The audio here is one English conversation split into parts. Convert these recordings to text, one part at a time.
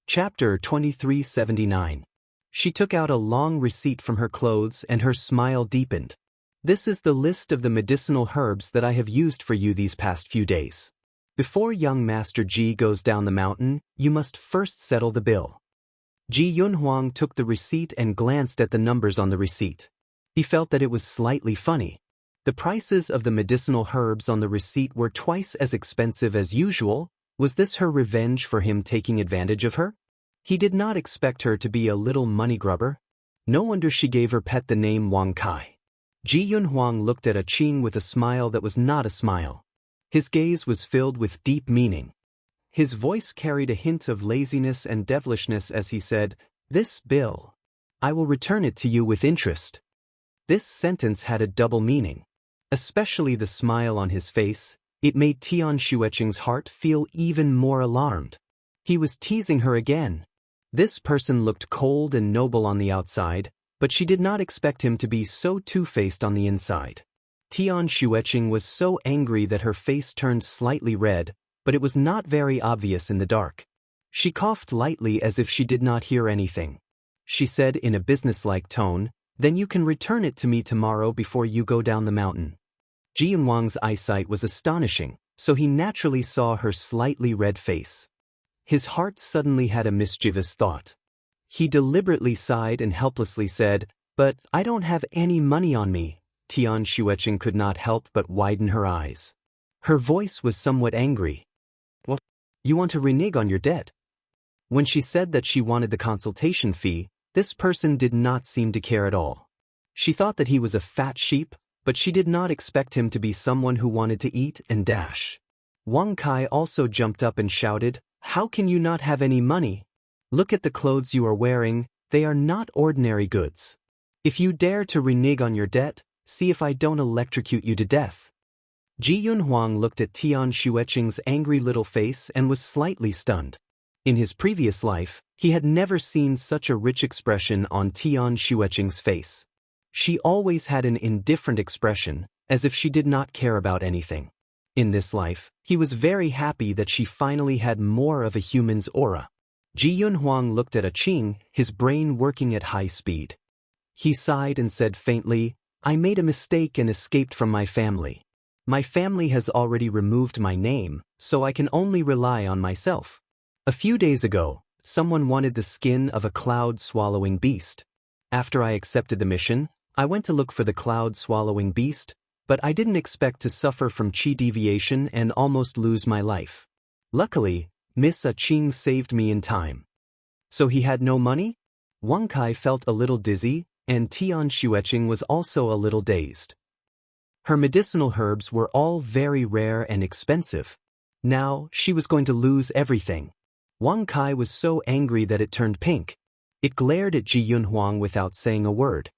Chapter 2379. She took out a long receipt from her clothes and her smile deepened. This is the list of the medicinal herbs that I have used for you these past few days. Before young Master Ji goes down the mountain, you must first settle the bill. Ji Yunhuang took the receipt and glanced at the numbers on the receipt. He felt that it was slightly funny. The prices of the medicinal herbs on the receipt were twice as expensive as usual. Was this her revenge for him taking advantage of her? He did not expect her to be a little money grubber. No wonder she gave her pet the name Wang Kai. Ji Yunhuang looked at Qing with a smile that was not a smile. His gaze was filled with deep meaning. His voice carried a hint of laziness and devilishness as he said, "This bill. I will return it to you with interest." This sentence had a double meaning. Especially the smile on his face, it made Tian Xueqing's heart feel even more alarmed. He was teasing her again. This person looked cold and noble on the outside, but she did not expect him to be so two-faced on the inside. Tian Xueqing was so angry that her face turned slightly red, but it was not very obvious in the dark. She coughed lightly as if she did not hear anything. She said in a businesslike tone, "Then you can return it to me tomorrow before you go down the mountain." Ji Yunhuang's eyesight was astonishing, so he naturally saw her slightly red face. His heart suddenly had a mischievous thought. He deliberately sighed and helplessly said, "But I don't have any money on me." Tian Xueqing could not help but widen her eyes. Her voice was somewhat angry. "What? You want to renege on your debt?" When she said that she wanted the consultation fee, this person did not seem to care at all. She thought that he was a fat sheep, but she did not expect him to be someone who wanted to eat and dash. Wang Kai also jumped up and shouted, "How can you not have any money? Look at the clothes you are wearing, they are not ordinary goods. If you dare to renege on your debt, see if I don't electrocute you to death." Ji Yunhuang looked at Tian Xueqing's angry little face and was slightly stunned. In his previous life, he had never seen such a rich expression on Tian Xueqing's face. She always had an indifferent expression, as if she did not care about anything. In this life, he was very happy that she finally had more of a human's aura. Ji Yunhuang looked at Qing, his brain working at high speed. He sighed and said faintly, "I made a mistake and escaped from my family. My family has already removed my name, so I can only rely on myself. A few days ago, someone wanted the skin of a cloud-swallowing beast. After I accepted the mission, I went to look for the cloud-swallowing beast, but I didn't expect to suffer from qi deviation and almost lose my life. Luckily, Miss Qing saved me in time." So he had no money? Wang Kai felt a little dizzy, and Tian Xueqing was also a little dazed. Her medicinal herbs were all very rare and expensive. Now, she was going to lose everything. Wang Kai was so angry that it turned pink. It glared at Ji Yunhuang without saying a word.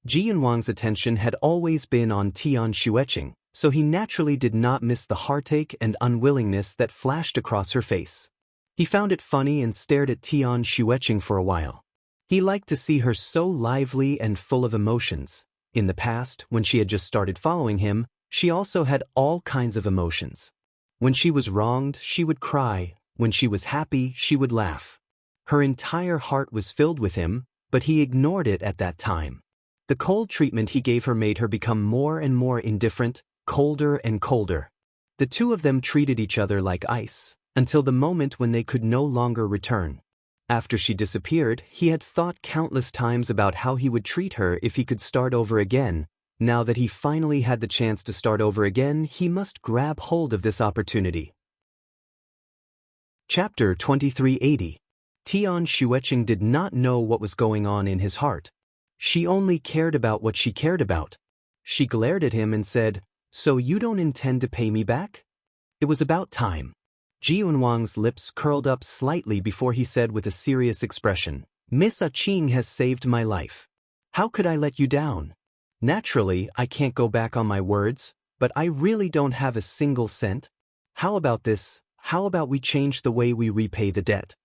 Ji Yunhuang's attention had always been on Tian Xueqing, so he naturally did not miss the heartache and unwillingness that flashed across her face. He found it funny and stared at Tian Xueqing for a while. He liked to see her so lively and full of emotions. In the past, when she had just started following him, she also had all kinds of emotions. When she was wronged, she would cry. When she was happy, she would laugh. Her entire heart was filled with him, but he ignored it at that time. The cold treatment he gave her made her become more and more indifferent, colder and colder. The two of them treated each other like ice, until the moment when they could no longer return. After she disappeared, he had thought countless times about how he would treat her if he could start over again. Now that he finally had the chance to start over again, he must grab hold of this opportunity. Chapter 2380. Tian Xueqing did not know what was going on in his heart. She only cared about what she cared about. She glared at him and said, "So you don't intend to pay me back?" It was about time. Ji Yunhuang's lips curled up slightly before he said with a serious expression, "Miss Qing has saved my life. How could I let you down? Naturally, I can't go back on my words, but I really don't have a single cent. How about this? How about we change the way we repay the debt?"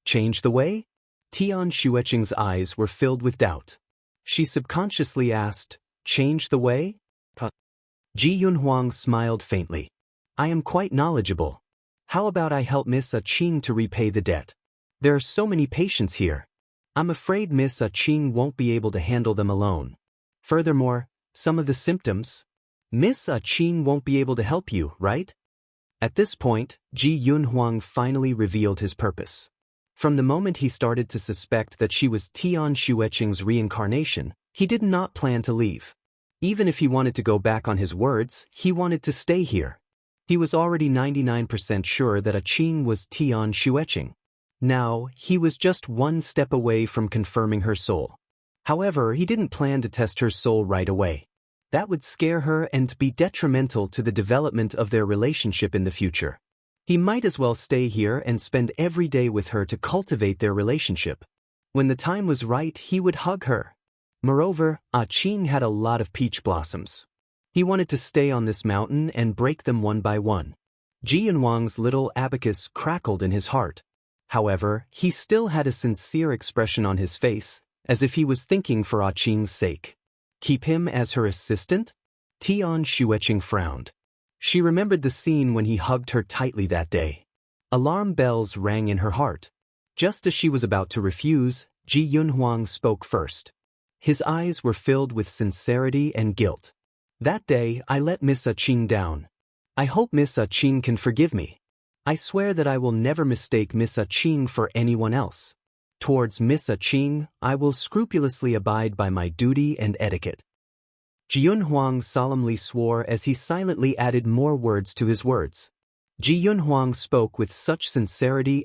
Change the way? Tian Xueqing's eyes were filled with doubt. She subconsciously asked, "Change the way?" Ji Yunhuang smiled faintly. "I am quite knowledgeable. How about I help Miss Qing to repay the debt?" There are so many patients here. I'm afraid Miss Ching won't be able to handle them alone. Furthermore, some of the symptoms. Miss Ching won't be able to help you, right? At this point, Ji Yunhuang finally revealed his purpose. From the moment he started to suspect that she was Tian Xueqing's reincarnation, he did not plan to leave. Even if he wanted to go back on his words, he wanted to stay here. He was already 99% sure that Qing was Tian Xueqing. Now, he was just one step away from confirming her soul. However, he didn't plan to test her soul right away. That would scare her and be detrimental to the development of their relationship in the future. He might as well stay here and spend every day with her to cultivate their relationship. When the time was right, he would hug her. Moreover, Qing had a lot of peach blossoms. He wanted to stay on this mountain and break them one by one. Ji Yunhuang's little abacus crackled in his heart. However, he still had a sincere expression on his face, as if he was thinking for Qing's sake. Keep him as her assistant? Tian Xueqing frowned. She remembered the scene when he hugged her tightly that day. Alarm bells rang in her heart. Just as she was about to refuse, Ji Yunhuang spoke first. His eyes were filled with sincerity and guilt. That day, I let Miss Qing down. I hope Miss Qing can forgive me. I swear that I will never mistake Miss Qing for anyone else. Towards Miss Qing, I will scrupulously abide by my duty and etiquette. Ji Yunhuang solemnly swore as he silently added more words to his words. Ji Yunhuang spoke with such sincerity.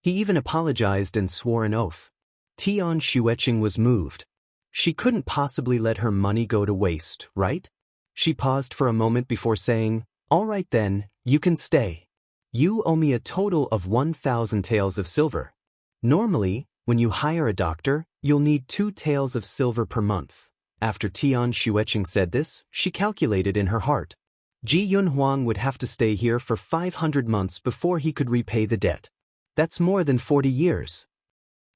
He even apologized and swore an oath. Tian Xueqing was moved. She couldn't possibly let her money go to waste, right? She paused for a moment before saying, "All right then, you can stay. You owe me a total of 1,000 taels of silver. Normally, when you hire a doctor, you'll need 2 taels of silver per month." After Tian Xueqing said this, she calculated in her heart. Ji Yunhuang would have to stay here for 500 months before he could repay the debt. That's more than 40 years.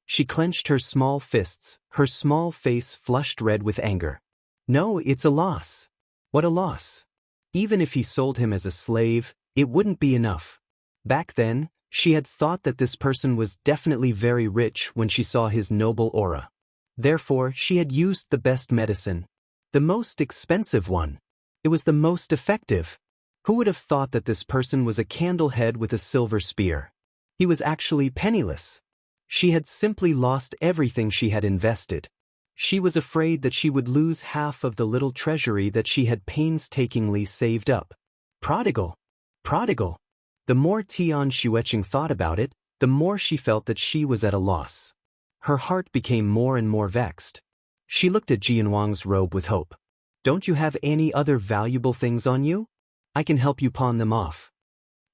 She clenched her small fists, her small face flushed red with anger. No, it's a loss. What a loss. Even if he sold him as a slave, it wouldn't be enough. Back then, she had thought that this person was definitely very rich when she saw his noble aura. Therefore, she had used the best medicine. The most expensive one. It was the most effective. Who would have thought that this person was a candlehead with a silver spear? He was actually penniless. She had simply lost everything she had invested. She was afraid that she would lose half of the little treasury that she had painstakingly saved up. Prodigal. Prodigal. The more Tian Xueqing thought about it, the more she felt that she was at a loss. Her heart became more and more vexed. She looked at Ji Yunhuang's robe with hope. Don't you have any other valuable things on you? I can help you pawn them off.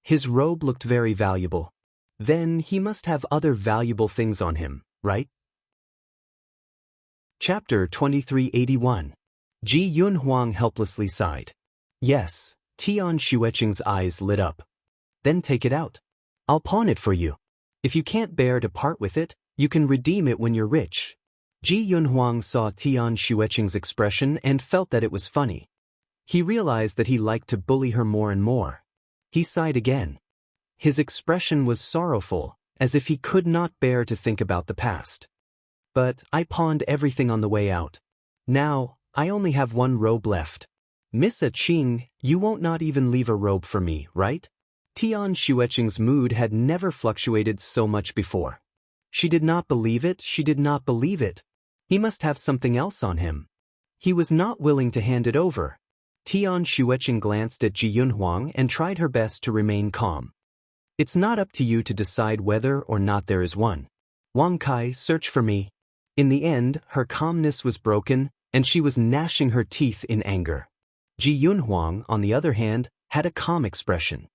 His robe looked very valuable. Then he must have other valuable things on him, right? Chapter 2381. Ji Yunhuang helplessly sighed. Yes, Tian Xueqing's eyes lit up. Then take it out. I'll pawn it for you. If you can't bear to part with it, you can redeem it when you're rich. Ji Yunhuang saw Tian Xueqing's expression and felt that it was funny. He realized that he liked to bully her more and more. He sighed again. His expression was sorrowful, as if he could not bear to think about the past. But I pawned everything on the way out. Now, I only have one robe left. Miss Qing, you won't not even leave a robe for me, right? Tian Xueqing's mood had never fluctuated so much before. She did not believe it, she did not believe it. He must have something else on him. He was not willing to hand it over. Tian Xueqing glanced at Ji Yunhuang and tried her best to remain calm. It's not up to you to decide whether or not there is one. Wang Kai, search for me. In the end, her calmness was broken, and she was gnashing her teeth in anger. Ji Yunhuang, on the other hand, had a calm expression.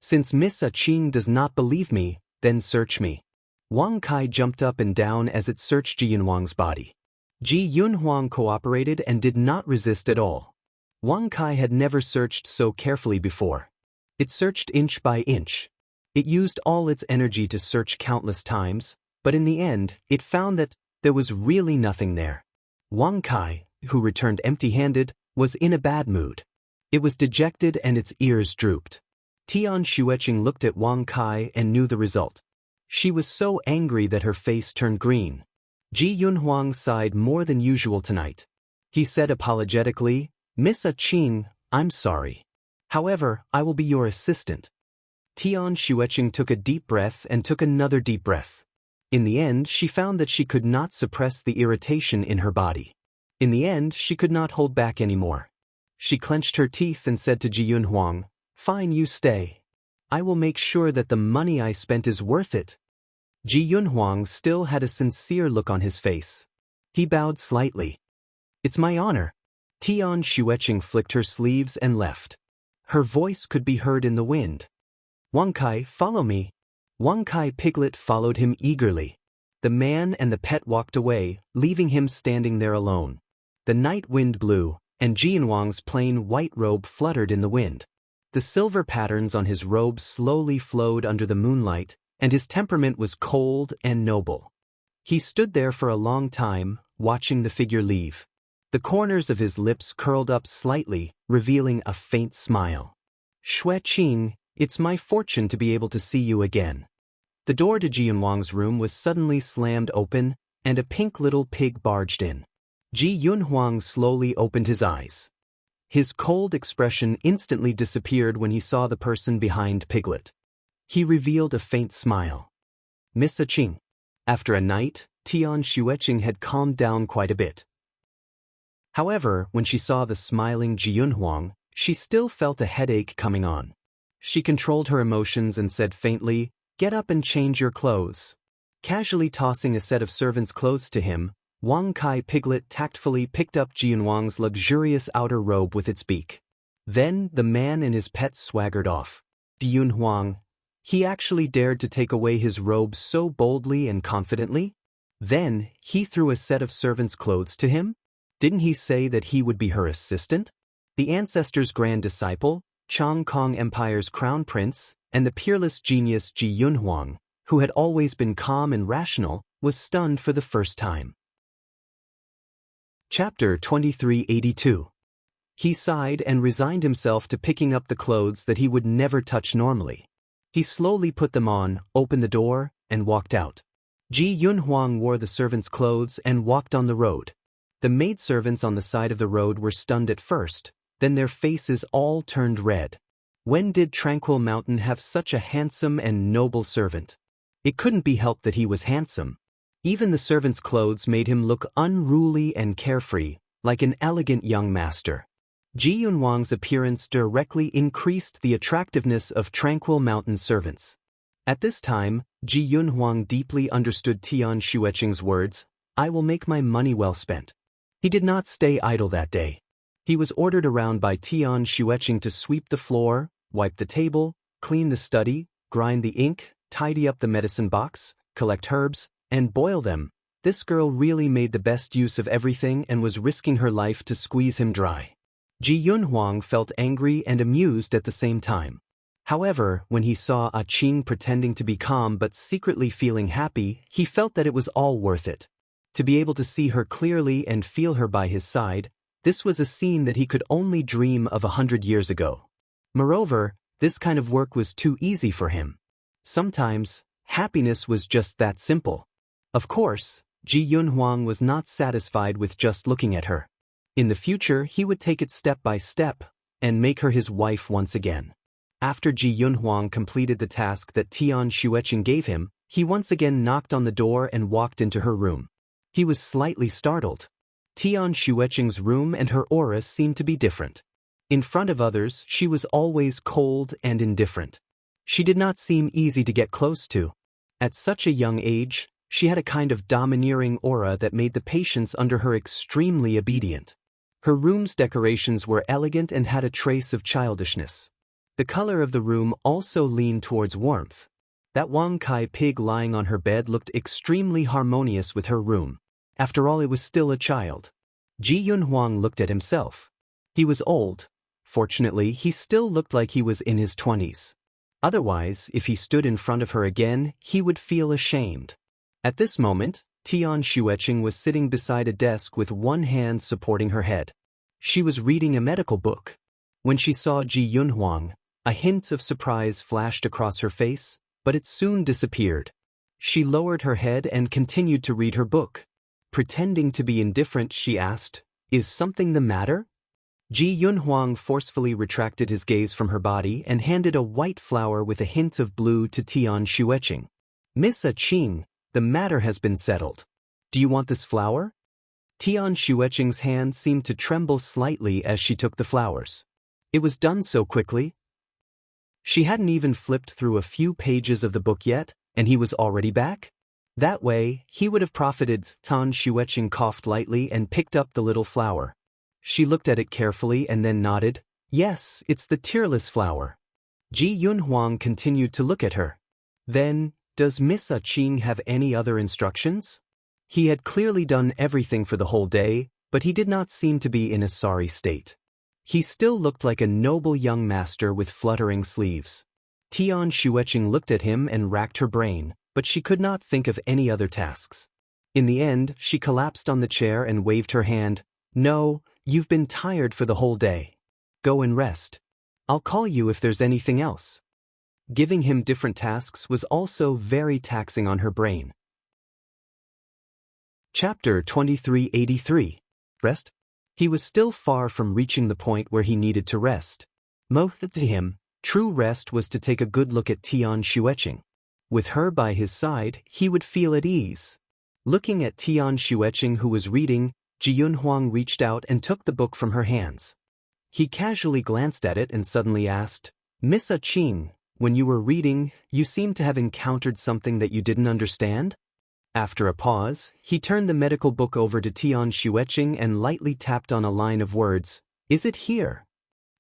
Since Miss Qing does not believe me, then search me. Wang Kai jumped up and down as it searched Ji Yunhuang's body. Ji Yunhuang cooperated and did not resist at all. Wang Kai had never searched so carefully before. It searched inch by inch. It used all its energy to search countless times, but in the end, it found that there was really nothing there. Wang Kai, who returned empty-handed, was in a bad mood. It was dejected and its ears drooped. Tian Xueqing looked at Wang Kai and knew the result. She was so angry that her face turned green. Ji Yunhuang sighed more than usual tonight. He said apologetically, "Miss Ching, I'm sorry. However, I will be your assistant." Tian Xueqing took a deep breath and took another deep breath. In the end, she found that she could not suppress the irritation in her body. In the end, she could not hold back anymore. She clenched her teeth and said to Ji Yunhuang, "Fine, you stay. I will make sure that the money I spent is worth it." Ji Yunhuang still had a sincere look on his face. He bowed slightly. "It's my honor." Tian Xueqing flicked her sleeves and left. Her voice could be heard in the wind. "Wang Kai, follow me." Wang Kai Piglet followed him eagerly. The man and the pet walked away, leaving him standing there alone. The night wind blew, and Jianwang's plain white robe fluttered in the wind. The silver patterns on his robe slowly flowed under the moonlight, and his temperament was cold and noble. He stood there for a long time, watching the figure leave. The corners of his lips curled up slightly, revealing a faint smile. "Xue Qing, it's my fortune to be able to see you again." The door to Jianwang's room was suddenly slammed open, and a pink little pig barged in. Ji Yunhuang slowly opened his eyes. His cold expression instantly disappeared when he saw the person behind Piglet. He revealed a faint smile. "Miss Qing." After a night, Tian Xueqing had calmed down quite a bit. However, when she saw the smiling Ji Yunhuang, she still felt a headache coming on. She controlled her emotions and said faintly, "Get up and change your clothes." Casually tossing a set of servants' clothes to him, Wang Kai Piglet tactfully picked up Ji Yunhuang's luxurious outer robe with its beak. Then the man and his pet swaggered off. Ji Yunhuang, he actually dared to take away his robe so boldly and confidently? Then, he threw a set of servants' clothes to him? Didn't he say that he would be her assistant? The ancestor's grand disciple, Chong Kong Empire's crown prince, and the peerless genius Ji Yunhuang, who had always been calm and rational, was stunned for the first time. Chapter 2382. He sighed and resigned himself to picking up the clothes that he would never touch normally. He slowly put them on, opened the door, and walked out. Ji Yunhuang wore the servants' clothes and walked on the road. The maidservants on the side of the road were stunned at first, then their faces all turned red. When did Tranquil Mountain have such a handsome and noble servant? It couldn't be helped that he was handsome. Even the servants' clothes made him look unruly and carefree, like an elegant young master. Ji Yunhuang's appearance directly increased the attractiveness of Tranquil Mountain's servants. At this time, Ji Yunhuang deeply understood Tian Xueqing's words, "I will make my money well spent." He did not stay idle that day. He was ordered around by Tian Xueqing to sweep the floor, wipe the table, clean the study, grind the ink, tidy up the medicine box, collect herbs, and boil them. This girl really made the best use of everything and was risking her life to squeeze him dry. Ji Yunhuang felt angry and amused at the same time. However, when he saw Qing pretending to be calm but secretly feeling happy, he felt that it was all worth it. To be able to see her clearly and feel her by his side, this was a scene that he could only dream of 100 years ago. Moreover, this kind of work was too easy for him. Sometimes, happiness was just that simple. Of course, Ji Yunhuang was not satisfied with just looking at her. In the future, he would take it step by step and make her his wife once again. After Ji Yunhuang completed the task that Tian Xueqing gave him, he once again knocked on the door and walked into her room. He was slightly startled. Tian Xueqing's room and her aura seemed to be different. In front of others, she was always cold and indifferent. She did not seem easy to get close to. At such a young age, she had a kind of domineering aura that made the patients under her extremely obedient. Her room's decorations were elegant and had a trace of childishness. The color of the room also leaned towards warmth. That Wang Kai pig lying on her bed looked extremely harmonious with her room. After all, it was still a child. Ji Yunhuang looked at himself. He was old. Fortunately, he still looked like he was in his 20s. Otherwise, if he stood in front of her again, he would feel ashamed. At this moment, Tian Xueqing was sitting beside a desk with one hand supporting her head. She was reading a medical book. When she saw Ji Yunhuang, a hint of surprise flashed across her face, but it soon disappeared. She lowered her head and continued to read her book. Pretending to be indifferent, she asked, "Is something the matter?" Ji Yunhuang forcefully retracted his gaze from her body and handed a white flower with a hint of blue to Tian Xueqing. "Miss Qing, the matter has been settled. Do you want this flower?" Tian Xueqing's hand seemed to tremble slightly as she took the flowers. It was done so quickly. She hadn't even flipped through a few pages of the book yet, and he was already back? That way, he would have profited. Tian Xueqing coughed lightly and picked up the little flower. She looked at it carefully and then nodded. "Yes, it's the tearless flower." Ji Yunhuang continued to look at her. "Then, does Miss Qing have any other instructions?" He had clearly done everything for the whole day, but he did not seem to be in a sorry state. He still looked like a noble young master with fluttering sleeves. Tian Xueqing looked at him and racked her brain, but she could not think of any other tasks. In the end, she collapsed on the chair and waved her hand. "No, you've been tired for the whole day. Go and rest. I'll call you if there's anything else." Giving him different tasks was also very taxing on her brain. Chapter 2383. Rest? He was still far from reaching the point where he needed to rest. Most to him, true rest was to take a good look at Tian Xueqing. With her by his side, he would feel at ease. Looking at Tian Xueqing, who was reading, Ji Yunhuang reached out and took the book from her hands. He casually glanced at it and suddenly asked, "Miss Qing, when you were reading, you seemed to have encountered something that you didn't understand?" After a pause, he turned the medical book over to Tian Xueqing and lightly tapped on a line of words. "Is it here?"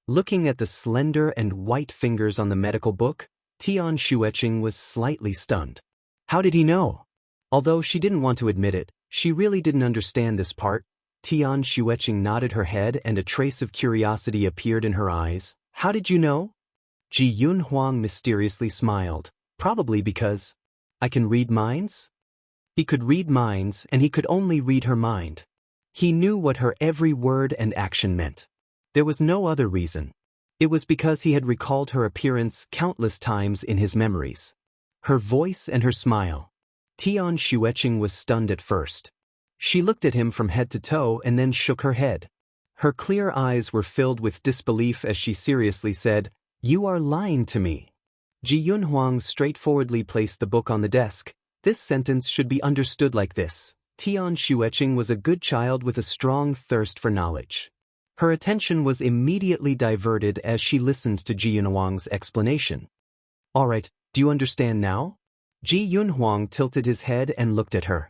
Looking at the slender and white fingers on the medical book, Tian Xueqing was slightly stunned. How did he know? Although she didn't want to admit it, she really didn't understand this part. Tian Xueqing nodded her head and a trace of curiosity appeared in her eyes. "How did you know?" Ji Yunhuang mysteriously smiled. "Probably because I can read minds?" He could read minds, and he could only read her mind. He knew what her every word and action meant. There was no other reason. It was because he had recalled her appearance countless times in his memories. Her voice and her smile. Tian Xueqing was stunned at first. She looked at him from head to toe and then shook her head. Her clear eyes were filled with disbelief as she seriously said, "You are lying to me." Ji Yunhuang straightforwardly placed the book on the desk. This sentence should be understood like this. Tian Xueqing was a good child with a strong thirst for knowledge. Her attention was immediately diverted as she listened to Ji Yunhuang's explanation. "All right, do you understand now?" Ji Yunhuang tilted his head and looked at her.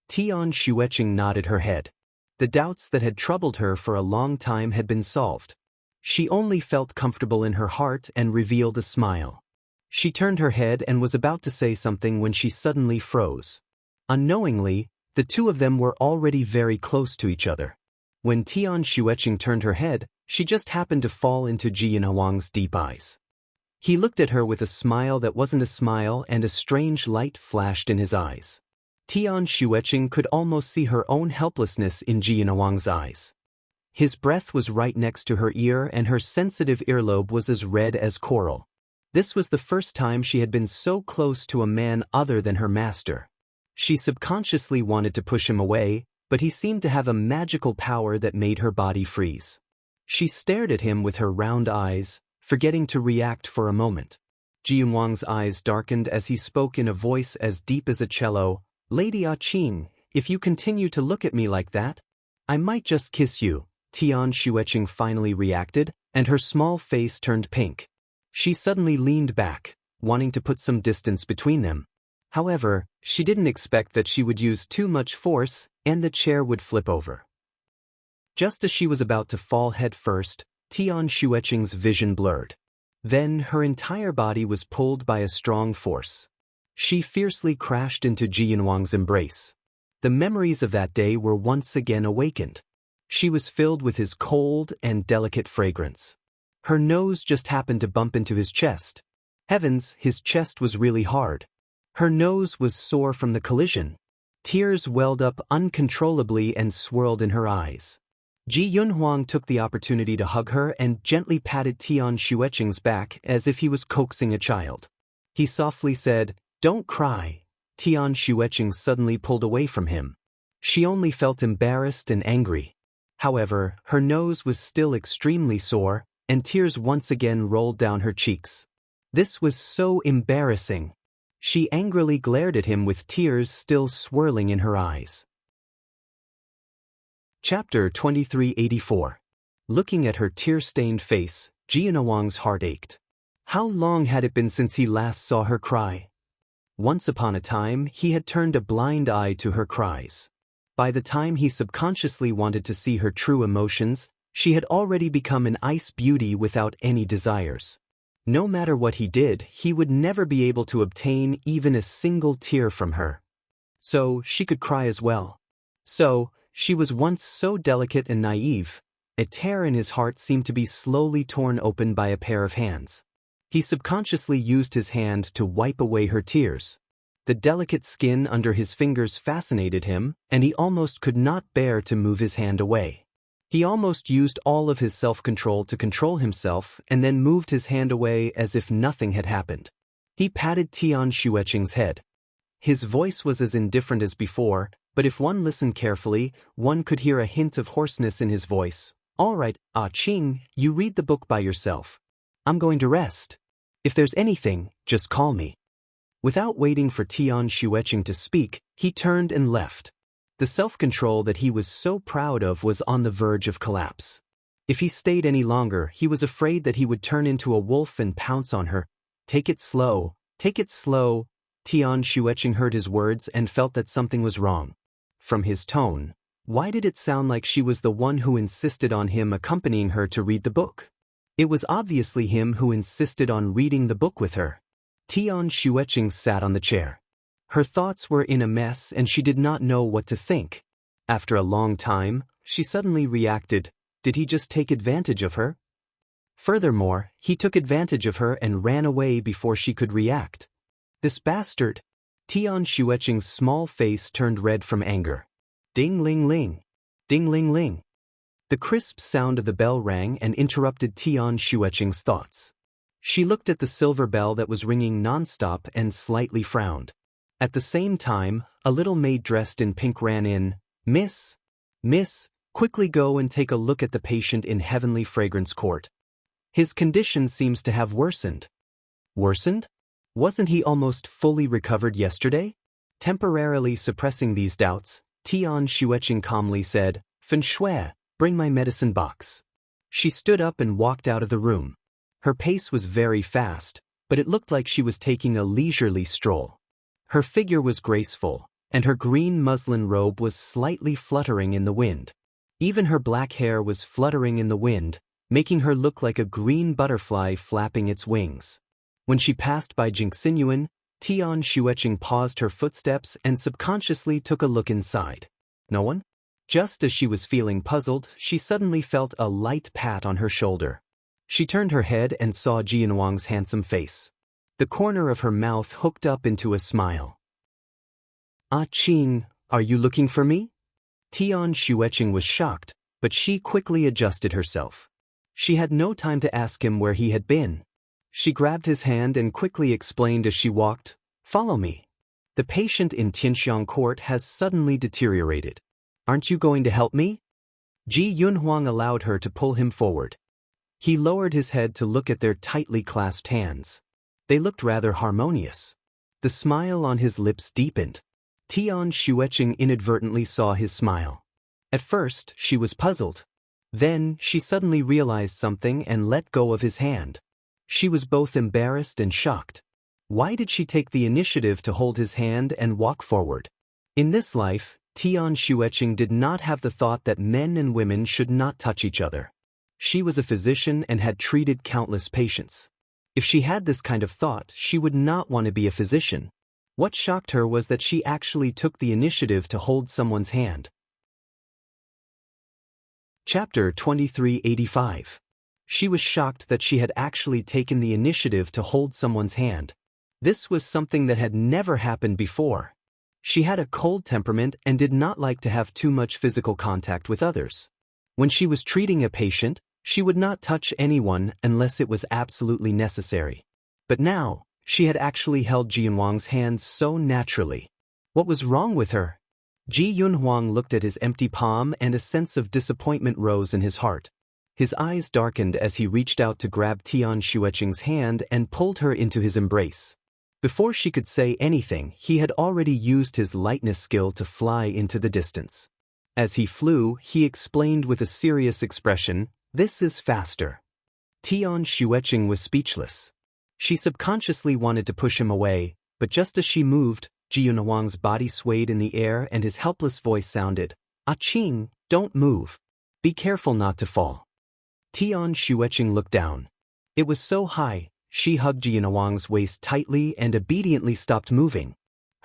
Tian Xueqing nodded her head. The doubts that had troubled her for a long time had been solved. She only felt comfortable in her heart and revealed a smile. She turned her head and was about to say something when she suddenly froze. Unknowingly, the two of them were already very close to each other. When Tian Xueqing turned her head, she just happened to fall into Ji Yunhuang's deep eyes. He looked at her with a smile that wasn't a smile, and a strange light flashed in his eyes. Tian Xueqing could almost see her own helplessness in Ji Yunhuang's eyes. His breath was right next to her ear and her sensitive earlobe was as red as coral. This was the first time she had been so close to a man other than her master. She subconsciously wanted to push him away, but he seemed to have a magical power that made her body freeze. She stared at him with her round eyes, forgetting to react for a moment. Ji Yunhuang's eyes darkened as he spoke in a voice as deep as a cello. "Lady Qing, if you continue to look at me like that, I might just kiss you." Tian Xueqing finally reacted, and her small face turned pink. She suddenly leaned back, wanting to put some distance between them. However, she didn't expect that she would use too much force, and the chair would flip over. Just as she was about to fall head first, Tian Xueqing's vision blurred. Then her entire body was pulled by a strong force. She fiercely crashed into Ji Yunhuang's embrace. The memories of that day were once again awakened. She was filled with his cold and delicate fragrance. Her nose just happened to bump into his chest. Heavens, his chest was really hard. Her nose was sore from the collision. Tears welled up uncontrollably and swirled in her eyes. Ji Yunhuang took the opportunity to hug her and gently patted Tian Xueqing's back as if he was coaxing a child. He softly said, "Don't cry. Tian Xueqing suddenly pulled away from him. She only felt embarrassed and angry. However, her nose was still extremely sore, and tears once again rolled down her cheeks. This was so embarrassing. She angrily glared at him with tears still swirling in her eyes. Chapter 2384. Looking at her tear-stained face, Jianwang's heart ached. How long had it been since he last saw her cry? Once upon a time, he had turned a blind eye to her cries. By the time he subconsciously wanted to see her true emotions, she had already become an ice beauty without any desires. No matter what he did, he would never be able to obtain even a single tear from her. So, she could cry as well. So, she was once so delicate and naive. A tear in his heart seemed to be slowly torn open by a pair of hands. He subconsciously used his hand to wipe away her tears. The delicate skin under his fingers fascinated him, and he almost could not bear to move his hand away. He almost used all of his self-control to control himself and then moved his hand away as if nothing had happened. He patted Tian Xueqing's head. His voice was as indifferent as before, but if one listened carefully, one could hear a hint of hoarseness in his voice. "All right, Ah Qing, you read the book by yourself. I'm going to rest. If there's anything, just call me." Without waiting for Tian Xueqing to speak, he turned and left. The self-control that he was so proud of was on the verge of collapse. If he stayed any longer, he was afraid that he would turn into a wolf and pounce on her. "Take it slow, take it slow." Tian Xueqing heard his words and felt that something was wrong. From his tone, why did it sound like she was the one who insisted on him accompanying her to read the book? It was obviously him who insisted on reading the book with her. Tian Xueqing sat on the chair. Her thoughts were in a mess and she did not know what to think. After a long time, she suddenly reacted. Did he just take advantage of her? Furthermore, he took advantage of her and ran away before she could react. This bastard! Tian Xueqing's small face turned red from anger. Ding-ling-ling! Ding-ling-ling! The crisp sound of the bell rang and interrupted Tian Xueqing's thoughts. She looked at the silver bell that was ringing non-stop and slightly frowned. At the same time, a little maid dressed in pink ran in. Miss, quickly go and take a look at the patient in Heavenly Fragrance Court. His condition seems to have worsened." Worsened? Wasn't he almost fully recovered yesterday? Temporarily suppressing these doubts, Tian Xueqing calmly said, "Fen Shui, bring my medicine box." She stood up and walked out of the room. Her pace was very fast, but it looked like she was taking a leisurely stroll. Her figure was graceful, and her green muslin robe was slightly fluttering in the wind. Even her black hair was fluttering in the wind, making her look like a green butterfly flapping its wings. When she passed by Jingxinyuan, Tian Xueqing paused her footsteps and subconsciously took a look inside. No one? Just as she was feeling puzzled, she suddenly felt a light pat on her shoulder. She turned her head and saw Jianwang's handsome face. The corner of her mouth hooked up into a smile. "Ah Qing, are you looking for me?" Tian Xueqing was shocked, but she quickly adjusted herself. She had no time to ask him where he had been. She grabbed his hand and quickly explained as she walked, "Follow me. The patient in Tianxiang Court has suddenly deteriorated. Aren't you going to help me?" Ji Yunhuang allowed her to pull him forward. He lowered his head to look at their tightly clasped hands. They looked rather harmonious. The smile on his lips deepened. Tian Xueqing inadvertently saw his smile. At first, she was puzzled. Then, she suddenly realized something and let go of his hand. She was both embarrassed and shocked. Why did she take the initiative to hold his hand and walk forward? In this life, Tian Xueqing did not have the thought that men and women should not touch each other. She was a physician and had treated countless patients. If she had this kind of thought, she would not want to be a physician. What shocked her was that she actually took the initiative to hold someone's hand. Chapter 2385. She was shocked that she had actually taken the initiative to hold someone's hand. This was something that had never happened before. She had a cold temperament and did not like to have too much physical contact with others. When she was treating a patient, she would not touch anyone unless it was absolutely necessary. But now, She had actually held Ji Yunhuang's hand so naturally. What was wrong with her? Ji Yunhuang looked at his empty palm and a sense of disappointment rose in his heart. His eyes darkened as he reached out to grab Tian Xueqing's hand and pulled her into his embrace. Before she could say anything, he had already used his lightness skill to fly into the distance. As he flew, he explained with a serious expression, "This is faster." Tian Xueqing was speechless. She subconsciously wanted to push him away, but just as she moved, Ji Yunhuang's body swayed in the air and his helpless voice sounded, "Qing, don't move. Be careful not to fall." Tian Xueqing looked down. It was so high, she hugged Ji Yunhuang's waist tightly and obediently stopped moving.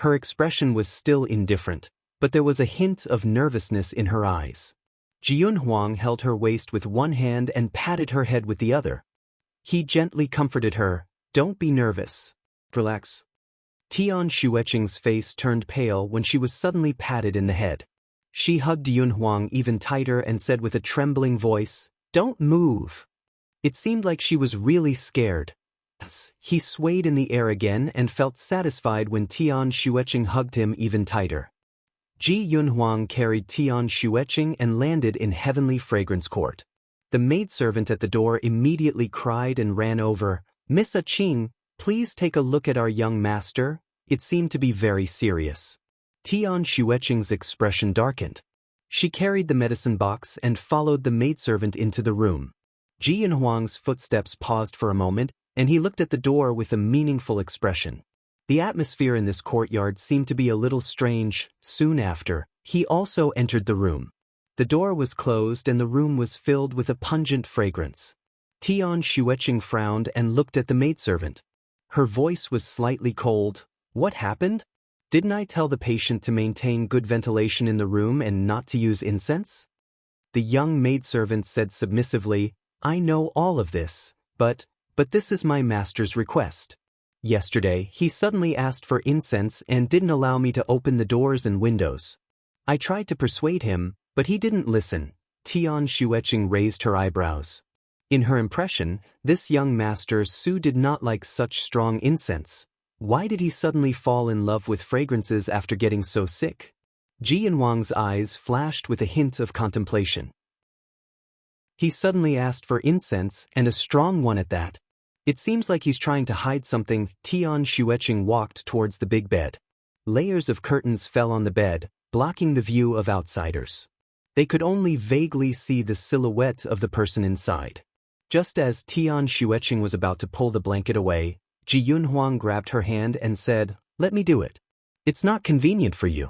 Her expression was still indifferent, but there was a hint of nervousness in her eyes. Ji Yunhuang held her waist with one hand and patted her head with the other. He gently comforted her, "Don't be nervous. Relax." Tian Xueqing's face turned pale when she was suddenly patted in the head. She hugged Yunhuang even tighter and said with a trembling voice, "Don't move." It seemed like she was really scared. He swayed in the air again and felt satisfied when Tian Xueqing hugged him even tighter. Ji Yunhuang carried Tian Xueqing and landed in Heavenly Fragrance Court. The maidservant at the door immediately cried and ran over, "Miss Qing, please take a look at our young master." It seemed to be very serious. Tian Xueqing's expression darkened. She carried the medicine box and followed the maidservant into the room. Ji Yunhuang's footsteps paused for a moment, and he looked at the door with a meaningful expression. The atmosphere in this courtyard seemed to be a little strange. Soon after, he also entered the room. The door was closed and the room was filled with a pungent fragrance. Tian Xueqing frowned and looked at the maidservant. Her voice was slightly cold. "What happened? Didn't I tell the patient to maintain good ventilation in the room and not to use incense?" The young maidservant said submissively, "I know all of this, but this is my master's request. Yesterday, he suddenly asked for incense and didn't allow me to open the doors and windows. I tried to persuade him, but he didn't listen." Tian Xueqing raised her eyebrows. In her impression, this young master Su did not like such strong incense. Why did he suddenly fall in love with fragrances after getting so sick? Ji Yunhuang's eyes flashed with a hint of contemplation. He suddenly asked for incense, and a strong one at that. It seems like he's trying to hide something. Tian Xueqing walked towards the big bed. Layers of curtains fell on the bed, blocking the view of outsiders. They could only vaguely see the silhouette of the person inside. Just as Tian Xueqing was about to pull the blanket away, Ji Yunhuang grabbed her hand and said, "Let me do it. It's not convenient for you."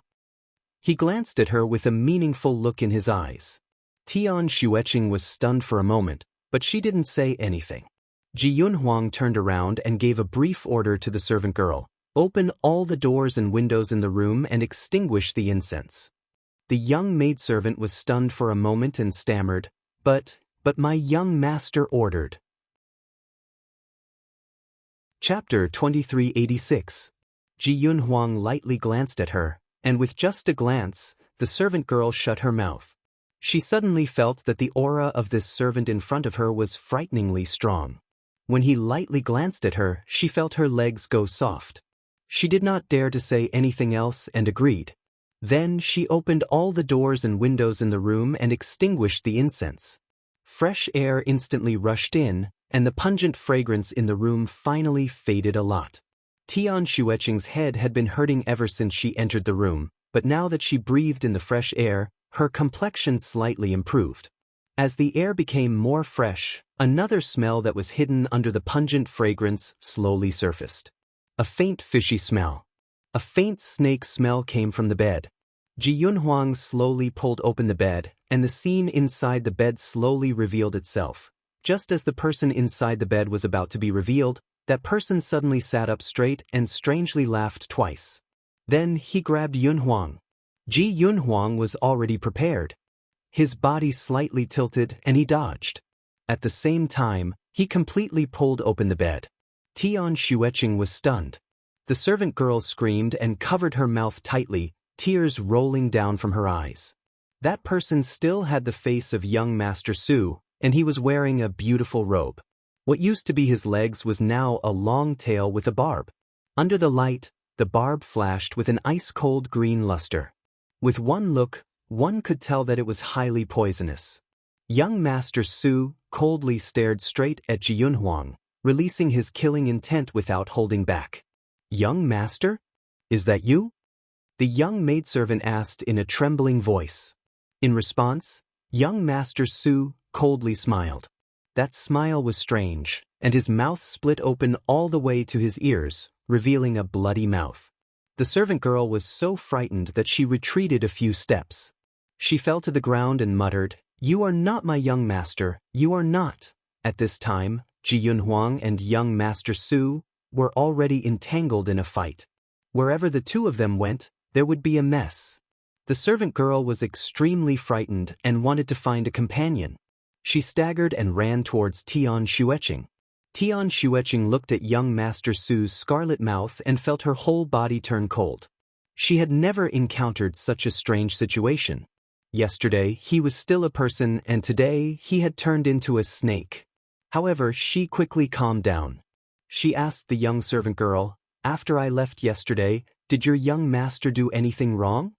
He glanced at her with a meaningful look in his eyes. Tian Xueqing was stunned for a moment, but she didn't say anything. Ji Yunhuang turned around and gave a brief order to the servant girl, "Open all the doors and windows in the room and extinguish the incense." The young maidservant was stunned for a moment and stammered, But my young master ordered." Chapter 2386. Ji Yunhuang lightly glanced at her, and with just a glance, the servant girl shut her mouth. She suddenly felt that the aura of this servant in front of her was frighteningly strong. When he lightly glanced at her, she felt her legs go soft. She did not dare to say anything else and agreed. Then she opened all the doors and windows in the room and extinguished the incense. Fresh air instantly rushed in, and the pungent fragrance in the room finally faded a lot. Tian Xueqing's head had been hurting ever since she entered the room, but now that she breathed in the fresh air, her complexion slightly improved. As the air became more fresh, another smell that was hidden under the pungent fragrance slowly surfaced. A faint fishy smell. A faint snake smell came from the bed. Ji Yunhuang slowly pulled open the bed, and the scene inside the bed slowly revealed itself. Just as the person inside the bed was about to be revealed, that person suddenly sat up straight and strangely laughed twice. Then he grabbed Yunhuang. Ji Yunhuang was already prepared. His body slightly tilted and he dodged. At the same time, he completely pulled open the bed. Tian Xueqing was stunned. The servant girl screamed and covered her mouth tightly, tears rolling down from her eyes. That person still had the face of young Master Su, and he was wearing a beautiful robe. What used to be his legs was now a long tail with a barb. Under the light, the barb flashed with an ice-cold green luster. With one look, one could tell that it was highly poisonous. Young Master Su coldly stared straight at Ji Yunhuang, releasing his killing intent without holding back. "Young Master? Is that you?" the young maidservant asked in a trembling voice. In response, young Master Su coldly smiled. That smile was strange, and his mouth split open all the way to his ears, revealing a bloody mouth. The servant girl was so frightened that she retreated a few steps. She fell to the ground and muttered, "You are not my young master, you are not." At this time, Ji Yunhuang and young Master Su were already entangled in a fight. Wherever the two of them went, there would be a mess. The servant girl was extremely frightened and wanted to find a companion. She staggered and ran towards Tian Xueqing. Tian Xueqing looked at young Master Su's scarlet mouth and felt her whole body turn cold. She had never encountered such a strange situation. Yesterday, he was still a person, and today, he had turned into a snake. However, she quickly calmed down. She asked the young servant girl, "After I left yesterday, did your young master do anything wrong?"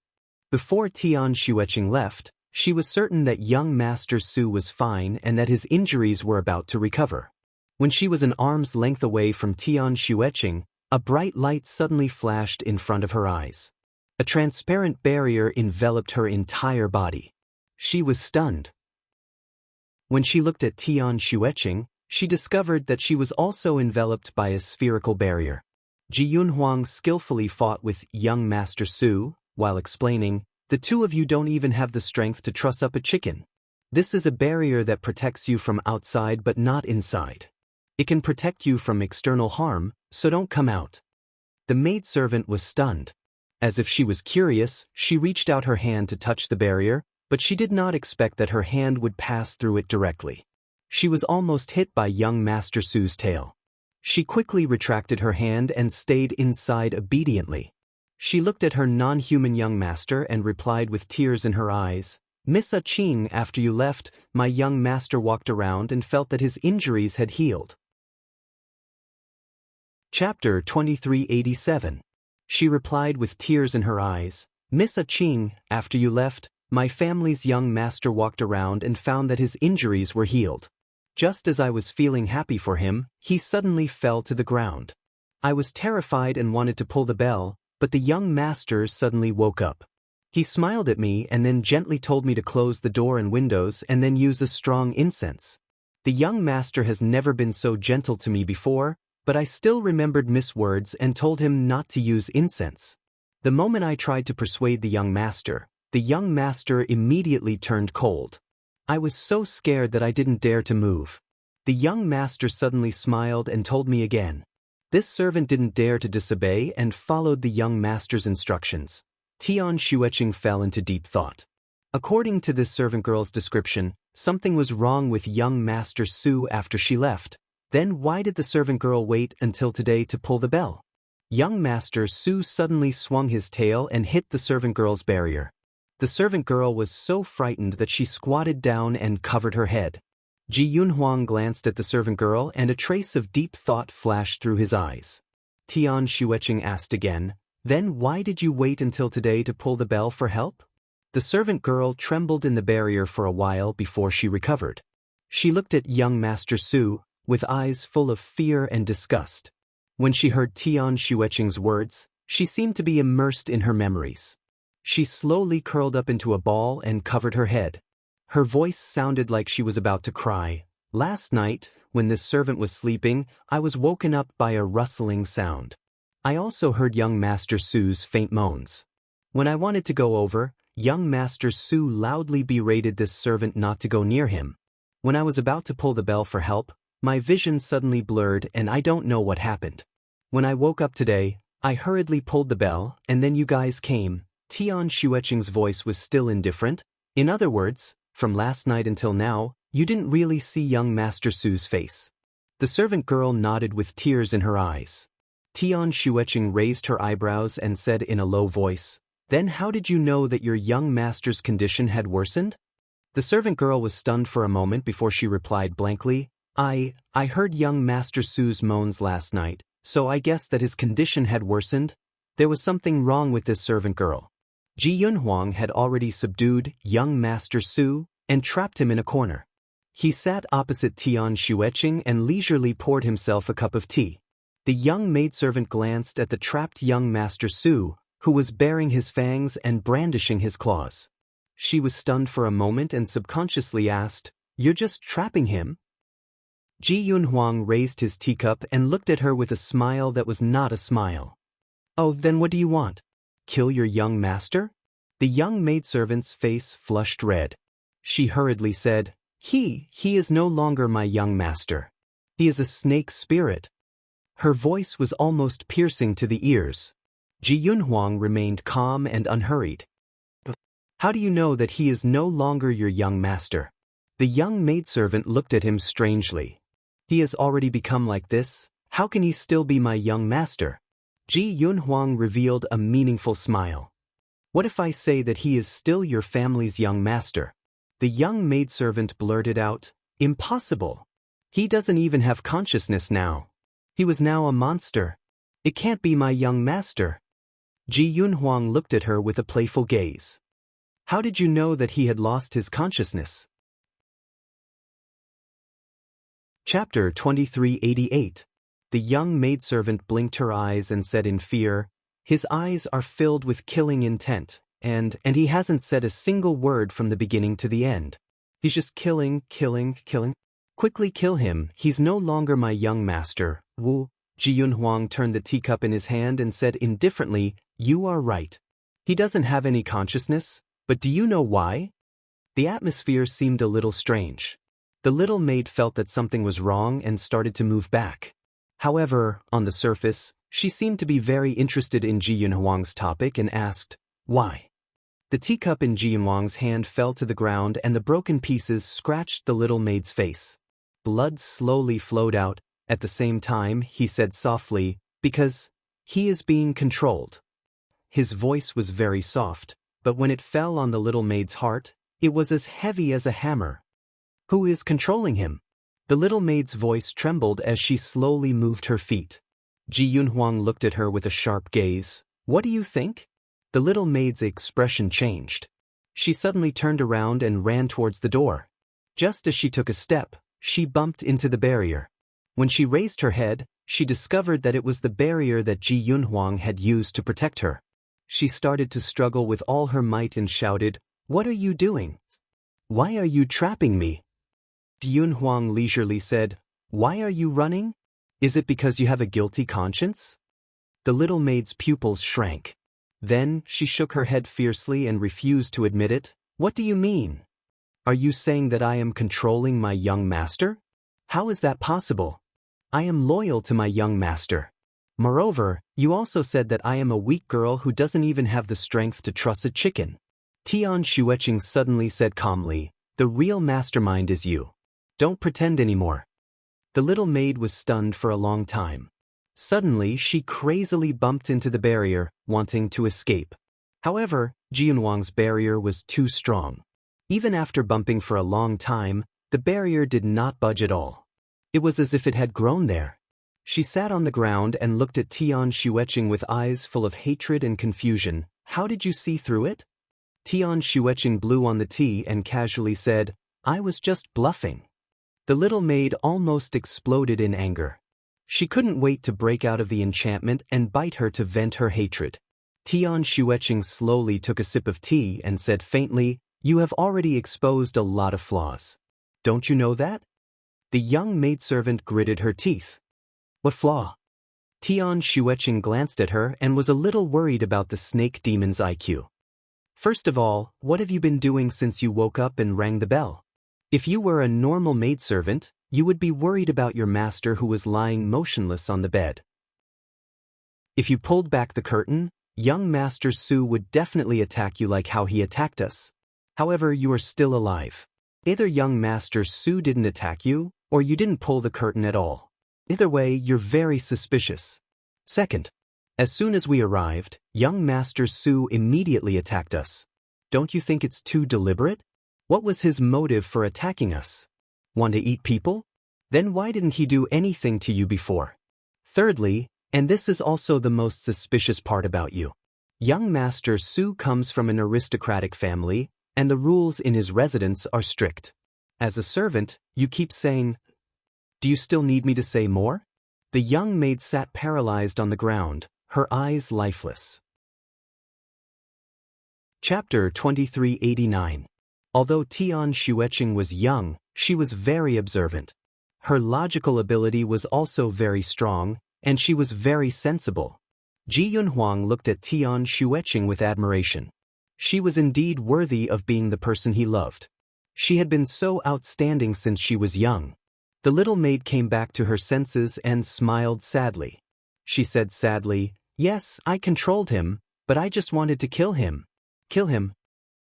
Before Tian Xueqing left, she was certain that young Master Su was fine and that his injuries were about to recover. When she was an arm's length away from Tian Xueqing, a bright light suddenly flashed in front of her eyes. A transparent barrier enveloped her entire body. She was stunned. When she looked at Tian Xueqing, she discovered that she was also enveloped by a spherical barrier. Ji Yunhuang skillfully fought with young Master Su, while explaining, "The two of you don't even have the strength to truss up a chicken. This is a barrier that protects you from outside but not inside. It can protect you from external harm, so don't come out." The maidservant was stunned. As if she was curious, she reached out her hand to touch the barrier, but she did not expect that her hand would pass through it directly. She was almost hit by young Master Su's tail. She quickly retracted her hand and stayed inside obediently. She looked at her non-human young master and replied with tears in her eyes, "Miss Ching, after you left, my young master walked around and felt that his injuries had healed." Chapter 2387. She replied with tears in her eyes, "Miss Ching, after you left, my family's young master walked around and found that his injuries were healed. Just as I was feeling happy for him, he suddenly fell to the ground. I was terrified and wanted to pull the bell, but the young master suddenly woke up. He smiled at me and then gently told me to close the door and windows and then use a strong incense. The young master has never been so gentle to me before, but I still remembered Miss' words and told him not to use incense. The moment I tried to persuade the young master immediately turned cold. I was so scared that I didn't dare to move. The young master suddenly smiled and told me again. This servant didn't dare to disobey and followed the young master's instructions. Tian Xueqing fell into deep thought. According to this servant girl's description, something was wrong with young Master Su after she left. Then why did the servant girl wait until today to pull the bell? Young Master Su suddenly swung his tail and hit the servant girl's barrier. The servant girl was so frightened that she squatted down and covered her head. Ji Yunhuang glanced at the servant girl and a trace of deep thought flashed through his eyes. Tian Xueqing asked again, "Then why did you wait until today to pull the bell for help?" The servant girl trembled in the barrier for a while before she recovered. She looked at young Master Su, with eyes full of fear and disgust. When she heard Tian Xueqing's words, she seemed to be immersed in her memories. She slowly curled up into a ball and covered her head. Her voice sounded like she was about to cry. "Last night, when this servant was sleeping, I was woken up by a rustling sound. I also heard young Master Su's faint moans. When I wanted to go over, young Master Su loudly berated this servant not to go near him. When I was about to pull the bell for help, my vision suddenly blurred and I don't know what happened. When I woke up today, I hurriedly pulled the bell and then you guys came." Tian Xueqing's voice was still indifferent. "In other words, from last night until now, you didn't really see young Master Su's face." The servant girl nodded with tears in her eyes. Tian Xueqing raised her eyebrows and said in a low voice, "Then how did you know that your young master's condition had worsened?" The servant girl was stunned for a moment before she replied blankly, I heard young Master Su's moans last night, so I guessed that his condition had worsened. There was something wrong with this servant girl. Ji Yunhuang had already subdued young Master Su and trapped him in a corner. He sat opposite Tian Xueqing and leisurely poured himself a cup of tea. The young maidservant glanced at the trapped young Master Su, who was baring his fangs and brandishing his claws. She was stunned for a moment and subconsciously asked, "You're just trapping him?" Ji Yunhuang raised his teacup and looked at her with a smile that was not a smile. "Oh, then what do you want? Kill your young master?" The young maidservant's face flushed red. She hurriedly said, He is no longer my young master. He is a snake spirit." Her voice was almost piercing to the ears. Ji Yunhuang remained calm and unhurried. "How do you know that he is no longer your young master?" The young maidservant looked at him strangely. "He has already become like this. How can he still be my young master?" Ji Yunhuang revealed a meaningful smile. "What if I say that he is still your family's young master?" The young maidservant blurted out, "Impossible. He doesn't even have consciousness now. He was now a monster. It can't be my young master." Ji Yunhuang looked at her with a playful gaze. "How did you know that he had lost his consciousness?" Chapter 2388. The young maidservant blinked her eyes and said in fear, "His eyes are filled with killing intent, and he hasn't said a single word from the beginning to the end. He's just killing. Quickly kill him, he's no longer my young master." Wu. Ji Yunhuang turned the teacup in his hand and said indifferently, "You are right. He doesn't have any consciousness, but do you know why?" The atmosphere seemed a little strange. The little maid felt that something was wrong and started to move back. However, on the surface, she seemed to be very interested in Ji Yunhuang's topic and asked, "Why?" The teacup in Ji Yunhuang's hand fell to the ground and the broken pieces scratched the little maid's face. Blood slowly flowed out. At the same time, he said softly, "Because he is being controlled." His voice was very soft, but when it fell on the little maid's heart, it was as heavy as a hammer. "Who is controlling him?" The little maid's voice trembled as she slowly moved her feet. Ji Yunhuang looked at her with a sharp gaze. "What do you think?" The little maid's expression changed. She suddenly turned around and ran towards the door. Just as she took a step, she bumped into the barrier. When she raised her head, she discovered that it was the barrier that Ji Yunhuang had used to protect her. She started to struggle with all her might and shouted, "What are you doing? Why are you trapping me?" Ji Yunhuang leisurely said, "Why are you running? Is it because you have a guilty conscience?" The little maid's pupils shrank. Then she shook her head fiercely and refused to admit it. "What do you mean? Are you saying that I am controlling my young master? How is that possible? I am loyal to my young master. Moreover, you also said that I am a weak girl who doesn't even have the strength to truss a chicken." Tian Xueqing suddenly said calmly, "The real mastermind is you. Don't pretend anymore." The little maid was stunned for a long time. Suddenly, she crazily bumped into the barrier, wanting to escape. However, Ji Yunhuang's barrier was too strong. Even after bumping for a long time, the barrier did not budge at all. It was as if it had grown there. She sat on the ground and looked at Tian Xueqing with eyes full of hatred and confusion. "How did you see through it?" Tian Xueqing blew on the tea and casually said, "I was just bluffing." The little maid almost exploded in anger. She couldn't wait to break out of the enchantment and bite her to vent her hatred. Tian Xueqing slowly took a sip of tea and said faintly, "You have already exposed a lot of flaws. Don't you know that?" The young maidservant gritted her teeth. "What flaw?" Tian Xueqing glanced at her and was a little worried about the snake demon's IQ. "First of all, what have you been doing since you woke up and rang the bell? If you were a normal maidservant, you would be worried about your master who was lying motionless on the bed. If you pulled back the curtain, young Master Su would definitely attack you like how he attacked us. However, you are still alive. Either young Master Su didn't attack you, or you didn't pull the curtain at all. Either way, you're very suspicious. Second, as soon as we arrived, young Master Su immediately attacked us. Don't you think it's too deliberate? What was his motive for attacking us? Want to eat people? Then why didn't he do anything to you before? Thirdly, and this is also the most suspicious part about you. Young Master Su comes from an aristocratic family, and the rules in his residence are strict. As a servant, you keep saying, "Do you still need me to say more?" The young maid sat paralyzed on the ground, her eyes lifeless. Chapter 2389. Although Tian Xueqing was young, she was very observant. Her logical ability was also very strong, and she was very sensible. Ji Yunhuang looked at Tian Xueqing with admiration. She was indeed worthy of being the person he loved. She had been so outstanding since she was young. The little maid came back to her senses and smiled sadly. She said sadly, "Yes, I controlled him, but I just wanted to kill him." Kill him.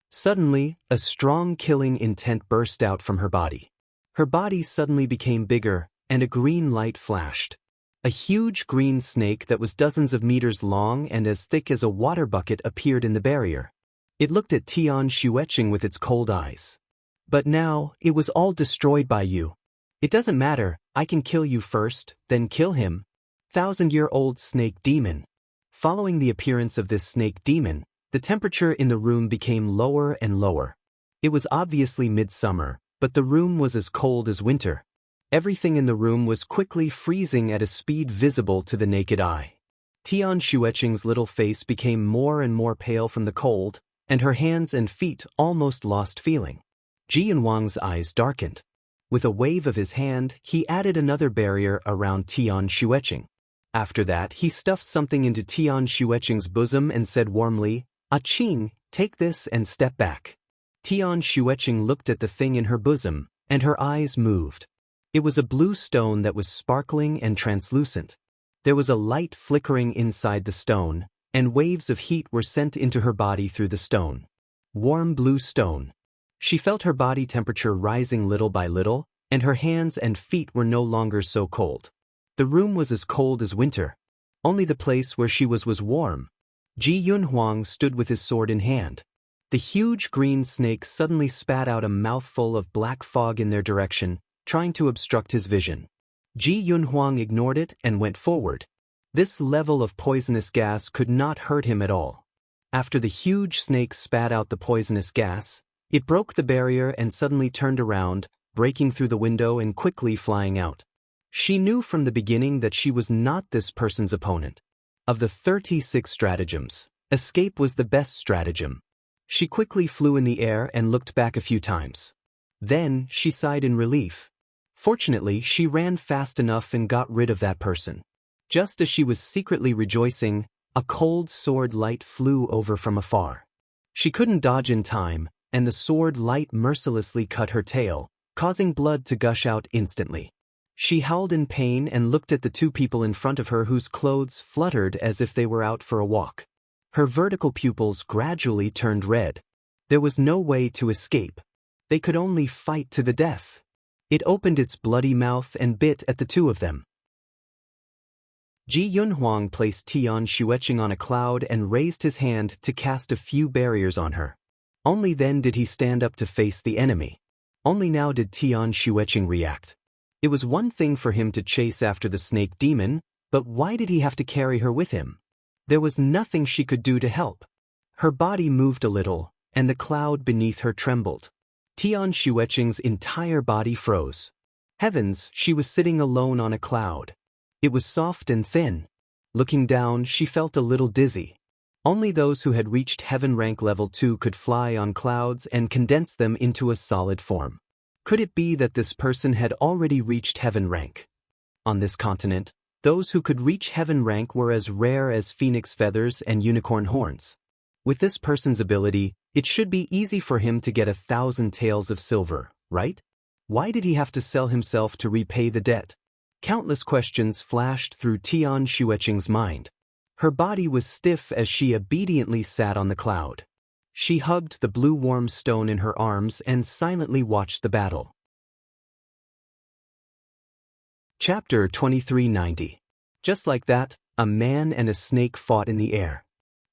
Suddenly, a strong killing intent burst out from her body. Her body suddenly became bigger, and a green light flashed. A huge green snake that was dozens of meters long and as thick as a water bucket appeared in the barrier. It looked at Tian Xueqing with its cold eyes. "But now, it was all destroyed by you. It doesn't matter, I can kill you first, then kill him." 1,000-year-old snake demon. Following the appearance of this snake demon, the temperature in the room became lower and lower. It was obviously midsummer, but the room was as cold as winter. Everything in the room was quickly freezing at a speed visible to the naked eye. Tian Xueqing's little face became more and more pale from the cold, and her hands and feet almost lost feeling. Ji Yunhuang's eyes darkened. With a wave of his hand, he added another barrier around Tian Xueqing. After that, he stuffed something into Tian Xueqing's bosom and said warmly, "Qing, take this and step back." Tian Xueqing looked at the thing in her bosom, and her eyes moved. It was a blue stone that was sparkling and translucent. There was a light flickering inside the stone, and waves of heat were sent into her body through the stone. Warm blue stone. She felt her body temperature rising little by little, and her hands and feet were no longer so cold. The room was as cold as winter. Only the place where she was warm. Ji Yunhuang stood with his sword in hand. The huge green snake suddenly spat out a mouthful of black fog in their direction, trying to obstruct his vision. Ji Yunhuang ignored it and went forward. This level of poisonous gas could not hurt him at all. After the huge snake spat out the poisonous gas, it broke the barrier and suddenly turned around, breaking through the window and quickly flying out. She knew from the beginning that she was not this person's opponent. Of the 36 stratagems, escape was the best stratagem. She quickly flew in the air and looked back a few times. Then, she sighed in relief. Fortunately, she ran fast enough and got rid of that person. Just as she was secretly rejoicing, a cold sword light flew over from afar. She couldn't dodge in time, and the sword light mercilessly cut her tail, causing blood to gush out instantly. She howled in pain and looked at the two people in front of her whose clothes fluttered as if they were out for a walk. Her vertical pupils gradually turned red. There was no way to escape. They could only fight to the death. It opened its bloody mouth and bit at the two of them. Ji Yunhuang placed Tian Xueqing on a cloud and raised his hand to cast a few barriers on her. Only then did he stand up to face the enemy. Only now did Tian Xueqing react. It was one thing for him to chase after the snake demon, but why did he have to carry her with him? There was nothing she could do to help. Her body moved a little, and the cloud beneath her trembled. Tian Xueqing's entire body froze. Heavens, she was sitting alone on a cloud. It was soft and thin. Looking down, she felt a little dizzy. Only those who had reached heaven rank level 2 could fly on clouds and condense them into a solid form. Could it be that this person had already reached heaven rank? On this continent, those who could reach heaven rank were as rare as phoenix feathers and unicorn horns. With this person's ability, it should be easy for him to get 1,000 taels of silver, right? Why did he have to sell himself to repay the debt? Countless questions flashed through Tian Xueqing's mind. Her body was stiff as she obediently sat on the cloud. She hugged the blue warm stone in her arms and silently watched the battle. Chapter 2390. Just like that, a man and a snake fought in the air.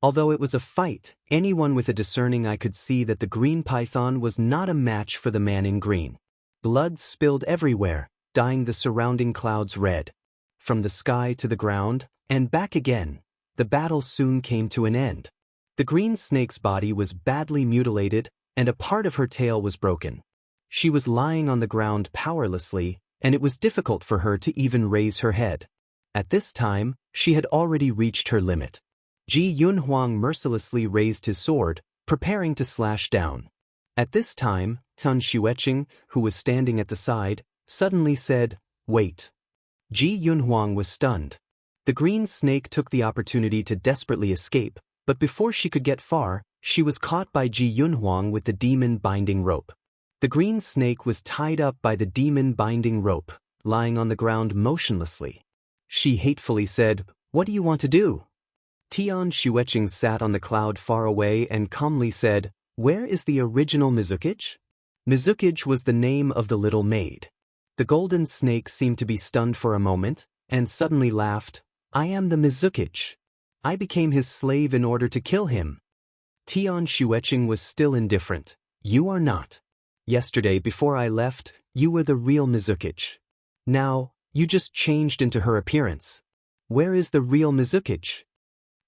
Although it was a fight, anyone with a discerning eye could see that the green python was not a match for the man in green. Blood spilled everywhere, dyeing the surrounding clouds red. From the sky to the ground, and back again, the battle soon came to an end. The green snake's body was badly mutilated, and a part of her tail was broken. She was lying on the ground powerlessly, and it was difficult for her to even raise her head. At this time, she had already reached her limit. Ji Yunhuang mercilessly raised his sword, preparing to slash down. At this time, Tan Xueqing, who was standing at the side, suddenly said, "Wait." Ji Yunhuang was stunned. The green snake took the opportunity to desperately escape, but before she could get far, she was caught by Ji Yunhuang with the demon binding rope. The green snake was tied up by the demon binding rope, lying on the ground motionlessly. She hatefully said, "What do you want to do?" Tian Xueqing sat on the cloud far away and calmly said, "Where is the original Mizukage?" Mizukage was the name of the little maid. The golden snake seemed to be stunned for a moment, and suddenly laughed, "I am the Mizukage. I became his slave in order to kill him." Tian Xueqing was still indifferent. "You are not. Yesterday, before I left, you were the real Mizukage. Now, you just changed into her appearance. Where is the real Mizukage?"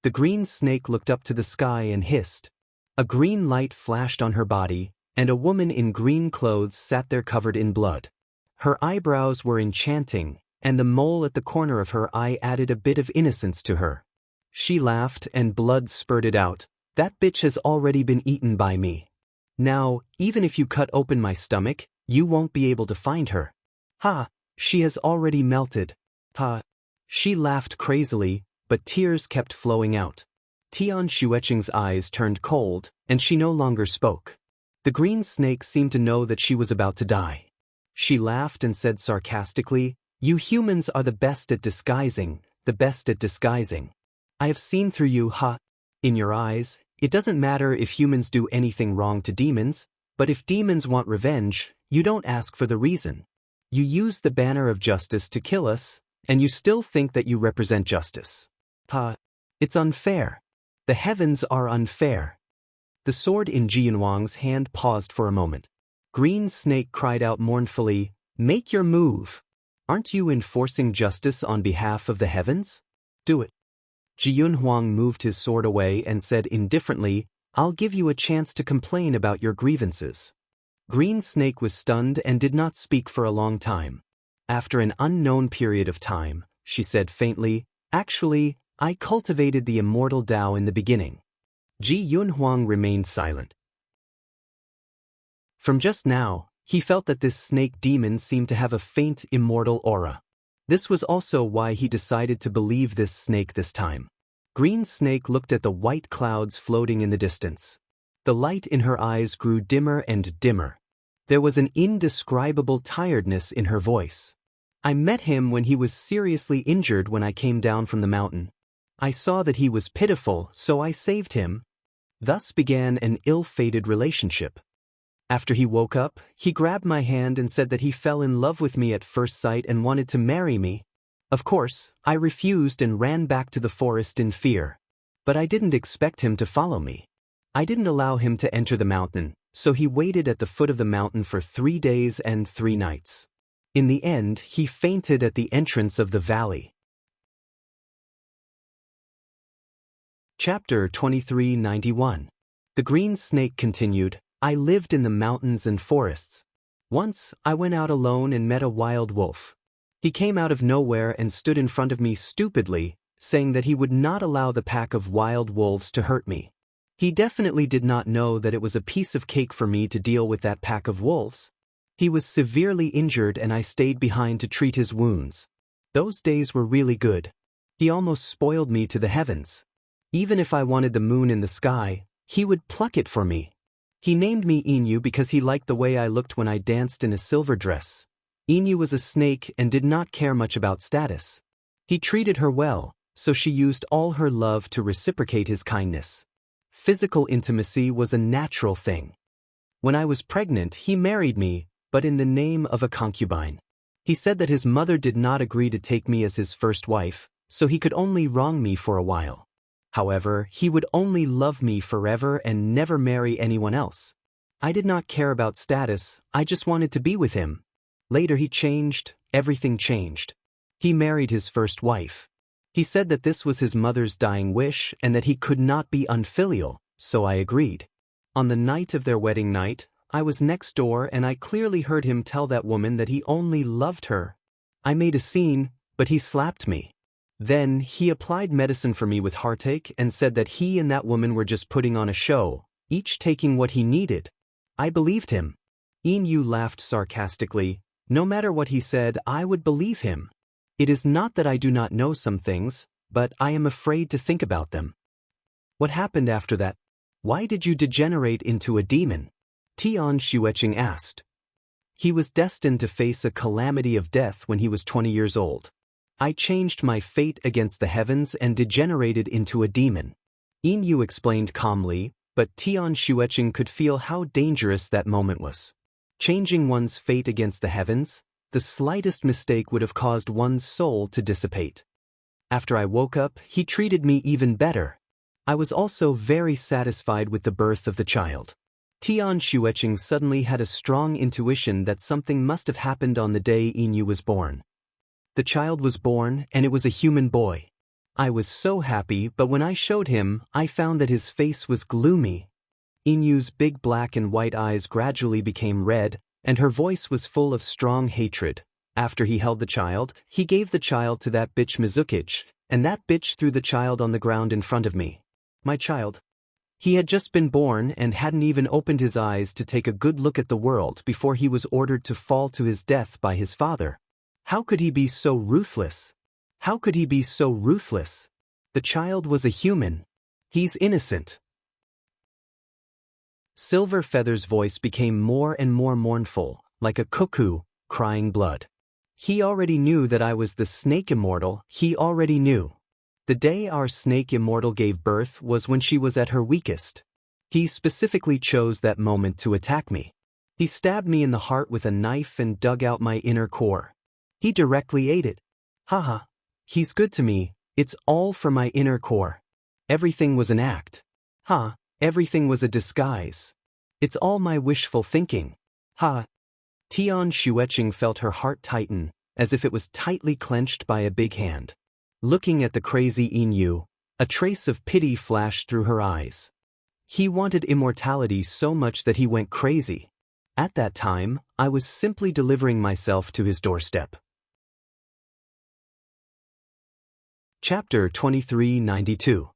The green snake looked up to the sky and hissed. A green light flashed on her body, and a woman in green clothes sat there covered in blood. Her eyebrows were enchanting, and the mole at the corner of her eye added a bit of innocence to her. She laughed and blood spurted out. "That bitch has already been eaten by me. Now, even if you cut open my stomach, you won't be able to find her. Ha, she has already melted. Ha." She laughed crazily, but tears kept flowing out. Tian Xueqing's eyes turned cold, and she no longer spoke. The green snake seemed to know that she was about to die. She laughed and said sarcastically, "You humans are the best at disguising, the best at disguising. I have seen through you, ha. In your eyes, it doesn't matter if humans do anything wrong to demons, but if demons want revenge, you don't ask for the reason. You use the banner of justice to kill us, and you still think that you represent justice. Ha. It's unfair. The heavens are unfair." The sword in Ji Yunhuang's hand paused for a moment. Green Snake cried out mournfully, "Make your move. Aren't you enforcing justice on behalf of the heavens? Do it." Ji Yunhuang moved his sword away and said indifferently, "I'll give you a chance to complain about your grievances." Green Snake was stunned and did not speak for a long time. After an unknown period of time, she said faintly, "Actually, I cultivated the immortal Tao in the beginning." Ji Yunhuang remained silent. From just now, he felt that this snake demon seemed to have a faint immortal aura. This was also why he decided to believe this snake this time. Green Snake looked at the white clouds floating in the distance. The light in her eyes grew dimmer and dimmer. There was an indescribable tiredness in her voice. "I met him when he was seriously injured when I came down from the mountain. I saw that he was pitiful, so I saved him." Thus began an ill-fated relationship. After he woke up, he grabbed my hand and said that he fell in love with me at first sight and wanted to marry me. Of course, I refused and ran back to the forest in fear. But I didn't expect him to follow me. I didn't allow him to enter the mountain, so he waited at the foot of the mountain for 3 days and 3 nights. In the end, he fainted at the entrance of the valley. Chapter 2391. The Green Snake continued, "I lived in the mountains and forests. Once, I went out alone and met a wild wolf. He came out of nowhere and stood in front of me stupidly, saying that he would not allow the pack of wild wolves to hurt me. He definitely did not know that it was a piece of cake for me to deal with that pack of wolves. He was severely injured and I stayed behind to treat his wounds. Those days were really good. He almost spoiled me to the heavens. Even if I wanted the moon in the sky, he would pluck it for me. He named me Inu because he liked the way I looked when I danced in a silver dress. Inu was a snake and did not care much about status. He treated her well, so she used all her love to reciprocate his kindness. Physical intimacy was a natural thing. When I was pregnant, he married me, but in the name of a concubine. He said that his mother did not agree to take me as his first wife, so he could only wrong me for a while. However, he would only love me forever and never marry anyone else. I did not care about status, I just wanted to be with him. Later he changed, everything changed. He married his first wife. He said that this was his mother's dying wish and that he could not be unfilial, so I agreed. On the night of their wedding night, I was next door and I clearly heard him tell that woman that he only loved her. I made a scene, but he slapped me. Then he applied medicine for me with heartache and said that he and that woman were just putting on a show, each taking what he needed. I believed him. Inu laughed sarcastically. No matter what he said, I would believe him. It is not that I do not know some things, but I am afraid to think about them. What happened after that? Why did you degenerate into a demon? Tian Xueqing asked. He was destined to face a calamity of death when he was 20 years old. I changed my fate against the heavens and degenerated into a demon. Inu explained calmly, but Tian Xueqing could feel how dangerous that moment was. Changing one's fate against the heavens, the slightest mistake would have caused one's soul to dissipate. After I woke up, he treated me even better. I was also very satisfied with the birth of the child. Tian Xueqing suddenly had a strong intuition that something must have happened on the day Inu was born. The child was born and it was a human boy. I was so happy, but when I showed him, I found that his face was gloomy. Inu's big black and white eyes gradually became red, and her voice was full of strong hatred. After he held the child, he gave the child to that bitch Mizukich, and that bitch threw the child on the ground in front of me. My child. He had just been born and hadn't even opened his eyes to take a good look at the world before he was ordered to fall to his death by his father. How could he be so ruthless? How could he be so ruthless? The child was a human. He's innocent. Silver Feather's voice became more and more mournful, like a cuckoo, crying blood. He already knew that I was the snake immortal, he already knew. The day our snake immortal gave birth was when she was at her weakest. He specifically chose that moment to attack me. He stabbed me in the heart with a knife and dug out my inner core. He directly ate it. Haha. He's good to me, it's all for my inner core. Everything was an act. Ha. Everything was a disguise. It's all my wishful thinking. Ha. Tian Xueqing felt her heart tighten, as if it was tightly clenched by a big hand. Looking at the crazy Inu, a trace of pity flashed through her eyes. He wanted immortality so much that he went crazy. At that time, I was simply delivering myself to his doorstep. Chapter 2392.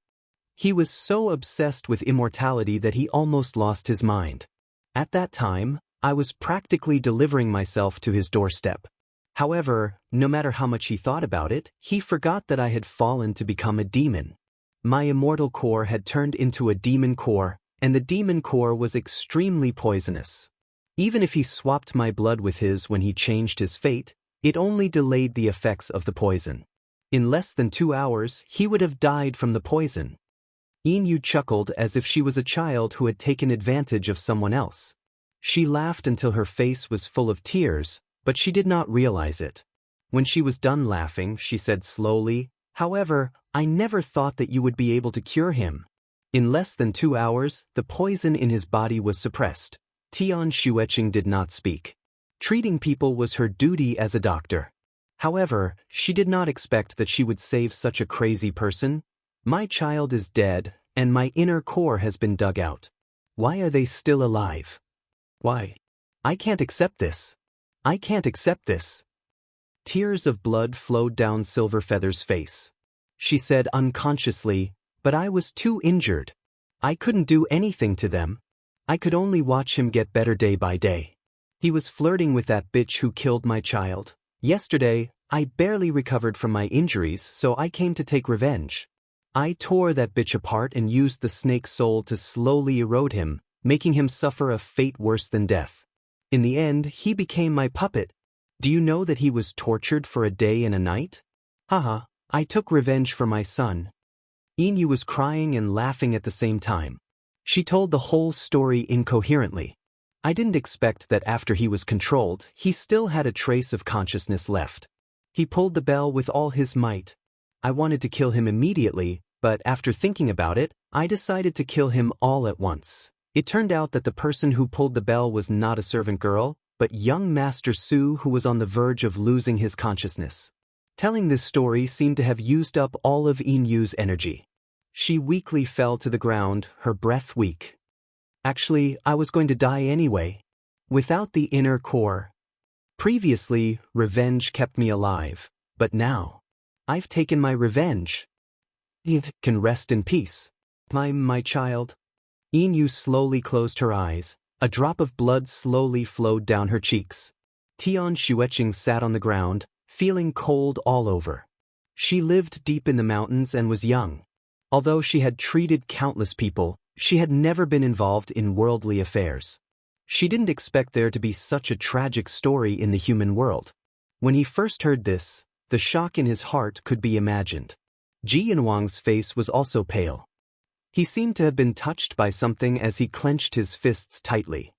He was so obsessed with immortality that he almost lost his mind. At that time, I was practically delivering myself to his doorstep. However, no matter how much he thought about it, he forgot that I had fallen to become a demon. My immortal core had turned into a demon core, and the demon core was extremely poisonous. Even if he swapped my blood with his when he changed his fate, it only delayed the effects of the poison. In less than 2 hours, he would have died from the poison. Inu chuckled as if she was a child who had taken advantage of someone else. She laughed until her face was full of tears, but she did not realize it. When she was done laughing, she said slowly, "However, I never thought that you would be able to cure him." In less than 2 hours, the poison in his body was suppressed. Tian Xueqing did not speak. Treating people was her duty as a doctor. However, she did not expect that she would save such a crazy person. My child is dead, and my inner core has been dug out. Why are they still alive? Why? I can't accept this. I can't accept this. Tears of blood flowed down Silver Feather's face. She said unconsciously, "But I was too injured. I couldn't do anything to them. I could only watch him get better day by day. He was flirting with that bitch who killed my child. Yesterday, I barely recovered from my injuries, so I came to take revenge. I tore that bitch apart and used the snake's soul to slowly erode him, making him suffer a fate worse than death. In the end, he became my puppet. Do you know that he was tortured for a day and a night? Haha, I took revenge for my son." Inu was crying and laughing at the same time. She told the whole story incoherently. I didn't expect that after he was controlled, he still had a trace of consciousness left. He pulled the bell with all his might. I wanted to kill him immediately, but after thinking about it, I decided to kill him all at once. It turned out that the person who pulled the bell was not a servant girl, but young Master Su, who was on the verge of losing his consciousness. Telling this story seemed to have used up all of Inyu's energy. She weakly fell to the ground, her breath weak. Actually, I was going to die anyway. Without the inner core. Previously, revenge kept me alive, but now, I've taken my revenge. It can rest in peace. My child. Inyu slowly closed her eyes. A drop of blood slowly flowed down her cheeks. Tian Xueqing sat on the ground, feeling cold all over. She lived deep in the mountains and was young. Although she had treated countless people, she had never been involved in worldly affairs. She didn't expect there to be such a tragic story in the human world. When he first heard this, the shock in his heart could be imagined. Ji Yanhuang's face was also pale. He seemed to have been touched by something as he clenched his fists tightly.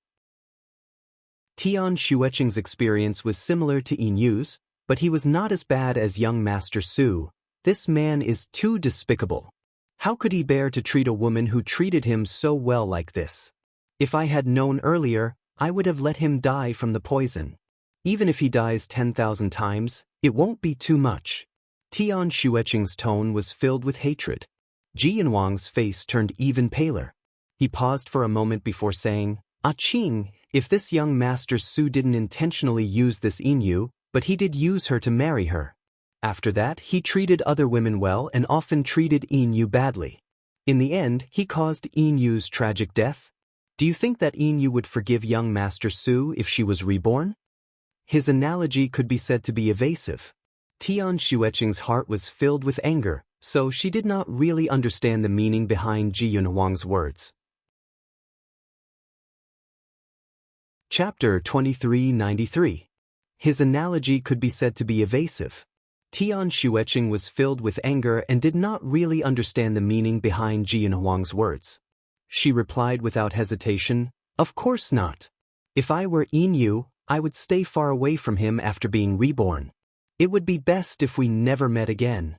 Tian Xueqing's experience was similar to Inyu's, but he was not as bad as young Master Su. This man is too despicable. How could he bear to treat a woman who treated him so well like this? If I had known earlier, I would have let him die from the poison. Even if he dies 10,000 times, it won't be too much. Tian Xueqing's tone was filled with hatred. Ji Yanhuang's face turned even paler. He paused for a moment before saying, "Ah Qing, if this young Master Su didn't intentionally use this Inyu, but he did use her to marry her. After that, he treated other women well and often treated Inyu badly. In the end, he caused Inyu's tragic death. Do you think that Inyu would forgive young Master Su if she was reborn?" His analogy could be said to be evasive. Tian Xueqing's heart was filled with anger, so she did not really understand the meaning behind Ji Yanhuang's words. Chapter 2393. His analogy could be said to be evasive. Tian Xueqing was filled with anger and did not really understand the meaning behind Ji Yanhuang's words. She replied without hesitation, "Of course not. If I were Inyu, I would stay far away from him after being reborn. It would be best if we never met again."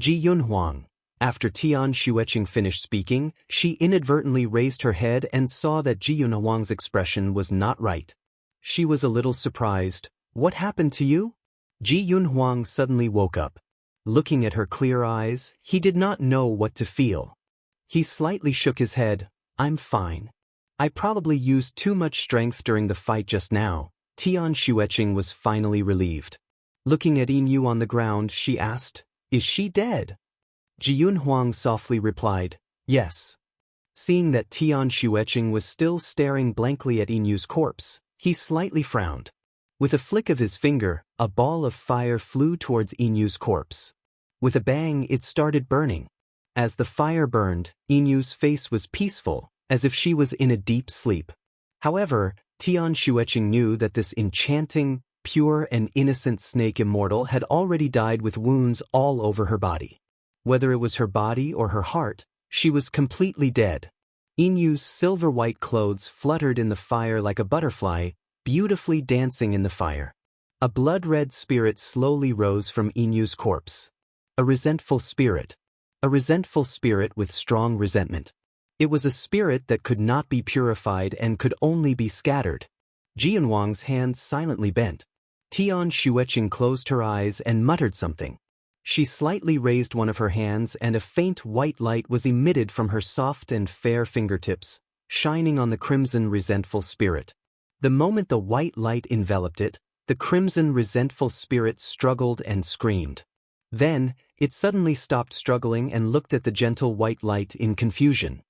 Ji Yanhuang. After Tian Xueqing finished speaking, she inadvertently raised her head and saw that Ji Yanhuang's expression was not right. She was a little surprised. "What happened to you?" Ji Yanhuang suddenly woke up. Looking at her clear eyes, he did not know what to feel. He slightly shook his head. "I'm fine. I probably used too much strength during the fight just now." Tian Xueqing was finally relieved. Looking at Inyu on the ground, she asked, "Is she dead?" Ji Yanhuang softly replied, "Yes." Seeing that Tian Xueqing was still staring blankly at Inyu's corpse, he slightly frowned. With a flick of his finger, a ball of fire flew towards Inyu's corpse. With a bang, it started burning. As the fire burned, Inyu's face was peaceful, as if she was in a deep sleep. However, Tian Xueqing knew that this enchanting, pure and innocent snake immortal had already died with wounds all over her body. Whether it was her body or her heart, she was completely dead. Inyu's silver-white clothes fluttered in the fire like a butterfly, beautifully dancing in the fire. A blood-red spirit slowly rose from Inyu's corpse. A resentful spirit. A resentful spirit with strong resentment. It was a spirit that could not be purified and could only be scattered. Ji Yanhuang's hands silently bent. Tian Xueqing closed her eyes and muttered something. She slightly raised one of her hands and a faint white light was emitted from her soft and fair fingertips, shining on the crimson resentful spirit. The moment the white light enveloped it, the crimson resentful spirit struggled and screamed. Then, it suddenly stopped struggling and looked at the gentle white light in confusion.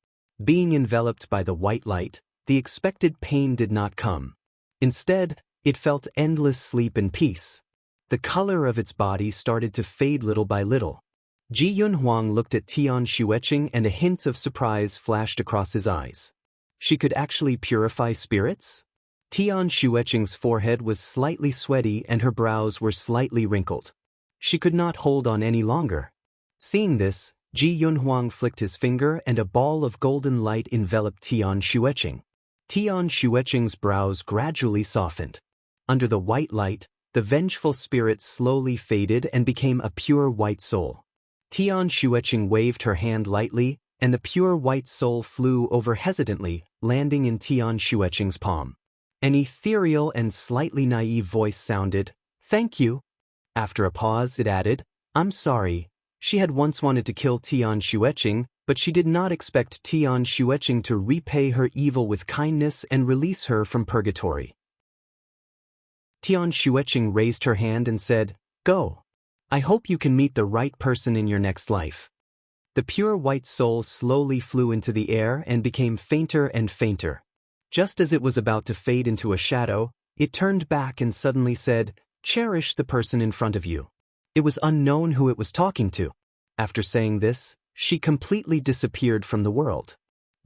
Being enveloped by the white light, the expected pain did not come. Instead, it felt endless sleep and peace. The color of its body started to fade little by little. Ji Yanhuang looked at Tian Xueqing and a hint of surprise flashed across his eyes. She could actually purify spirits? Tian Xueqing's forehead was slightly sweaty and her brows were slightly wrinkled. She could not hold on any longer. Seeing this, Ji Yanhuang flicked his finger and a ball of golden light enveloped Tian Xueqing. Tian Xueqing's brows gradually softened. Under the white light, the vengeful spirit slowly faded and became a pure white soul. Tian Xueqing waved her hand lightly, and the pure white soul flew over hesitantly, landing in Tian Xueqing's palm. An ethereal and slightly naive voice sounded, "Thank you." After a pause it added, "I'm sorry." She had once wanted to kill Tian Xueqing, but she did not expect Tian Xueqing to repay her evil with kindness and release her from purgatory. Tian Xueqing raised her hand and said, "Go. I hope you can meet the right person in your next life." The pure white soul slowly flew into the air and became fainter and fainter. Just as it was about to fade into a shadow, it turned back and suddenly said, "Cherish the person in front of you." It was unknown who it was talking to. After saying this, she completely disappeared from the world.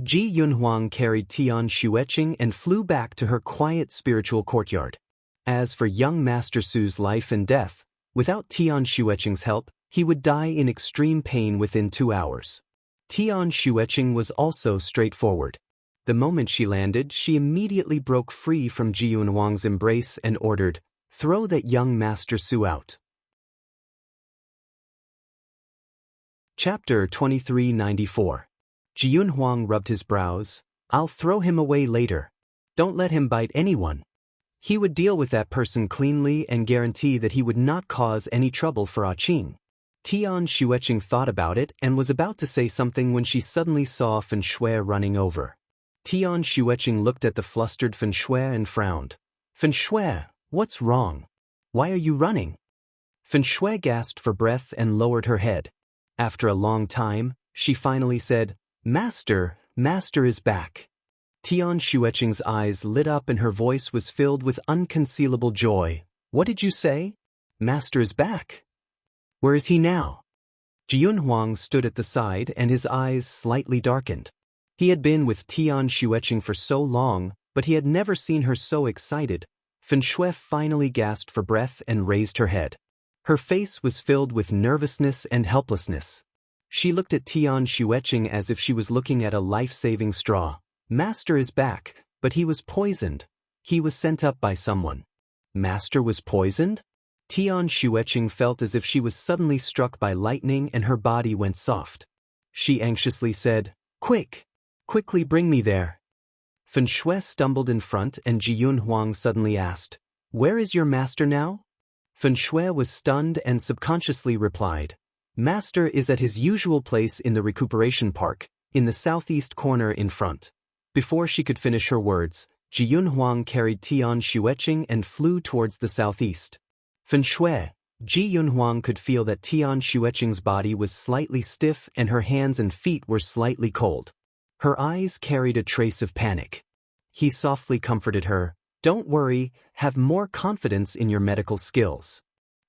Ji Yunhuang carried Tian Xueqing and flew back to her quiet spiritual courtyard. As for young Master Su's life and death, without Tian Xueqing's help, he would die in extreme pain within 2 hours. Tian Xueqing was also straightforward. The moment she landed, she immediately broke free from Ji Yunhuang's embrace and ordered, "Throw that young Master Su out." Chapter 2394. Ji Yunhuang rubbed his brows. "I'll throw him away later. Don't let him bite anyone." He would deal with that person cleanly and guarantee that he would not cause any trouble for Qing. Tian Xueqing thought about it and was about to say something when she suddenly saw Fen Shui running over. Tian Xueqing looked at the flustered Fen Shui and frowned. "Fen Shui, what's wrong? Why are you running?" Fen Shui gasped for breath and lowered her head. After a long time, she finally said, Master is back." Tian Xueqing's eyes lit up and her voice was filled with unconcealable joy. "What did you say? Master is back? Where is he now?" Ji Yunhuang stood at the side and his eyes slightly darkened. He had been with Tian Xueqing for so long, but he had never seen her so excited. Fen Shui finally gasped for breath and raised her head. Her face was filled with nervousness and helplessness. She looked at Tian Xueqing as if she was looking at a life-saving straw. "Master is back, but he was poisoned. He was sent up by someone." Master was poisoned? Tian Xueqing felt as if she was suddenly struck by lightning and her body went soft. She anxiously said, Quickly bring me there." Fen Shui stumbled in front and Ji Yunhuang suddenly asked, "Where is your master now?" Fen Shui was stunned and subconsciously replied, "Master is at his usual place in the recuperation park, in the southeast corner in front." Before she could finish her words, Ji Yunhuang carried Tian Xueqing and flew towards the southeast. Fen Shui, Ji Yunhuang could feel that Tian Xueqing's body was slightly stiff and her hands and feet were slightly cold. Her eyes carried a trace of panic. He softly comforted her, "Don't worry, have more confidence in your medical skills."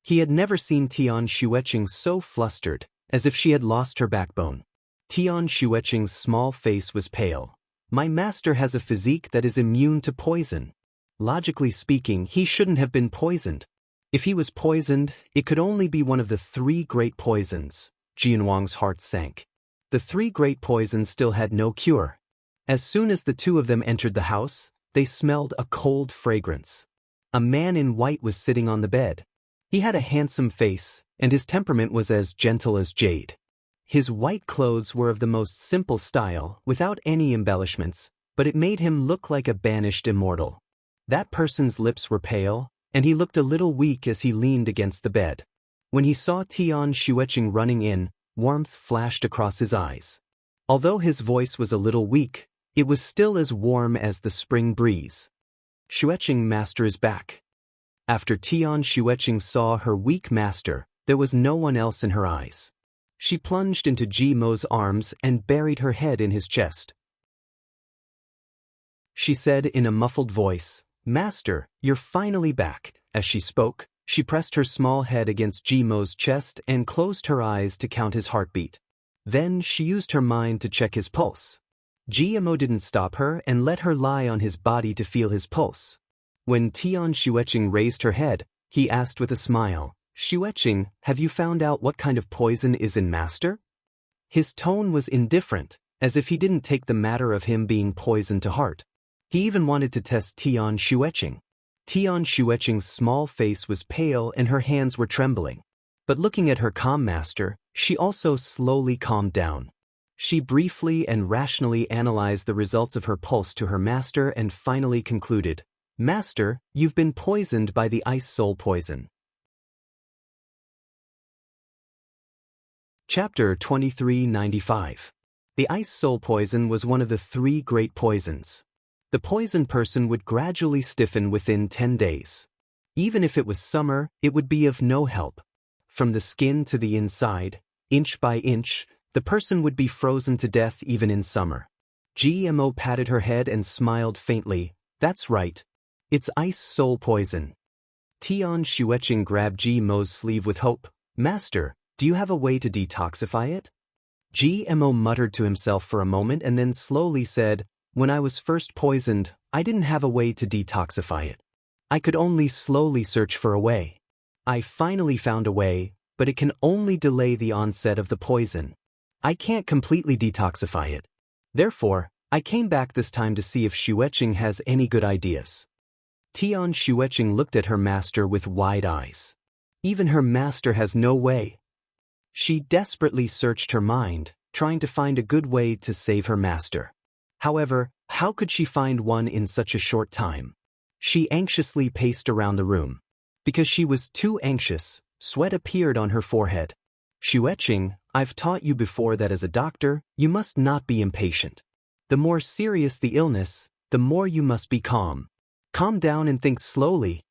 He had never seen Tian Xueqing so flustered, as if she had lost her backbone. Tian Xueqing's small face was pale. "My master has a physique that is immune to poison. Logically speaking, he shouldn't have been poisoned. If he was poisoned, it could only be one of the 3 great poisons." Ji Yunhuang's heart sank. The 3 great poisons still had no cure. As soon as the 2 of them entered the house, they smelled a cold fragrance. A man in white was sitting on the bed. He had a handsome face, and his temperament was as gentle as jade. His white clothes were of the most simple style, without any embellishments, but it made him look like a banished immortal. That person's lips were pale, and he looked a little weak as he leaned against the bed. When he saw Tian Xueqing running in, warmth flashed across his eyes. Although his voice was a little weak, it was still as warm as the spring breeze. "Xueqing, master is back." After Tian Xueqing saw her weak master, there was no one else in her eyes. She plunged into Ji Mo's arms and buried her head in his chest. She said in a muffled voice, "Master, you're finally back." As she spoke, she pressed her small head against Ji Mo's chest and closed her eyes to count his heartbeat. Then she used her mind to check his pulse. Ji Mo didn't stop her and let her lie on his body to feel his pulse. When Tian Xueqing raised her head, he asked with a smile, "Xueqing, have you found out what kind of poison is in master?" His tone was indifferent, as if he didn't take the matter of him being poisoned to heart. He even wanted to test Tian Xueqing. Tian Xueqing's small face was pale and her hands were trembling. But looking at her calm master, she also slowly calmed down. She briefly and rationally analyzed the results of her pulse to her master and finally concluded, Master, you've been poisoned by the ice soul poison. Chapter 2395. The ice soul poison was one of the 3 great poisons. The poisoned person would gradually stiffen within 10 days. Even if it was summer, it would be of no help. From the skin to the inside, inch by inch, the person would be frozen to death even in summer. GMO patted her head and smiled faintly. That's right. It's ice soul poison. Tian Xueqing grabbed GMO's sleeve with hope. Master, do you have a way to detoxify it? GMO muttered to himself for a moment and then slowly said, when I was first poisoned, I didn't have a way to detoxify it. I could only slowly search for a way. I finally found a way, but it can only delay the onset of the poison. I can't completely detoxify it. Therefore, I came back this time to see if Xueqing has any good ideas. Tian Xueqing looked at her master with wide eyes. Even her master has no way. She desperately searched her mind, trying to find a good way to save her master. However, how could she find one in such a short time? She anxiously paced around the room. Because she was too anxious, sweat appeared on her forehead. Xueqing, I've taught you before that as a doctor, you must not be impatient. The more serious the illness, the more you must be calm. Calm down and think slowly.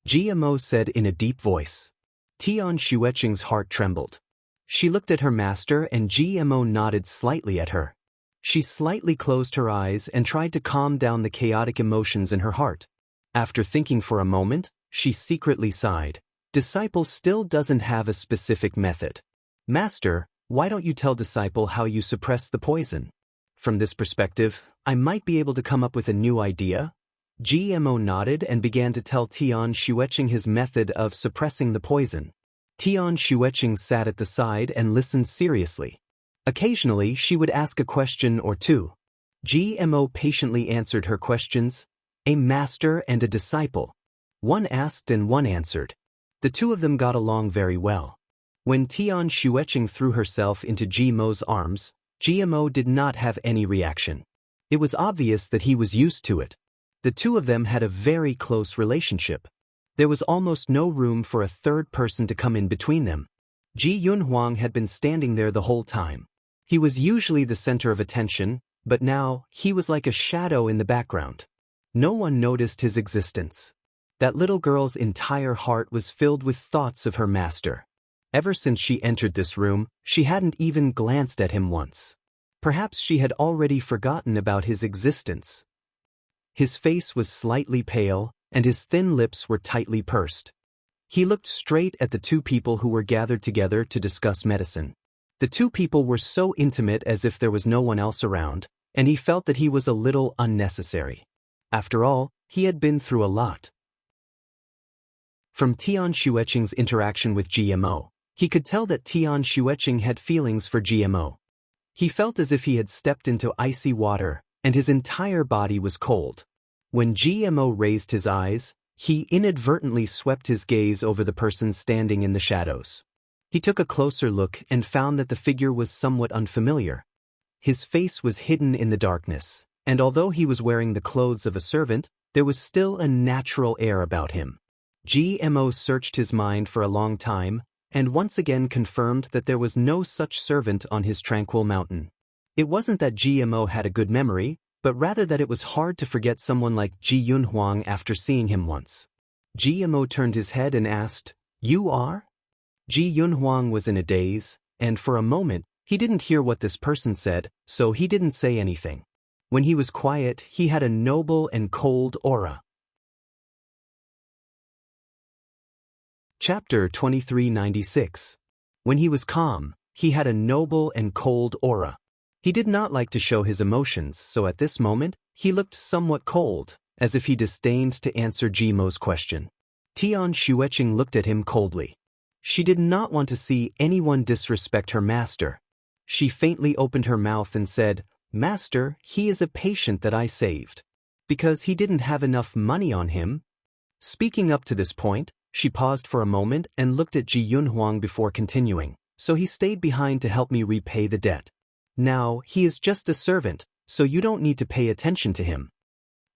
GMO said in a deep voice. Tian Xueqing's heart trembled. She looked at her master and GMO nodded slightly at her. She slightly closed her eyes and tried to calm down the chaotic emotions in her heart. After thinking for a moment, she secretly sighed. Disciple still doesn't have a specific method. Master, why don't you tell Disciple how you suppress the poison? From this perspective, I might be able to come up with a new idea. GMO nodded and began to tell Tian Xueqing his method of suppressing the poison. Tian Xueqing sat at the side and listened seriously. Occasionally, she would ask a question or two. GMO patiently answered her questions. A master and a disciple. One asked and one answered. The two of them got along very well. When Tian Xueqing threw herself into GMO's arms, GMO did not have any reaction. It was obvious that he was used to it. The two of them had a very close relationship. There was almost no room for a third person to come in between them. Ji Yunhuang had been standing there the whole time. He was usually the center of attention, but now he was like a shadow in the background. No one noticed his existence. That little girl's entire heart was filled with thoughts of her master. Ever since she entered this room, she hadn't even glanced at him once. Perhaps she had already forgotten about his existence. His face was slightly pale, and his thin lips were tightly pursed. He looked straight at the two people who were gathered together to discuss medicine. The two people were so intimate as if there was no one else around, and he felt that he was a little unnecessary. After all, he had been through a lot. From Tian Xueqing's interaction with GMO, he could tell that Tian Xueqing had feelings for GMO. He felt as if he had stepped into icy water, and his entire body was cold. When GMO raised his eyes, he inadvertently swept his gaze over the person standing in the shadows. He took a closer look and found that the figure was somewhat unfamiliar. His face was hidden in the darkness, and although he was wearing the clothes of a servant, there was still a natural air about him. GMO searched his mind for a long time, and once again confirmed that there was no such servant on his tranquil mountain. It wasn't that GMO had a good memory, but rather that it was hard to forget someone like Ji Yunhuang after seeing him once. GMO turned his head and asked, "You are?" Ji Yunhuang was in a daze, and for a moment, he didn't hear what this person said, so he didn't say anything. When he was quiet, he had a noble and cold aura. Chapter 2396. When he was calm, he had a noble and cold aura. He did not like to show his emotions, so at this moment, he looked somewhat cold, as if he disdained to answer GMO's question. Tian Xueqing looked at him coldly. She did not want to see anyone disrespect her master. She faintly opened her mouth and said, "Master, he is a patient that I saved. Because he didn't have enough money on him." Speaking up to this point, she paused for a moment and looked at Ji Yunhuang before continuing, "So he stayed behind to help me repay the debt. Now, he is just a servant, so you don't need to pay attention to him."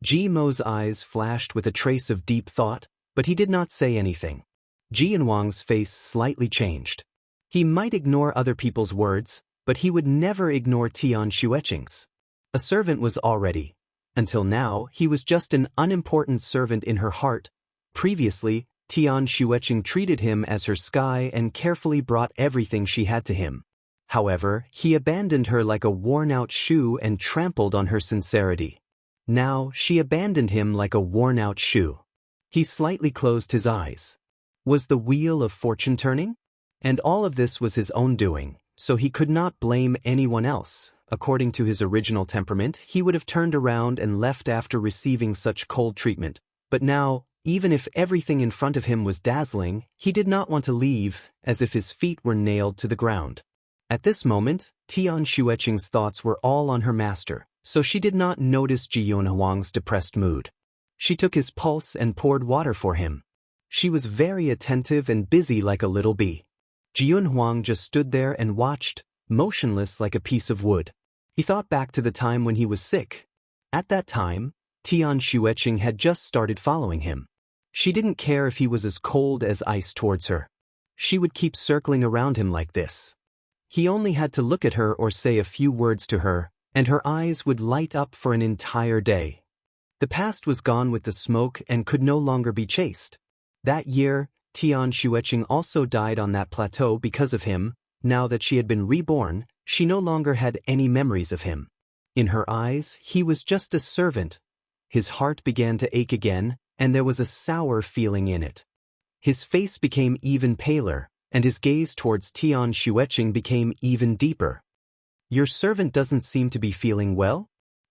Ji Mo's eyes flashed with a trace of deep thought, but he did not say anything. Ji Yanhuang's face slightly changed. He might ignore other people's words, but he would never ignore Tian Xueqing's. A servant was already. Until now, he was just an unimportant servant in her heart. Previously, Tian Xueqing treated him as her sky and carefully brought everything she had to him. However, he abandoned her like a worn-out shoe and trampled on her sincerity. Now, she abandoned him like a worn-out shoe. He slightly closed his eyes. Was the wheel of fortune turning? And all of this was his own doing, so he could not blame anyone else. According to his original temperament, he would have turned around and left after receiving such cold treatment. But now, even if everything in front of him was dazzling, he did not want to leave, as if his feet were nailed to the ground. At this moment, Tian Xueqing's thoughts were all on her master, so she did not notice Ji Yanhuang's depressed mood. She took his pulse and poured water for him. She was very attentive and busy like a little bee. Ji Yanhuang just stood there and watched, motionless like a piece of wood. He thought back to the time when he was sick. At that time, Tian Xueqing had just started following him. She didn't care if he was as cold as ice towards her. She would keep circling around him like this. He only had to look at her or say a few words to her, and her eyes would light up for an entire day. The past was gone with the smoke and could no longer be chased. That year, Tian Xueqing also died on that plateau because of him. Now that she had been reborn, she no longer had any memories of him. In her eyes, he was just a servant. His heart began to ache again, and there was a sour feeling in it. His face became even paler, and his gaze towards Tian Xueqing became even deeper. "Your servant doesn't seem to be feeling well?"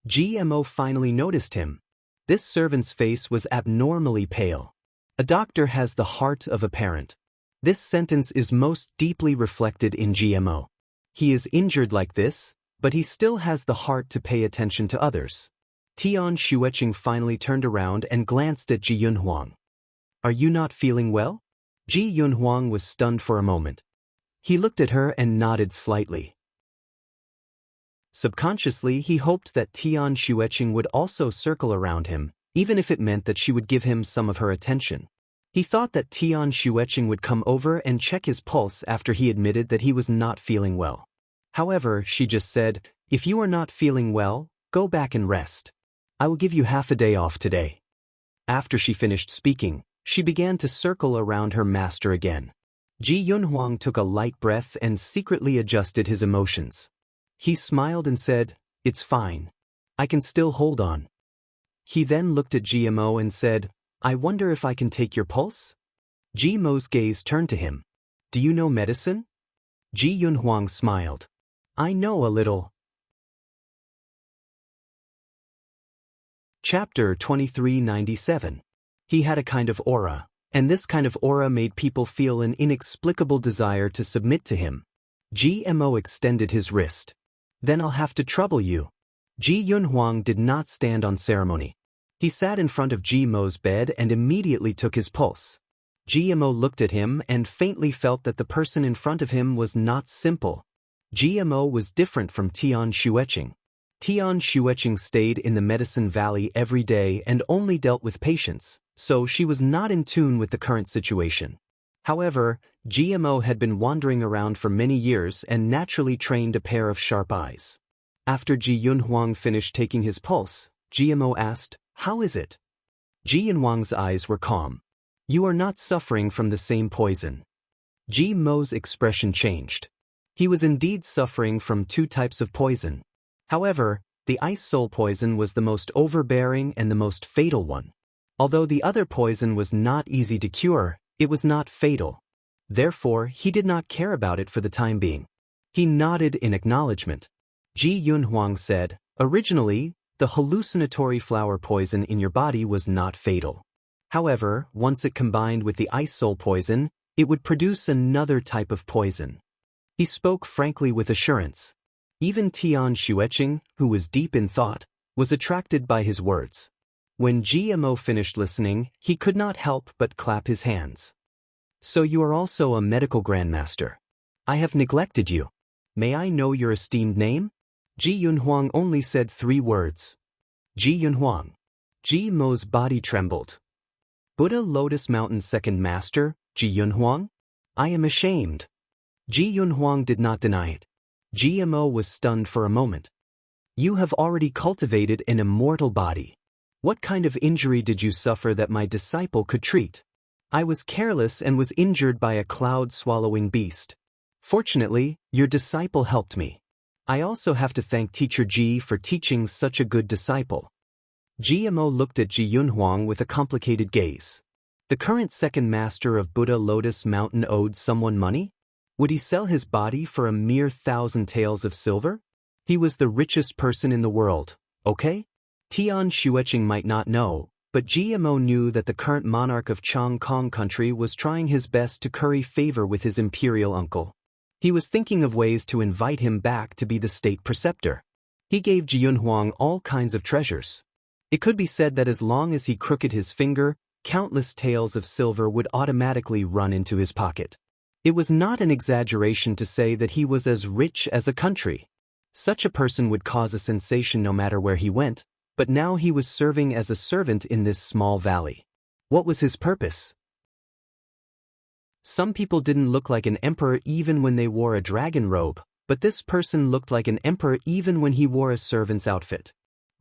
GMO finally noticed him. This servant's face was abnormally pale. A doctor has the heart of a parent. This sentence is most deeply reflected in GMO. He is injured like this, but he still has the heart to pay attention to others. Tian Xueqing finally turned around and glanced at Ji Yanhuang. "Are you not feeling well?" Ji Yanhuang was stunned for a moment. He looked at her and nodded slightly. Subconsciously, he hoped that Tian Xueqing would also circle around him, even if it meant that she would give him some of her attention. He thought that Tian Xueqing would come over and check his pulse after he admitted that he was not feeling well. However, she just said, "If you are not feeling well, go back and rest. I will give you half a day off today." After she finished speaking, she began to circle around her master again. Ji Yanhuang took a light breath and secretly adjusted his emotions. He smiled and said, "It's fine. I can still hold on." He then looked at GMO and said, "I wonder if I can take your pulse?" GMO's gaze turned to him. "Do you know medicine?" Ji Yanhuang smiled. "I know a little." Chapter 2397. He had a kind of aura, and this kind of aura made people feel an inexplicable desire to submit to him. GMO extended his wrist. "Then I'll have to trouble you." Ji Yanhuang did not stand on ceremony. He sat in front of GMO's bed and immediately took his pulse. GMO looked at him and faintly felt that the person in front of him was not simple. GMO was different from Tian Xueqing. Tian Xueqing stayed in the medicine valley every day and only dealt with patients, so she was not in tune with the current situation. However, GMO had been wandering around for many years and naturally trained a pair of sharp eyes. After Ji Yanhuang finished taking his pulse, GMO asked, "How is it?" Ji Yanhuang's eyes were calm. "You are not suffering from the same poison." GMO's expression changed. He was indeed suffering from two types of poison. However, the ice soul poison was the most overbearing and the most fatal one. Although the other poison was not easy to cure, it was not fatal. Therefore, he did not care about it for the time being. He nodded in acknowledgement. Ji Yanhuang said, "Originally, the hallucinatory flower poison in your body was not fatal. However, once it combined with the ice soul poison, it would produce another type of poison." He spoke frankly with assurance. Even Tian Xueqing, who was deep in thought, was attracted by his words. When GMO finished listening, he could not help but clap his hands. "So you are also a medical grandmaster. I have neglected you. May I know your esteemed name?" Ji Yanhuang only said 3 words. "Ji Yanhuang." Ji Mo's body trembled. Buddha Lotus Mountain's second master, Ji Yunhuang? I am ashamed. Ji Yunhuang did not deny it. Ji Mo was stunned for a moment. You have already cultivated an immortal body. What kind of injury did you suffer that my disciple could treat? I was careless and was injured by a cloud-swallowing beast. Fortunately, your disciple helped me. I also have to thank Teacher Ji for teaching such a good disciple. Ji Mo looked at Ji Yunhuang with a complicated gaze. The current second master of Buddha Lotus Mountain owed someone money? Would he sell his body for a mere 1,000 taels of silver? He was the richest person in the world, okay? Tian Xueqing might not know, but Ji Mo knew that the current monarch of Chong Kong country was trying his best to curry favor with his imperial uncle. He was thinking of ways to invite him back to be the state preceptor. He gave Ji Yunhuang all kinds of treasures. It could be said that as long as he crooked his finger, countless taels of silver would automatically run into his pocket. It was not an exaggeration to say that he was as rich as a country. Such a person would cause a sensation no matter where he went, but now he was serving as a servant in this small valley. What was his purpose? Some people didn't look like an emperor even when they wore a dragon robe, but this person looked like an emperor even when he wore a servant's outfit.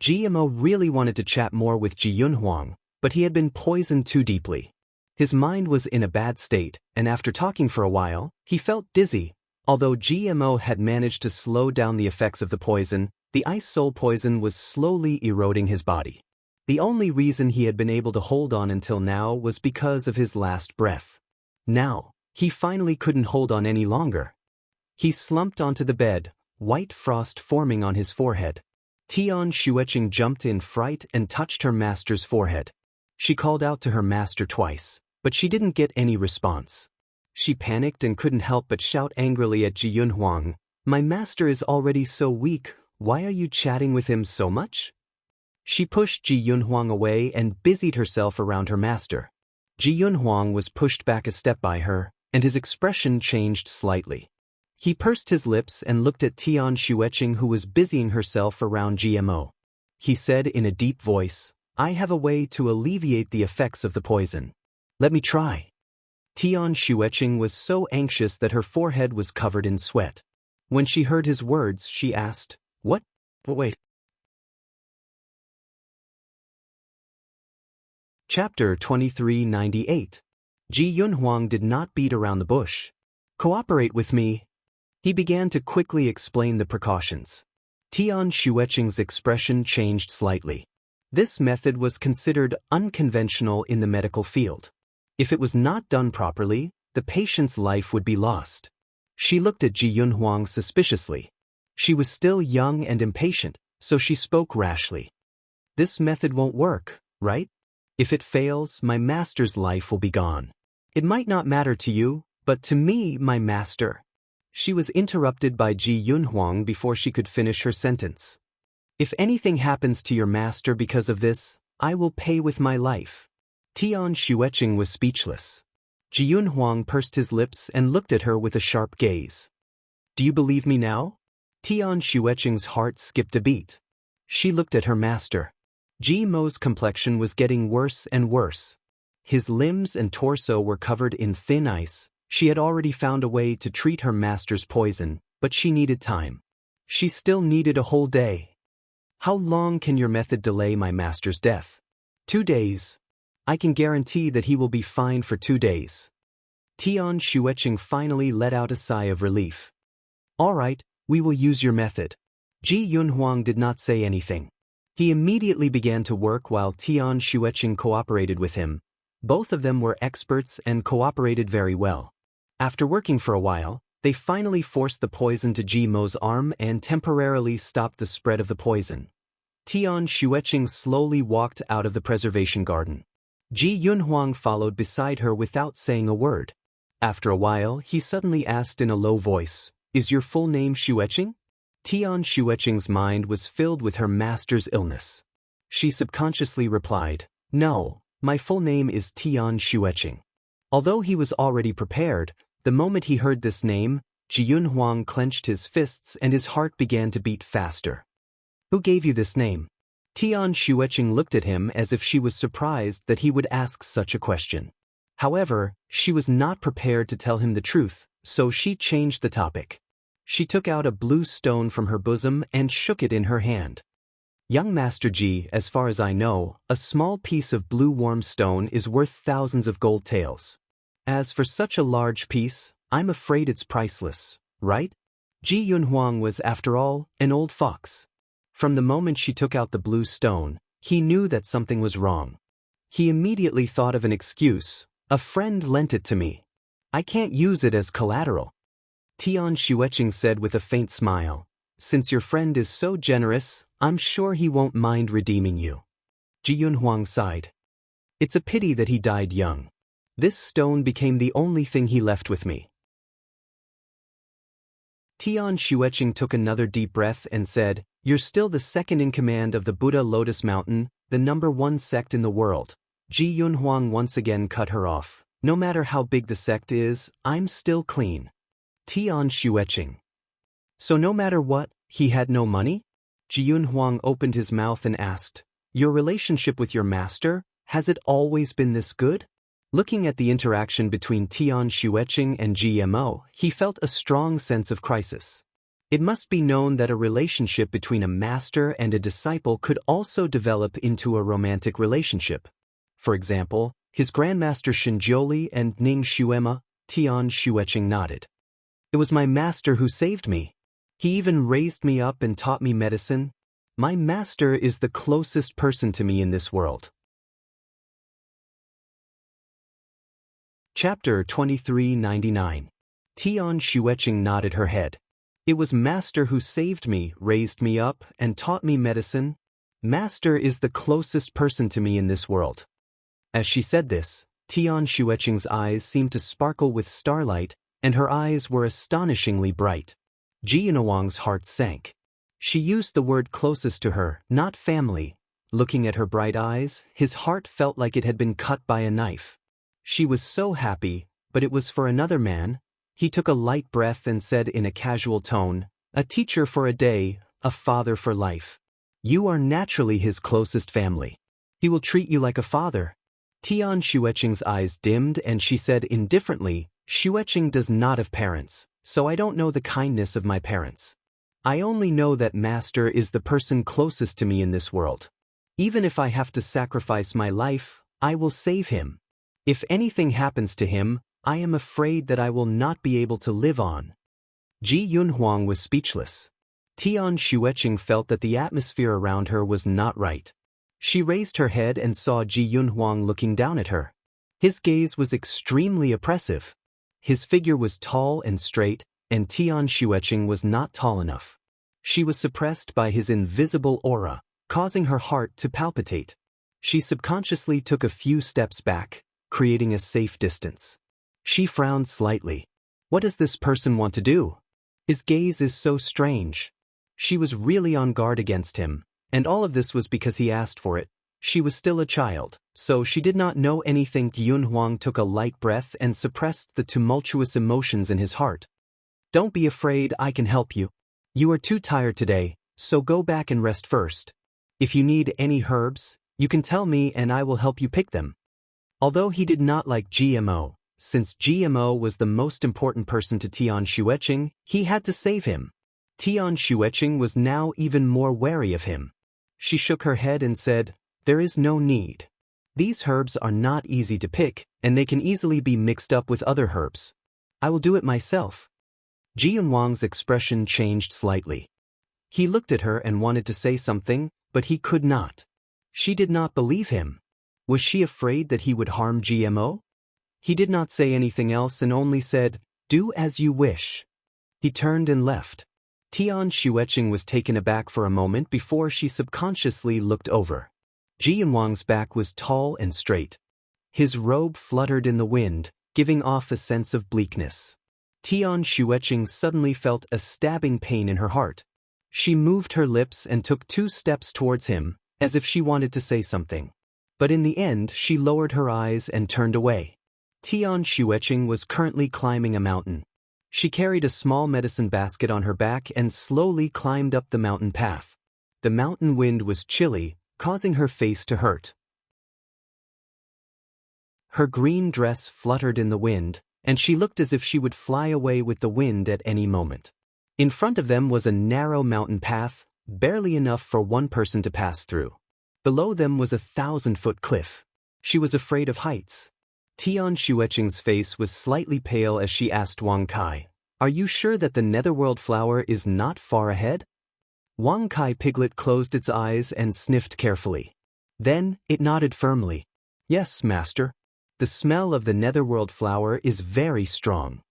Ji Mo really wanted to chat more with Ji Yunhuang, but he had been poisoned too deeply. His mind was in a bad state, and after talking for a while, he felt dizzy. Although Ji Mo had managed to slow down the effects of the poison, the ice soul poison was slowly eroding his body. The only reason he had been able to hold on until now was because of his last breath. Now, he finally couldn't hold on any longer. He slumped onto the bed, white frost forming on his forehead. Tian Xueqing jumped in fright and touched her master's forehead. She called out to her master twice, but she didn't get any response. She panicked and couldn't help but shout angrily at Ji Yunhuang, "My master is already so weak, why are you chatting with him so much?" She pushed Ji Yunhuang away and busied herself around her master. Ji Yunhuang was pushed back a step by her, and his expression changed slightly. He pursed his lips and looked at Tian Xueqing, who was busying herself around Ji Mo. He said in a deep voice, "I have a way to alleviate the effects of the poison. Let me try." Tian Xueqing was so anxious that her forehead was covered in sweat. When she heard his words, she asked, "What? Wait." Chapter 2398. Ji Yunhuang did not beat around the bush. "Cooperate with me." He began to quickly explain the precautions. Tian Xueqing's expression changed slightly. This method was considered unconventional in the medical field. If it was not done properly, the patient's life would be lost. She looked at Ji Yunhuang suspiciously. She was still young and impatient, so she spoke rashly. "This method won't work, right? If it fails, my master's life will be gone. It might not matter to you, but to me, my master." She was interrupted by Ji Yunhuang before she could finish her sentence. "If anything happens to your master because of this, I will pay with my life." Tian Xueqing was speechless. Ji Yunhuang pursed his lips and looked at her with a sharp gaze. "Do you believe me now?" Tian Xueqing's heart skipped a beat. She looked at her master. Ji Mo's complexion was getting worse and worse. His limbs and torso were covered in thin ice. She had already found a way to treat her master's poison, but she needed time. She still needed a whole day. "How long can your method delay my master's death?" 2 days. I can guarantee that he will be fine for 2 days. Tian Xueqing finally let out a sigh of relief. "All right, we will use your method." Ji Yunhuang did not say anything. He immediately began to work while Tian Xueqing cooperated with him. Both of them were experts and cooperated very well. After working for a while, they finally forced the poison to Ji Mo's arm and temporarily stopped the spread of the poison. Tian Xueqing slowly walked out of the preservation garden. Ji Yunhuang followed beside her without saying a word. After a while, he suddenly asked in a low voice, "Is your full name Xueqing?" Tian Xueqing's mind was filled with her master's illness. She subconsciously replied, "No, my full name is Tian Xueqing." Although he was already prepared, the moment he heard this name, Ji Yunhuang clenched his fists and his heart began to beat faster. "Who gave you this name?" Tian Xueqing looked at him as if she was surprised that he would ask such a question. However, she was not prepared to tell him the truth, so she changed the topic. She took out a blue stone from her bosom and shook it in her hand. Young Master Ji, as far as I know, a small piece of blue warm stone is worth thousands of gold taels. As for such a large piece, I'm afraid it's priceless, right? Ji Yunhuang was, after all, an old fox. From the moment she took out the blue stone, he knew that something was wrong. He immediately thought of an excuse. A friend lent it to me. I can't use it as collateral. Tian Xueqing said with a faint smile, since your friend is so generous, I'm sure he won't mind redeeming you. Ji Yunhuang sighed. It's a pity that he died young. This stone became the only thing he left with me. Tian Xueqing took another deep breath and said, you're still the second in command of the Buddha Lotus Mountain, the #1 sect in the world. Ji Yunhuang once again cut her off. No matter how big the sect is, I'm still clean. Tian Xueqing. So no matter what, he had no money? Ji Yunhuang opened his mouth and asked, your relationship with your master, has it always been this good? Looking at the interaction between Tian Xueqing and GMO, he felt a strong sense of crisis. It must be known that a relationship between a master and a disciple could also develop into a romantic relationship. For example, his Grandmaster Shinjioli and Ning Xuema. Tian Xueqing nodded. It was my master who saved me. He even raised me up and taught me medicine. My master is the closest person to me in this world. Chapter 2399. Tian Xueqing nodded her head. It was Master who saved me, raised me up, and taught me medicine. Master is the closest person to me in this world. As she said this, Tian Xueqing's eyes seemed to sparkle with starlight, and her eyes were astonishingly bright. Ji Yunhuang's heart sank. She used the word closest to her, not family. Looking at her bright eyes, his heart felt like it had been cut by a knife. She was so happy, but it was for another man. He took a light breath and said in a casual tone, a teacher for a day, a father for life. You are naturally his closest family. He will treat you like a father. Tian Xueqing's eyes dimmed and she said indifferently, Xueqing does not have parents, so I don't know the kindness of my parents. I only know that Master is the person closest to me in this world. Even if I have to sacrifice my life, I will save him. If anything happens to him, I am afraid that I will not be able to live on. Ji Yunhuang was speechless. Tian Xueqing felt that the atmosphere around her was not right. She raised her head and saw Ji Yunhuang looking down at her. His gaze was extremely oppressive. His figure was tall and straight, and Tian Xueqing was not tall enough. She was suppressed by his invisible aura, causing her heart to palpitate. She subconsciously took a few steps back, creating a safe distance. She frowned slightly. What does this person want to do? His gaze is so strange. She was really on guard against him, and all of this was because he asked for it. She was still a child, so she did not know anything. Yunhuang took a light breath and suppressed the tumultuous emotions in his heart. Don't be afraid, I can help you. You are too tired today, so go back and rest first. If you need any herbs, you can tell me and I will help you pick them. Although he did not like GMO, since GMO was the most important person to Tian Xueqing, he had to save him. Tian Xueqing was now even more wary of him. She shook her head and said, there is no need. These herbs are not easy to pick, and they can easily be mixed up with other herbs. I will do it myself. Ji Yunhuang's expression changed slightly. He looked at her and wanted to say something, but he could not. She did not believe him. Was she afraid that he would harm GMO? He did not say anything else and only said, do as you wish. He turned and left. Tian Xueqing was taken aback for a moment before she subconsciously looked over. Ji Yunhuang's back was tall and straight. His robe fluttered in the wind, giving off a sense of bleakness. Tian Xueqing suddenly felt a stabbing pain in her heart. She moved her lips and took 2 steps towards him, as if she wanted to say something. But in the end she lowered her eyes and turned away. Tian Xueqing was currently climbing a mountain. She carried a small medicine basket on her back and slowly climbed up the mountain path. The mountain wind was chilly, causing her face to hurt. Her green dress fluttered in the wind, and she looked as if she would fly away with the wind at any moment. In front of them was a narrow mountain path, barely enough for one person to pass through. Below them was a 1,000-foot cliff. She was afraid of heights. Tian Xueqing's face was slightly pale as she asked Wang Kai, "Are you sure that the Netherworld flower is not far ahead?" Wang Kai Piglet closed its eyes and sniffed carefully. Then it nodded firmly. "Yes, Master. The smell of the Netherworld flower is very strong.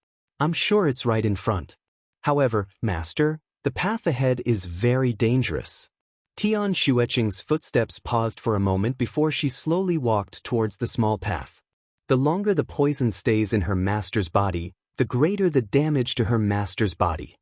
I'm sure it's right in front. However, Master, the path ahead is very dangerous." Tian Xueqing's footsteps paused for a moment before she slowly walked towards the small path. The longer the poison stays in her master's body, the greater the damage to her master's body.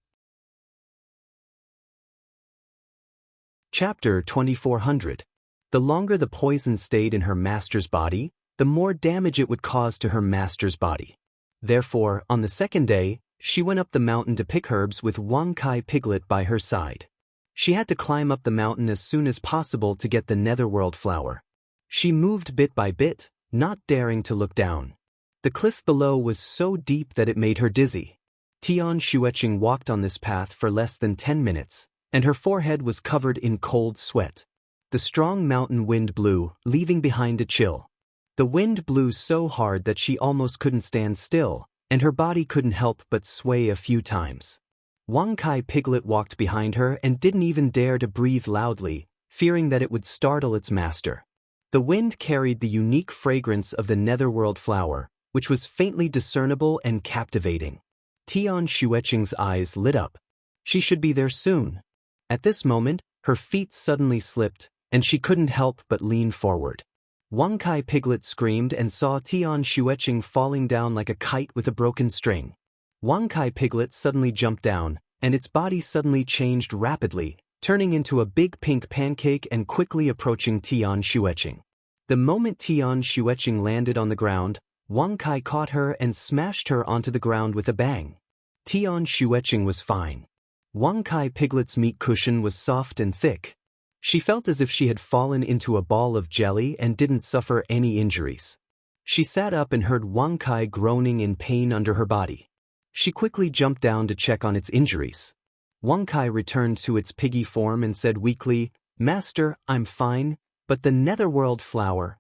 Chapter 2400. The longer the poison stayed in her master's body, the more damage it would cause to her master's body. Therefore, on the second day, she went up the mountain to pick herbs with Wang Kai Piglet by her side. She had to climb up the mountain as soon as possible to get the Netherworld flower. She moved bit by bit, not daring to look down. The cliff below was so deep that it made her dizzy. Tian Xueqing walked on this path for less than 10 minutes, and her forehead was covered in cold sweat. The strong mountain wind blew, leaving behind a chill. The wind blew so hard that she almost couldn't stand still, and her body couldn't help but sway a few times. Wang Kai Piglet walked behind her and didn't even dare to breathe loudly, fearing that it would startle its master. The wind carried the unique fragrance of the Netherworld flower, which was faintly discernible and captivating. Tian Xueqing's eyes lit up. She should be there soon. At this moment, her feet suddenly slipped, and she couldn't help but lean forward. Wang Kai Piglet screamed and saw Tian Xueqing falling down like a kite with a broken string. Wang Kai Piglet suddenly jumped down, and its body suddenly changed rapidly, turning into a big pink pancake and quickly approaching Tian Xueqing. The moment Tian Xueqing landed on the ground, Wang Kai caught her and smashed her onto the ground with a bang. Tian Xueqing was fine. Wang Kai Piglet's meat cushion was soft and thick. She felt as if she had fallen into a ball of jelly and didn't suffer any injuries. She sat up and heard Wang Kai groaning in pain under her body. She quickly jumped down to check on its injuries. Wang Kai returned to its piggy form and said weakly, "Master, I'm fine, but the Netherworld flower."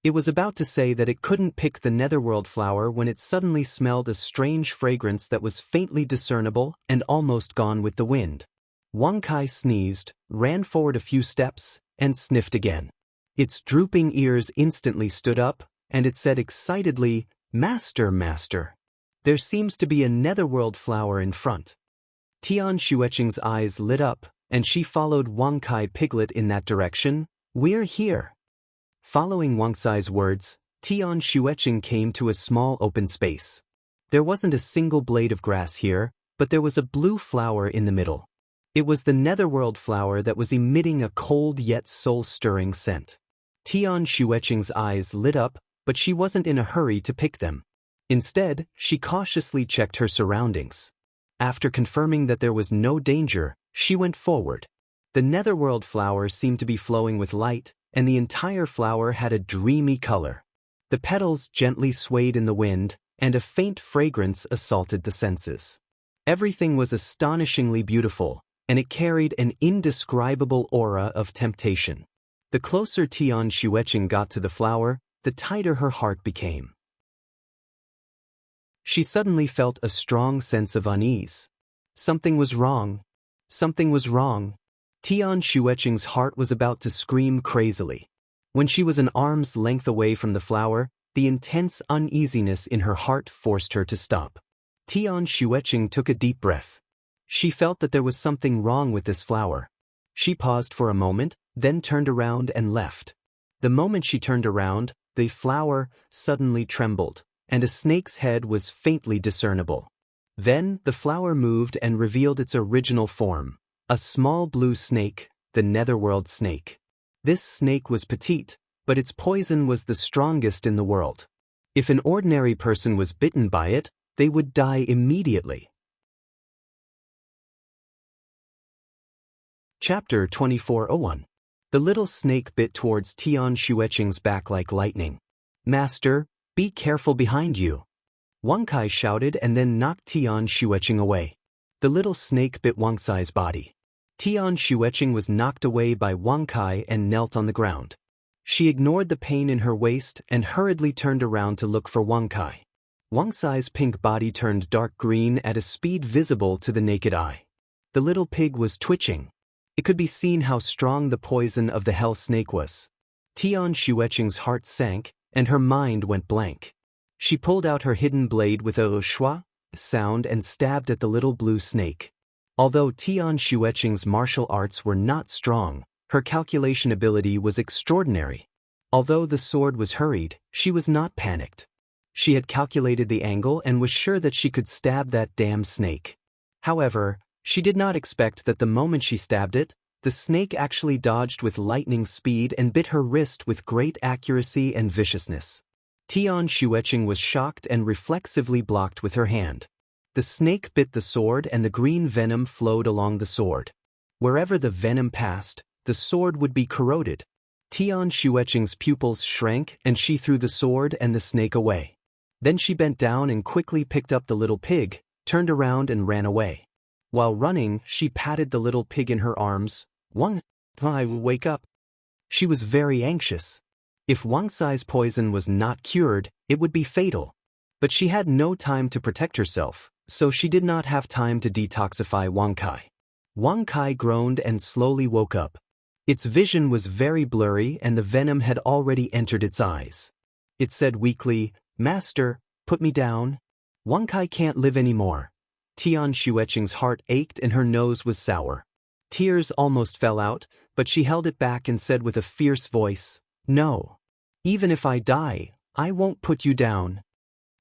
It was about to say that it couldn't pick the Netherworld flower when it suddenly smelled a strange fragrance that was faintly discernible and almost gone with the wind. Wang Kai sneezed, ran forward a few steps, and sniffed again. Its drooping ears instantly stood up, and it said excitedly, "Master, Master. There seems to be a Netherworld flower in front." Tian Xueqing's eyes lit up, and she followed Wang Kai Piglet in that direction. "We're here." Following Wang Kai's words, Tian Xueqing came to a small open space. There wasn't a single blade of grass here, but there was a blue flower in the middle. It was the Netherworld flower that was emitting a cold yet soul-stirring scent. Tian Xueqing's eyes lit up, but she wasn't in a hurry to pick them. Instead, she cautiously checked her surroundings. After confirming that there was no danger, she went forward. The Netherworld flower seemed to be flowing with light, and the entire flower had a dreamy color. The petals gently swayed in the wind, and a faint fragrance assaulted the senses. Everything was astonishingly beautiful, and it carried an indescribable aura of temptation. The closer Tian Xueqing got to the flower, the tighter her heart became. She suddenly felt a strong sense of unease. Something was wrong. Something was wrong. Tian Xueqing's heart was about to scream crazily. When she was an arm's length away from the flower, the intense uneasiness in her heart forced her to stop. Tian Xueqing took a deep breath. She felt that there was something wrong with this flower. She paused for a moment, then turned around and left. The moment she turned around, the flower suddenly trembled, and a snake's head was faintly discernible. Then the flower moved and revealed its original form, a small blue snake, the Netherworld snake. This snake was petite, but its poison was the strongest in the world. If an ordinary person was bitten by it, they would die immediately. Chapter 2401. The little snake bit towards Tian Xueqing's back like lightning. "Master, be careful behind you!" Wang Kai shouted and then knocked Tian Xueqing away. The little snake bit Wang Cai's body. Tian Xueqing was knocked away by Wang Kai and knelt on the ground. She ignored the pain in her waist and hurriedly turned around to look for Wang Kai. Wang Cai's pink body turned dark green at a speed visible to the naked eye. The little pig was twitching. It could be seen how strong the poison of the hell snake was. Tian Xueqing's heart sank, and her mind went blank. She pulled out her hidden blade with a schwa sound and stabbed at the little blue snake. Although Tian Xueqing's martial arts were not strong, her calculation ability was extraordinary. Although the sword was hurried, she was not panicked. She had calculated the angle and was sure that she could stab that damn snake. However, she did not expect that the moment she stabbed it, the snake actually dodged with lightning speed and bit her wrist with great accuracy and viciousness. Tian Xueqing was shocked and reflexively blocked with her hand. The snake bit the sword and the green venom flowed along the sword. Wherever the venom passed, the sword would be corroded. Tian Xueqing's pupils shrank and she threw the sword and the snake away. Then she bent down and quickly picked up the little pig, turned around and ran away. While running, she patted the little pig in her arms. "Wang Cai will wake up." She was very anxious. If Wang Cai's poison was not cured, it would be fatal. But she had no time to protect herself, so she did not have time to detoxify Wang Cai. Wang Cai groaned and slowly woke up. Its vision was very blurry and the venom had already entered its eyes. It said weakly, "Master, put me down. Wang Cai can't live anymore." Tian Xueqing's heart ached and her nose was sour. Tears almost fell out, but she held it back and said with a fierce voice, "No. Even if I die, I won't put you down."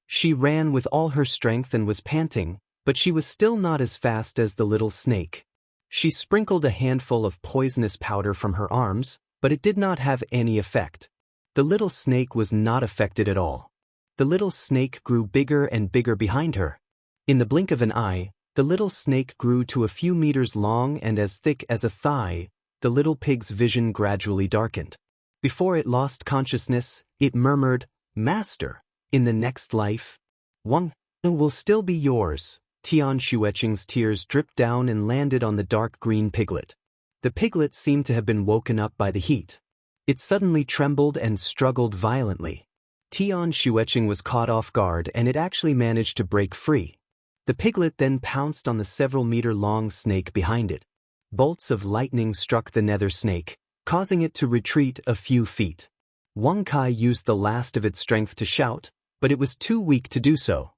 She ran with all her strength and was panting, but she was still not as fast as the little snake. She sprinkled a handful of poisonous powder from her arms, but it did not have any effect. The little snake was not affected at all. The little snake grew bigger and bigger behind her. In the blink of an eye, the little snake grew to a few meters long and as thick as a thigh. The little pig's vision gradually darkened. Before it lost consciousness, it murmured, "Master, in the next life, Wang will still be yours." Tian Xueqing's tears dripped down and landed on the dark green piglet. The piglet seemed to have been woken up by the heat. It suddenly trembled and struggled violently. Tian Xueqing was caught off guard and it actually managed to break free. The piglet then pounced on the several-meter-long snake behind it. Bolts of lightning struck the nether snake, causing it to retreat a few feet. Wang Kai used the last of its strength to shout, but it was too weak to do so.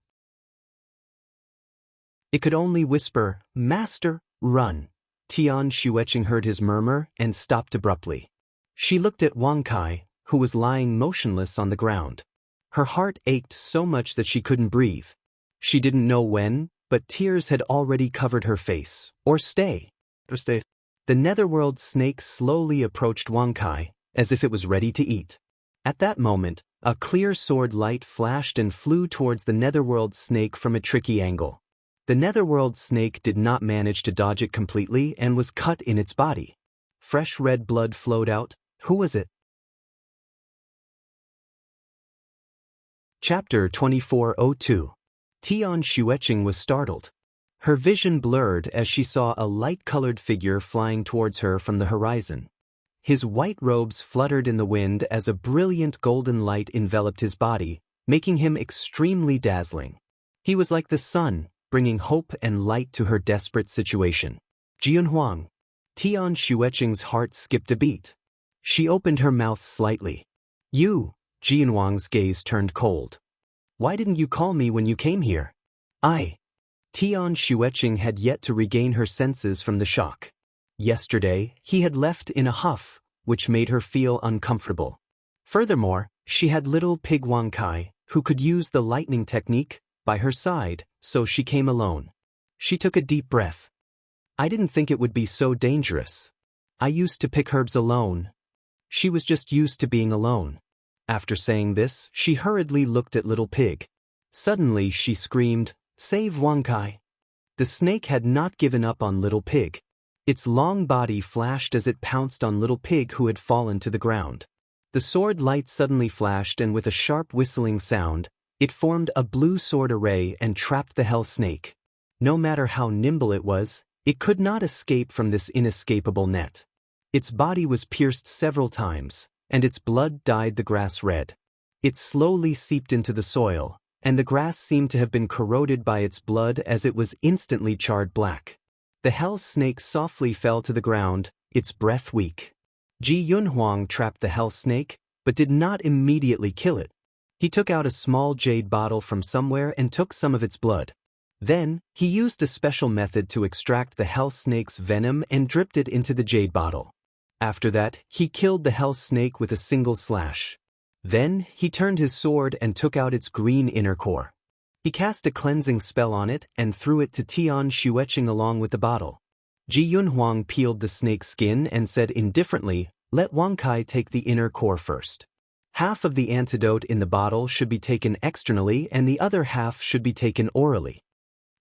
It could only whisper, "Master, run." Tian Xueqing heard his murmur and stopped abruptly. She looked at Wang Kai, who was lying motionless on the ground. Her heart ached so much that she couldn't breathe. She didn't know when, but tears had already covered her face. Stay. The netherworld snake slowly approached Wang Kai, as if it was ready to eat. At that moment, a clear sword light flashed and flew towards the netherworld snake from a tricky angle. The netherworld snake did not manage to dodge it completely and was cut in its body. Fresh red blood flowed out. Who was it? Chapter 2402. Tian Xueqing was startled. Her vision blurred as she saw a light-colored figure flying towards her from the horizon. His white robes fluttered in the wind as a brilliant golden light enveloped his body, making him extremely dazzling. He was like the sun, bringing hope and light to her desperate situation. "Jianhuang." Tian Xueqing's heart skipped a beat. She opened her mouth slightly. "You." Jianhuang's gaze turned cold. "Why didn't you call me when you came here?" Tian Xueqing had yet to regain her senses from the shock. Yesterday, he had left in a huff, which made her feel uncomfortable. Furthermore, she had little pig Wang Kai, who could use the lightning technique, by her side, so she came alone. She took a deep breath. "I didn't think it would be so dangerous. I used to pick herbs alone." She was just used to being alone. After saying this, she hurriedly looked at little pig. Suddenly she screamed, "Save Wang Kai!" The snake had not given up on little pig. Its long body flashed as it pounced on Little Pig who had fallen to the ground. The sword light suddenly flashed, and with a sharp whistling sound, it formed a blue sword array and trapped the hell snake. No matter how nimble it was, it could not escape from this inescapable net. Its body was pierced several times, and its blood dyed the grass red. It slowly seeped into the soil, and the grass seemed to have been corroded by its blood as it was instantly charred black. The hell snake softly fell to the ground, its breath weak. Ji Yunhuang trapped the hell snake, but did not immediately kill it. He took out a small jade bottle from somewhere and took some of its blood. Then, he used a special method to extract the hell snake's venom and dripped it into the jade bottle. After that, he killed the hell snake with a single slash. Then, he turned his sword and took out its green inner core. He cast a cleansing spell on it and threw it to Tian Xueqing along with the bottle. Ji Yunhuang peeled the snake's skin and said indifferently, "Let Wang Kai take the inner core first. Half of the antidote in the bottle should be taken externally and the other half should be taken orally."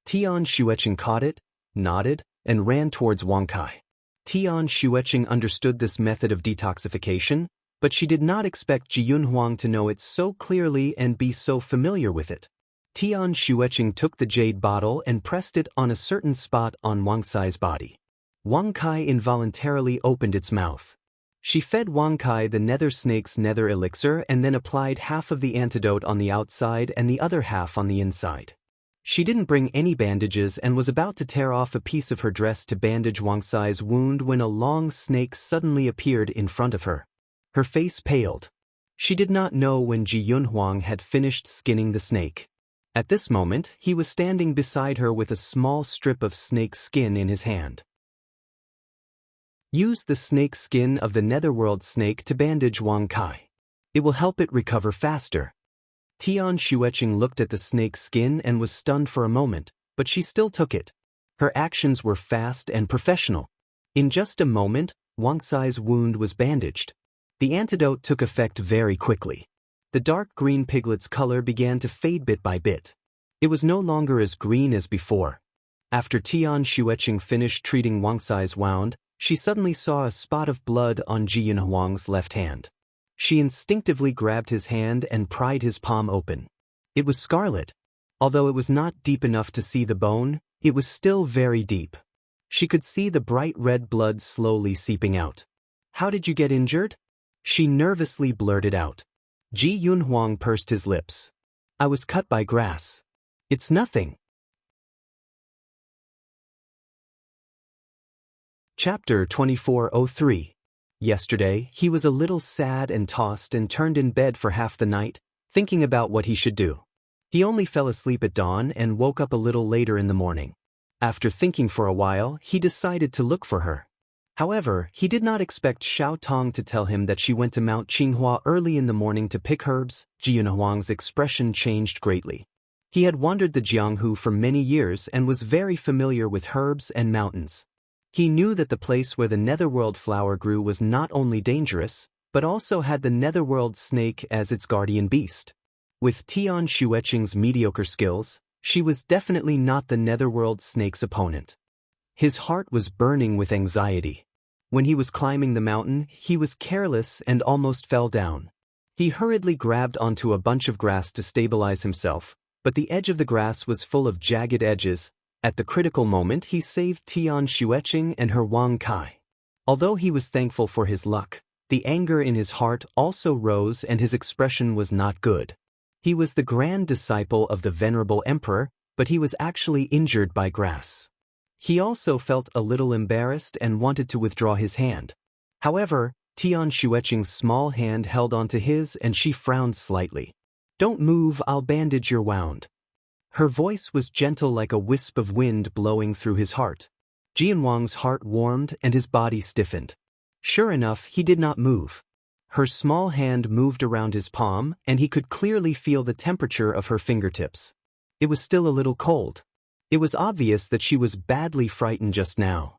Tian Xueqing caught it, nodded, and ran towards Wang Kai. Tian Xueqing understood this method of detoxification, but she did not expect Ji Yunhuang to know it so clearly and be so familiar with it. Tian Xueqing took the jade bottle and pressed it on a certain spot on Wang Kai's body. Wang Kai involuntarily opened its mouth. She fed Wang Kai the nether snake's nether elixir and then applied half of the antidote on the outside and the other half on the inside. She didn't bring any bandages and was about to tear off a piece of her dress to bandage Wang Kai's wound when a long snake suddenly appeared in front of her. Her face paled. She did not know when Ji Yunhuang had finished skinning the snake. At this moment, he was standing beside her with a small strip of snake skin in his hand. Use the snake skin of the netherworld snake to bandage Wang Kai. It will help it recover faster. Tian Xueqing looked at the snake's skin and was stunned for a moment, but she still took it. Her actions were fast and professional. In just a moment, Wang Kai's wound was bandaged. The antidote took effect very quickly. The dark green piglet's color began to fade bit by bit. It was no longer as green as before. After Tian Xueqing finished treating Wang Kai's wound, she suddenly saw a spot of blood on Ji Yunhuang's left hand. She instinctively grabbed his hand and pried his palm open. It was scarlet. Although it was not deep enough to see the bone, it was still very deep. She could see the bright red blood slowly seeping out. "How did you get injured?" she nervously blurted out. Ji Yunhuang pursed his lips. "I was cut by grass. It's nothing." Chapter 2403. Yesterday, he was a little sad and tossed and turned in bed for half the night, thinking about what he should do. He only fell asleep at dawn and woke up a little later in the morning. After thinking for a while, he decided to look for her. However, he did not expect Xiao Tong to tell him that she went to Mount Qinghua early in the morning to pick herbs. Ji Yunhuang's expression changed greatly. He had wandered the Jianghu for many years and was very familiar with herbs and mountains. He knew that the place where the netherworld flower grew was not only dangerous, but also had the netherworld snake as its guardian beast. With Tian Xueqing's mediocre skills, she was definitely not the netherworld snake's opponent. His heart was burning with anxiety. When he was climbing the mountain, he was careless and almost fell down. He hurriedly grabbed onto a bunch of grass to stabilize himself, but the edge of the grass was full of jagged edges. At the critical moment, he saved Tian Xueqing and her Wang Kai. Although he was thankful for his luck, the anger in his heart also rose and his expression was not good. He was the grand disciple of the venerable emperor, but he was actually injured by grass. He also felt a little embarrassed and wanted to withdraw his hand. However, Tian Xueqing's small hand held onto his and she frowned slightly. "Don't move, I'll bandage your wound." Her voice was gentle like a wisp of wind blowing through his heart. Ji Yunhuang's heart warmed and his body stiffened. Sure enough, he did not move. Her small hand moved around his palm and he could clearly feel the temperature of her fingertips. It was still a little cold. It was obvious that she was badly frightened just now.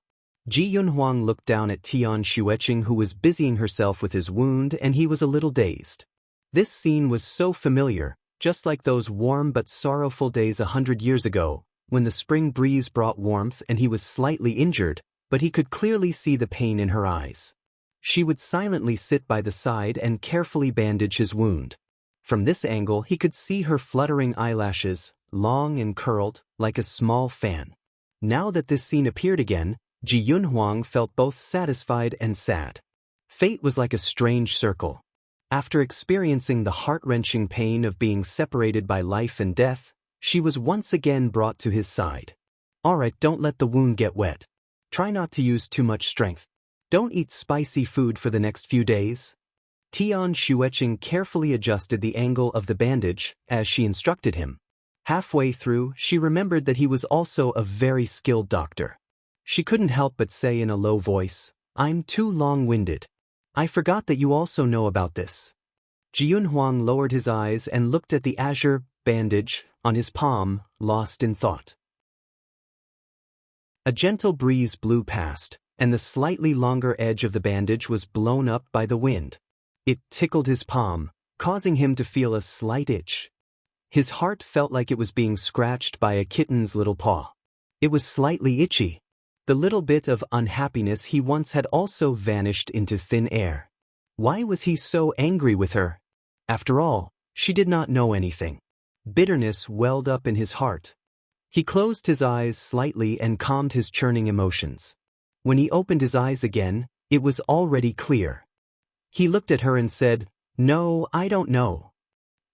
Ji Yunhuang looked down at Tian Xueqing who was busying herself with his wound and he was a little dazed. This scene was so familiar, just like those warm but sorrowful days 100 years ago, when the spring breeze brought warmth and he was slightly injured, but he could clearly see the pain in her eyes. She would silently sit by the side and carefully bandage his wound. From this angle he could see her fluttering eyelashes, long and curled, like a small fan. Now that this scene appeared again, Ji Yunhuang felt both satisfied and sad. Fate was like a strange circle. After experiencing the heart-wrenching pain of being separated by life and death, she was once again brought to his side. Alright, don't let the wound get wet. Try not to use too much strength. Don't eat spicy food for the next few days. Tian Xueqing carefully adjusted the angle of the bandage, as she instructed him. Halfway through, she remembered that he was also a very skilled doctor. She couldn't help but say in a low voice, "I'm too long-winded. I forgot that you also know about this." Ji Yunhuang lowered his eyes and looked at the azure bandage on his palm, lost in thought. A gentle breeze blew past, and the slightly longer edge of the bandage was blown up by the wind. It tickled his palm, causing him to feel a slight itch. His heart felt like it was being scratched by a kitten's little paw. It was slightly itchy. The little bit of unhappiness he once had also vanished into thin air. Why was he so angry with her? After all, she did not know anything. Bitterness welled up in his heart. He closed his eyes slightly and calmed his churning emotions. When he opened his eyes again, it was already clear. He looked at her and said, "No, I don't know."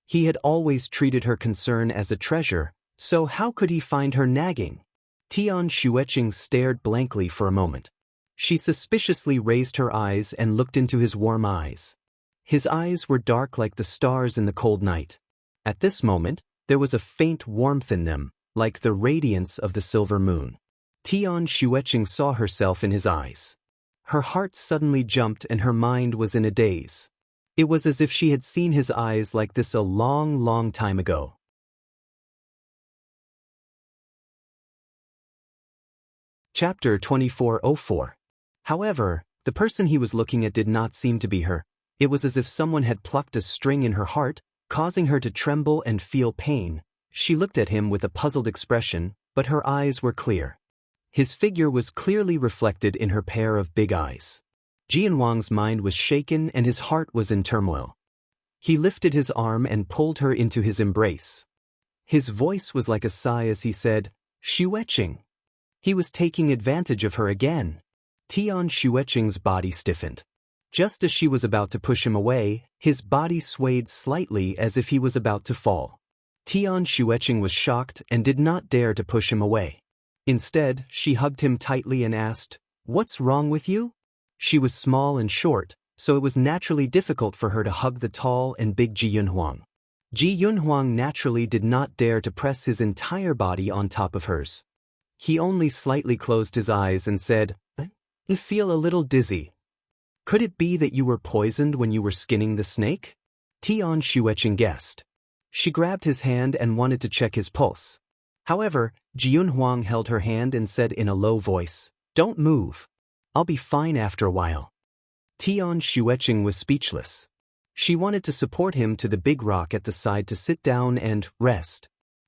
He had always treated her concern as a treasure, so how could he find her nagging? Tian Xueqing stared blankly for a moment. She suspiciously raised her eyes and looked into his warm eyes. His eyes were dark like the stars in the cold night. At this moment, there was a faint warmth in them, like the radiance of the silver moon. Tian Xueqing saw herself in his eyes. Her heart suddenly jumped and her mind was in a daze. It was as if she had seen his eyes like this a long, long time ago. Chapter 2404. However, the person he was looking at did not seem to be her. It was as if someone had plucked a string in her heart, causing her to tremble and feel pain. She looked at him with a puzzled expression, but her eyes were clear. His figure was clearly reflected in her pair of big eyes. Jianwang's mind was shaken and his heart was in turmoil. He lifted his arm and pulled her into his embrace. His voice was like a sigh as he said, "Xueqing." He was taking advantage of her again. Tian Xueqing's body stiffened. Just as she was about to push him away, his body swayed slightly as if he was about to fall. Tian Xueqing was shocked and did not dare to push him away. Instead, she hugged him tightly and asked, "What's wrong with you?" She was small and short, so it was naturally difficult for her to hug the tall and big Ji Yunhuang. Ji Yunhuang naturally did not dare to press his entire body on top of hers. He only slightly closed his eyes and said, "I feel a little dizzy. Could it be that you were poisoned when you were skinning the snake?" Tian Xueqing guessed. She grabbed his hand and wanted to check his pulse. However, Ji Yunhuang held her hand and said in a low voice, "Don't move. I'll be fine after a while." Tian Xueqing was speechless. She wanted to support him to the big rock at the side to sit down and rest.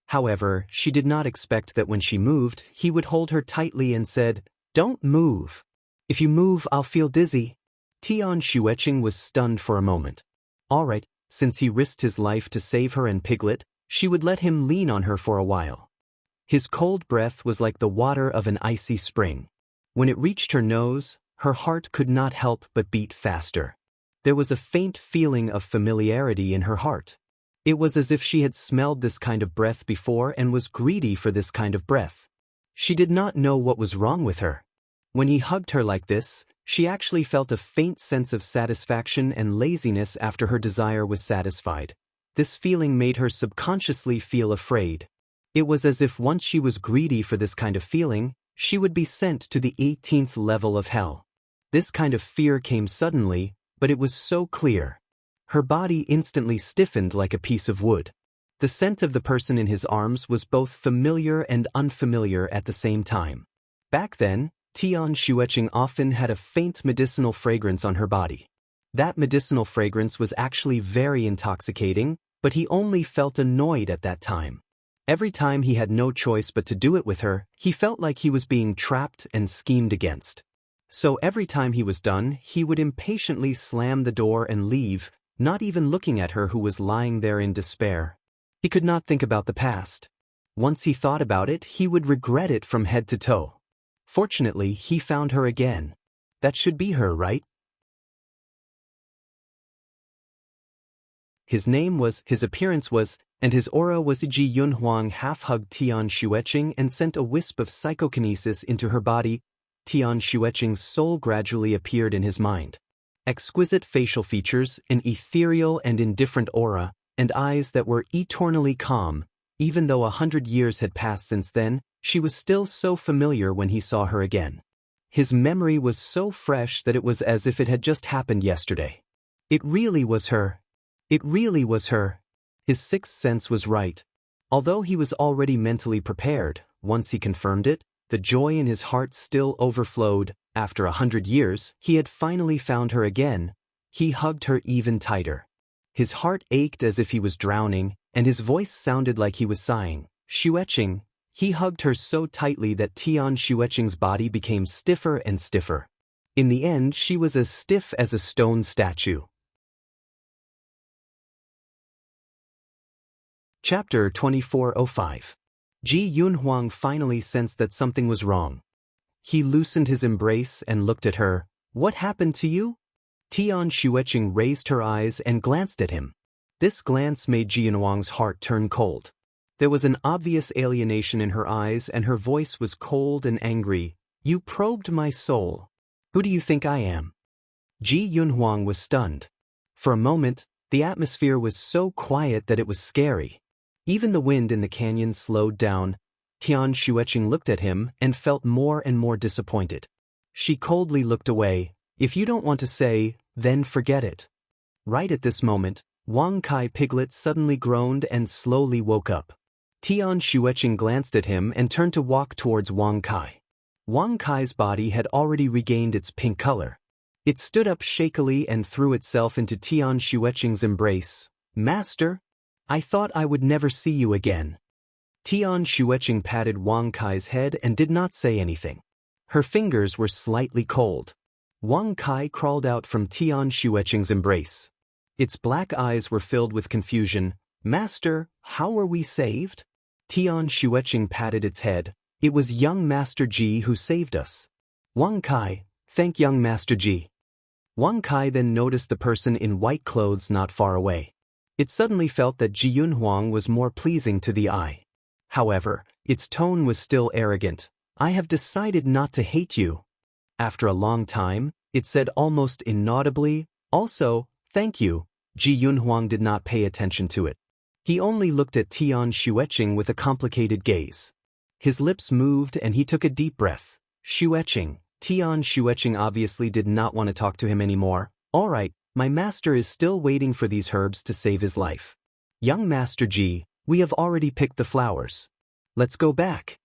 However, she did not expect that when she moved, he would hold her tightly and said, "Don't move. If you move, I'll feel dizzy." Tian Xueqing was stunned for a moment. Alright, since he risked his life to save her and Piglet, she would let him lean on her for a while. His cold breath was like the water of an icy spring. When it reached her nose, her heart could not help but beat faster. There was a faint feeling of familiarity in her heart. It was as if she had smelled this kind of breath before and was greedy for this kind of breath. She did not know what was wrong with her. When he hugged her like this, she actually felt a faint sense of satisfaction and laziness after her desire was satisfied. This feeling made her subconsciously feel afraid. It was as if once she was greedy for this kind of feeling, she would be sent to the 18th level of hell. This kind of fear came suddenly, but it was so clear. Her body instantly stiffened like a piece of wood. The scent of the person in his arms was both familiar and unfamiliar at the same time. Back then, Tian Xueqing often had a faint medicinal fragrance on her body. That medicinal fragrance was actually very intoxicating, but he only felt annoyed at that time. Every time he had no choice but to do it with her, he felt like he was being trapped and schemed against. So every time he was done, he would impatiently slam the door and leave, not even looking at her who was lying there in despair. He could not think about the past. Once he thought about it, he would regret it from head to toe. Fortunately, he found her again. That should be her, right? His appearance was, and his aura was. Ji Yunhuang half-hugged Tian Xueqing and sent a wisp of psychokinesis into her body. Tian Xueqing's soul gradually appeared in his mind. Exquisite facial features, an ethereal and indifferent aura, and eyes that were eternally calm. Even though 100 years had passed since then, she was still so familiar when he saw her again. His memory was so fresh that it was as if it had just happened yesterday. It really was her. It really was her. His sixth sense was right. Although he was already mentally prepared, once he confirmed it, the joy in his heart still overflowed. After 100 years, he had finally found her again. He hugged her even tighter. His heart ached as if he was drowning, and his voice sounded like he was sighing. Xueqing. He hugged her so tightly that Tian Xueqing's body became stiffer and stiffer. In the end, she was as stiff as a stone statue. Chapter 2405. Ji Yunhuang finally sensed that something was wrong. He loosened his embrace and looked at her. What happened to you? Tian Xueqing raised her eyes and glanced at him. This glance made Ji Yunhuang's heart turn cold. There was an obvious alienation in her eyes and her voice was cold and angry. You probed my soul. Who do you think I am? Ji Yunhuang was stunned. For a moment, the atmosphere was so quiet that it was scary. Even the wind in the canyon slowed down. Tian Xueqing looked at him and felt more and more disappointed. She coldly looked away. If you don't want to say, then forget it. Right at this moment, Wang Kai Piglet suddenly groaned and slowly woke up. Tian Xueqing glanced at him and turned to walk towards Wang Kai. Wang Kai's body had already regained its pink color. It stood up shakily and threw itself into Tian Xueqing's embrace. Master? I thought I would never see you again. Tian Xueqing patted Wang Kai's head and did not say anything. Her fingers were slightly cold. Wang Kai crawled out from Tian Xueqing's embrace. Its black eyes were filled with confusion. Master, how were we saved? Tian Xueqing patted its head. It was young Master Ji who saved us. Wang Kai, thank young Master Ji. Wang Kai then noticed the person in white clothes not far away. It suddenly felt that Ji Yunhuang was more pleasing to the eye. However, its tone was still arrogant. I have decided not to hate you. After a long time, it said almost inaudibly, also, thank you. Ji Yunhuang did not pay attention to it. He only looked at Tian Xueqing with a complicated gaze. His lips moved and he took a deep breath. Xueqing. Tian Xueqing obviously did not want to talk to him anymore. All right, my master is still waiting for these herbs to save his life. Young Master Ji, we have already picked the flowers. Let's go back.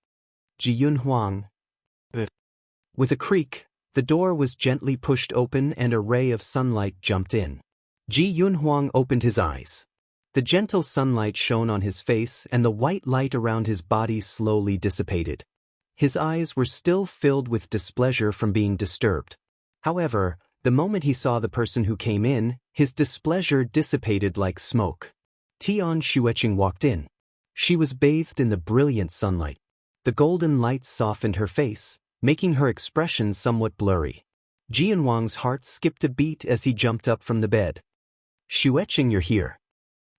Ji Yunhuang. With a creak, the door was gently pushed open and a ray of sunlight jumped in. Ji Yunhuang opened his eyes. The gentle sunlight shone on his face and the white light around his body slowly dissipated. His eyes were still filled with displeasure from being disturbed. However, the moment he saw the person who came in, his displeasure dissipated like smoke. Tian Xueqing walked in. She was bathed in the brilliant sunlight. The golden light softened her face, making her expression somewhat blurry. Ji Yunhuang's heart skipped a beat as he jumped up from the bed. Xueqing, you're here.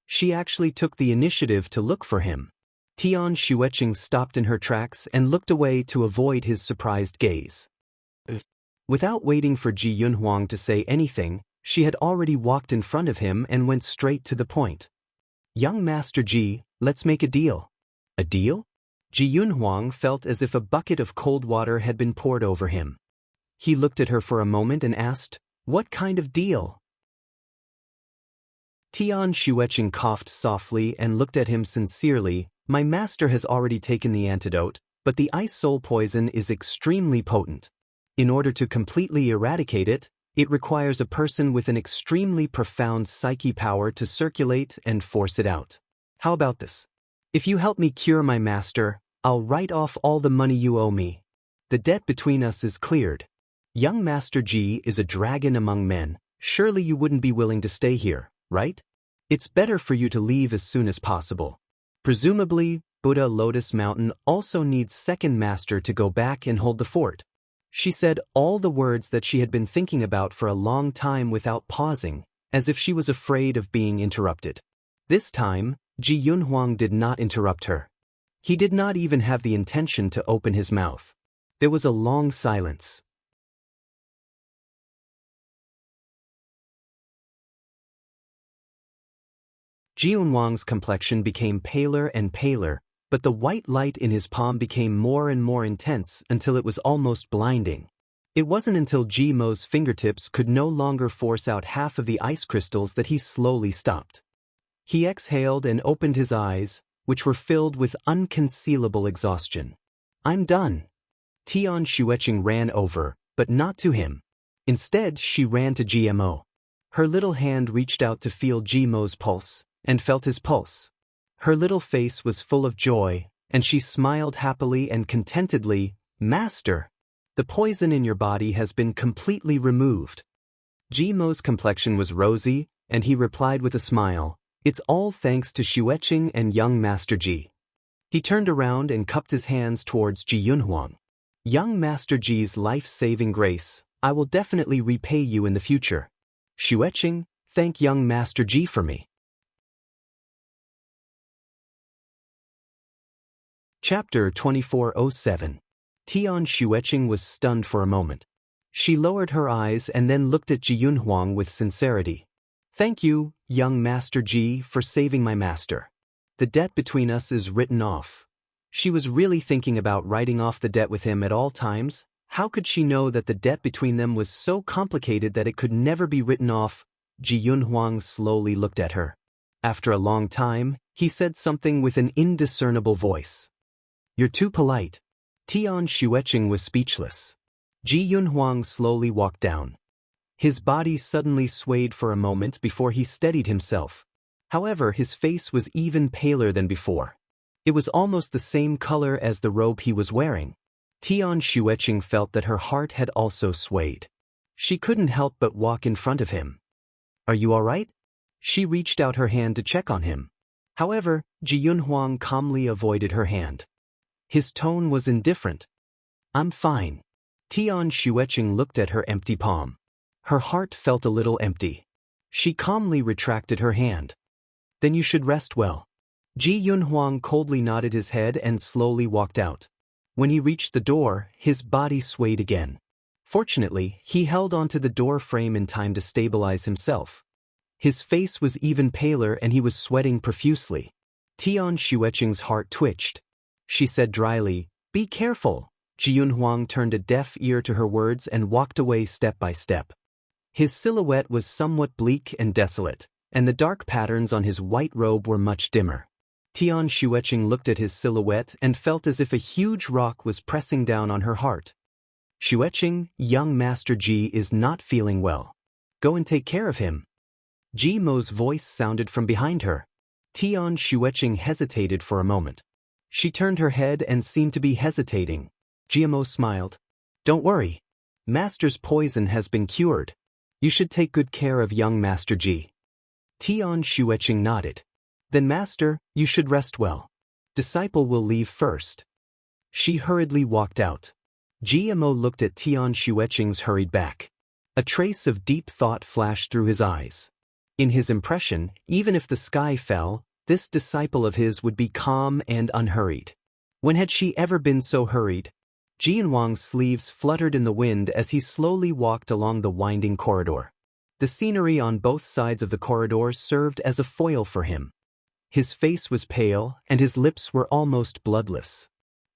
She actually took the initiative to look for him. Tian Xueqing stopped in her tracks and looked away to avoid his surprised gaze. Without waiting for Ji Yunhuang to say anything, she had already walked in front of him and went straight to the point. Young Master Ji, let's make a deal. A deal? Ji Yunhuang felt as if a bucket of cold water had been poured over him. He looked at her for a moment and asked, what kind of deal? Tian Xueqing coughed softly and looked at him sincerely. My master has already taken the antidote, but the ice soul poison is extremely potent. In order to completely eradicate it, it requires a person with an extremely profound psyche power to circulate and force it out. How about this? If you help me cure my master, I'll write off all the money you owe me. The debt between us is cleared. Young Master Ji is a dragon among men. Surely you wouldn't be willing to stay here, right? It's better for you to leave as soon as possible. Presumably, Buddha Lotus Mountain also needs second master to go back and hold the fort. She said all the words that she had been thinking about for a long time without pausing, as if she was afraid of being interrupted. This time, Ji Yunhuang did not interrupt her. He did not even have the intention to open his mouth. There was a long silence. Ji Yunhuang's complexion became paler and paler, but the white light in his palm became more and more intense until it was almost blinding. It wasn't until Ji Mo's fingertips could no longer force out half of the ice crystals that he slowly stopped. He exhaled and opened his eyes, which were filled with unconcealable exhaustion. "I'm done." Tian Xueqing ran over, but not to him. Instead, she ran to GMO. Her little hand reached out to feel Ji Mo's pulse, and felt his pulse. Her little face was full of joy, and she smiled happily and contentedly. "Master, the poison in your body has been completely removed." Ji Mo's complexion was rosy, and he replied with a smile, "It's all thanks to Xueqing and young Master Ji." He turned around and cupped his hands towards Ji Yunhuang. "Young Master Ji's life-saving grace, I will definitely repay you in the future. Xueqing, thank young Master Ji for me." Chapter 2407. Tian Xueqing was stunned for a moment. She lowered her eyes and then looked at Ji Yunhuang with sincerity. "Thank you, young Master Ji, for saving my master. The debt between us is written off." She was really thinking about writing off the debt with him at all times. How could she know that the debt between them was so complicated that it could never be written off? Ji Yunhuang slowly looked at her. After a long time, he said something with an indiscernible voice. "You're too polite." Tian Xueqing was speechless. Ji Yunhuang slowly walked down. His body suddenly swayed for a moment before he steadied himself. However, his face was even paler than before. It was almost the same color as the robe he was wearing. Tian Xueqing felt that her heart had also swayed. She couldn't help but walk in front of him. "Are you all right?" She reached out her hand to check on him. However, Ji Yunhuang calmly avoided her hand. His tone was indifferent. "I'm fine." Tian Xueqing looked at her empty palm. Her heart felt a little empty. She calmly retracted her hand. "Then you should rest well." Ji Yunhuang coldly nodded his head and slowly walked out. When he reached the door, his body swayed again. Fortunately, he held onto the door frame in time to stabilize himself. His face was even paler and he was sweating profusely. Tian Xueqing's heart twitched. She said dryly, "Be careful." Ji Yunhuang turned a deaf ear to her words and walked away step by step. His silhouette was somewhat bleak and desolate, and the dark patterns on his white robe were much dimmer. Tian Xueqing looked at his silhouette and felt as if a huge rock was pressing down on her heart. "Xueqing, young Master Ji is not feeling well. Go and take care of him." Ji Mo's voice sounded from behind her. Tian Xueqing hesitated for a moment. She turned her head and seemed to be hesitating. Ji Mo smiled. "Don't worry. Master's poison has been cured. You should take good care of young Master Ji." Tian Xueqing nodded. "Then Master, you should rest well. Disciple will leave first." She hurriedly walked out. GMO looked at Tian Xueqing's hurried back. A trace of deep thought flashed through his eyes. In his impression, even if the sky fell, this disciple of his would be calm and unhurried. When had she ever been so hurried? Jianwang's sleeves fluttered in the wind as he slowly walked along the winding corridor. The scenery on both sides of the corridor served as a foil for him. His face was pale, and his lips were almost bloodless.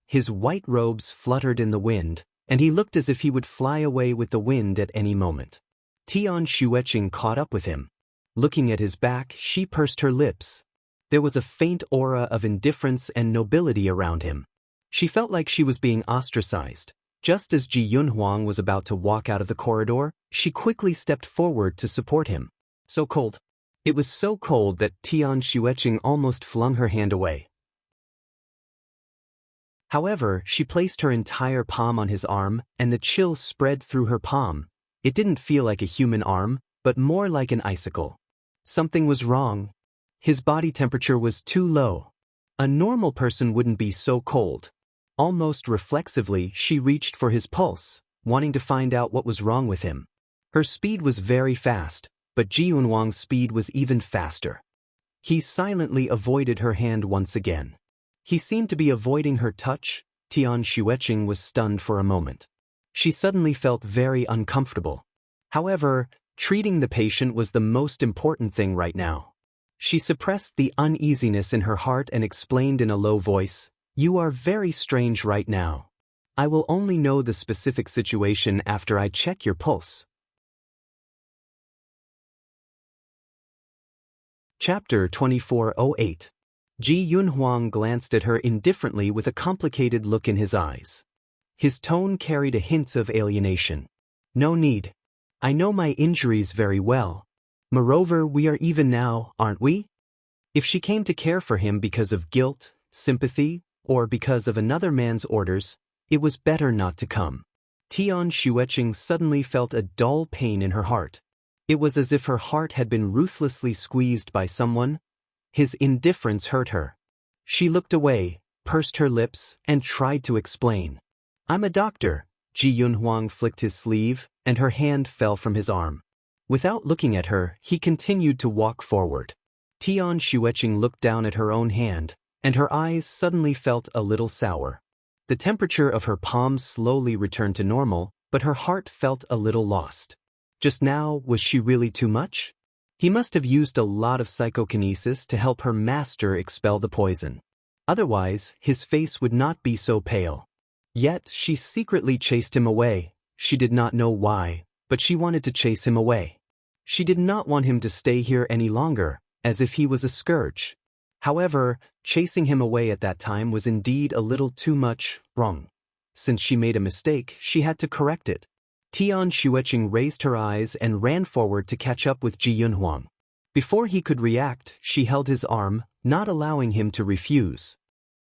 His white robes fluttered in the wind, and he looked as if he would fly away with the wind at any moment. Tian Xueqing caught up with him. Looking at his back, she pursed her lips. There was a faint aura of indifference and nobility around him. She felt like she was being ostracized. Just as Ji Yunhuang was about to walk out of the corridor, she quickly stepped forward to support him. So cold. It was so cold that Tian Xueqing almost flung her hand away. However, she placed her entire palm on his arm, and the chill spread through her palm. It didn't feel like a human arm, but more like an icicle. Something was wrong. His body temperature was too low. A normal person wouldn't be so cold. Almost reflexively, she reached for his pulse, wanting to find out what was wrong with him. Her speed was very fast, but Ji Yunhuang's speed was even faster. He silently avoided her hand once again. He seemed to be avoiding her touch. Tian Xueqing was stunned for a moment. She suddenly felt very uncomfortable. However, treating the patient was the most important thing right now. She suppressed the uneasiness in her heart and explained in a low voice, "You are very strange right now. I will only know the specific situation after I check your pulse." Chapter 2408. Ji Yunhuang glanced at her indifferently with a complicated look in his eyes. His tone carried a hint of alienation. "No need. I know my injuries very well. Moreover, we are even now, aren't we?" If she came to care for him because of guilt, sympathy, or because of another man's orders, it was better not to come. Tian Xueqing suddenly felt a dull pain in her heart. It was as if her heart had been ruthlessly squeezed by someone. His indifference hurt her. She looked away, pursed her lips, and tried to explain. "I'm a doctor." Ji Yunhuang flicked his sleeve, and her hand fell from his arm. Without looking at her, he continued to walk forward. Tian Xueqing looked down at her own hand, and her eyes suddenly felt a little sour. The temperature of her palms slowly returned to normal, but her heart felt a little lost. Just now, was she really too much? He must have used a lot of psychokinesis to help her master expel the poison. Otherwise, his face would not be so pale. Yet, she secretly chased him away. She did not know why, but she wanted to chase him away. She did not want him to stay here any longer, as if he was a scourge. However, chasing him away at that time was indeed a little too much wrong. Since she made a mistake, she had to correct it. Tian Xueqing raised her eyes and ran forward to catch up with Ji Yunhuang. Before he could react, she held his arm, not allowing him to refuse.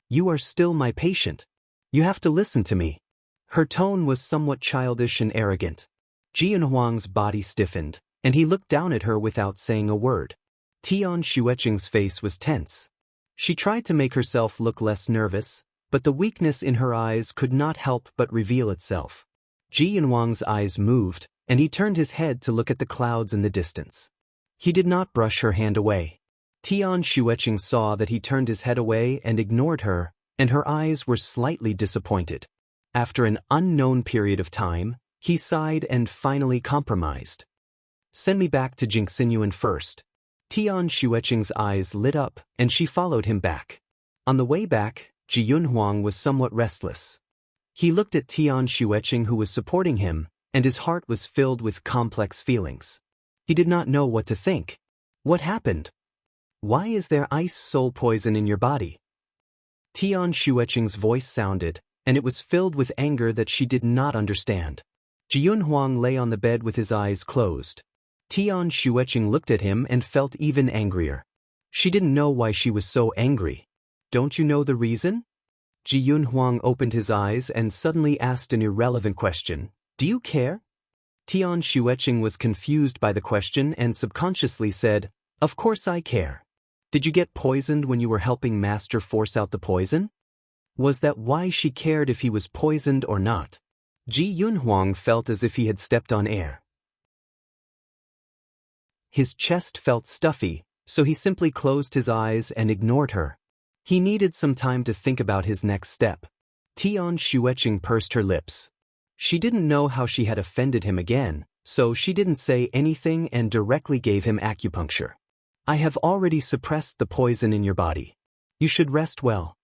"You are still my patient. You have to listen to me." Her tone was somewhat childish and arrogant. Ji Yunhuang's body stiffened, and he looked down at her without saying a word. Tian Xueqing's face was tense. She tried to make herself look less nervous, but the weakness in her eyes could not help but reveal itself. Ji Yunhuang's eyes moved, and he turned his head to look at the clouds in the distance. He did not brush her hand away. Tian Xueqing saw that he turned his head away and ignored her, and her eyes were slightly disappointed. After an unknown period of time, he sighed and finally compromised. "Send me back to Jingxinyuan first." Tian Xueqing's eyes lit up, and she followed him back. On the way back, Ji Yunhuang was somewhat restless. He looked at Tian Xueqing, who was supporting him, and his heart was filled with complex feelings. He did not know what to think. What happened? Why is there ice soul poison in your body? Tian Xueqing's voice sounded, and it was filled with anger that she did not understand. Ji Yunhuang lay on the bed with his eyes closed. Tian Xueqing looked at him and felt even angrier. She didn't know why she was so angry. "Don't you know the reason?" Ji Yunhuang opened his eyes and suddenly asked an irrelevant question. "Do you care?" Tian Xueqing was confused by the question and subconsciously said, "Of course I care. Did you get poisoned when you were helping Master force out the poison?" Was that why she cared if he was poisoned or not? Ji Yunhuang felt as if he had stepped on air. His chest felt stuffy, so he simply closed his eyes and ignored her. He needed some time to think about his next step. Tian Xueqing pursed her lips. She didn't know how she had offended him again, so she didn't say anything and directly gave him acupuncture. "I have already suppressed the poison in your body. You should rest well."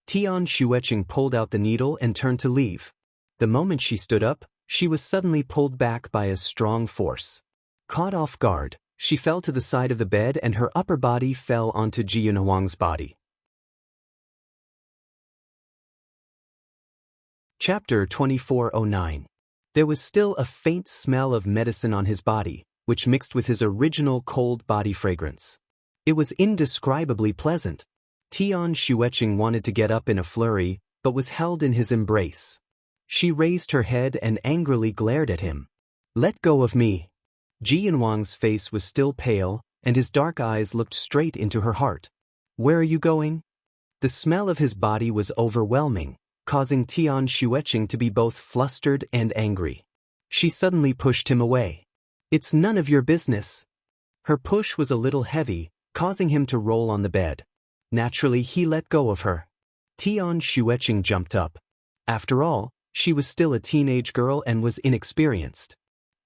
Tian Xueqing pulled out the needle and turned to leave. The moment she stood up, she was suddenly pulled back by a strong force. Caught off guard, she fell to the side of the bed and her upper body fell onto Ji Yunhuang's body. Chapter 2409. There was still a faint smell of medicine on his body, which mixed with his original cold body fragrance. It was indescribably pleasant. Tian Xueqing wanted to get up in a flurry, but was held in his embrace. She raised her head and angrily glared at him. "Let go of me." Ji Yunhuang's face was still pale, and his dark eyes looked straight into her heart. "Where are you going?" The smell of his body was overwhelming, causing Tian Xueqing to be both flustered and angry. She suddenly pushed him away. "It's none of your business." Her push was a little heavy, causing him to roll on the bed. Naturally, he let go of her. Tian Xueqing jumped up. After all, she was still a teenage girl and was inexperienced.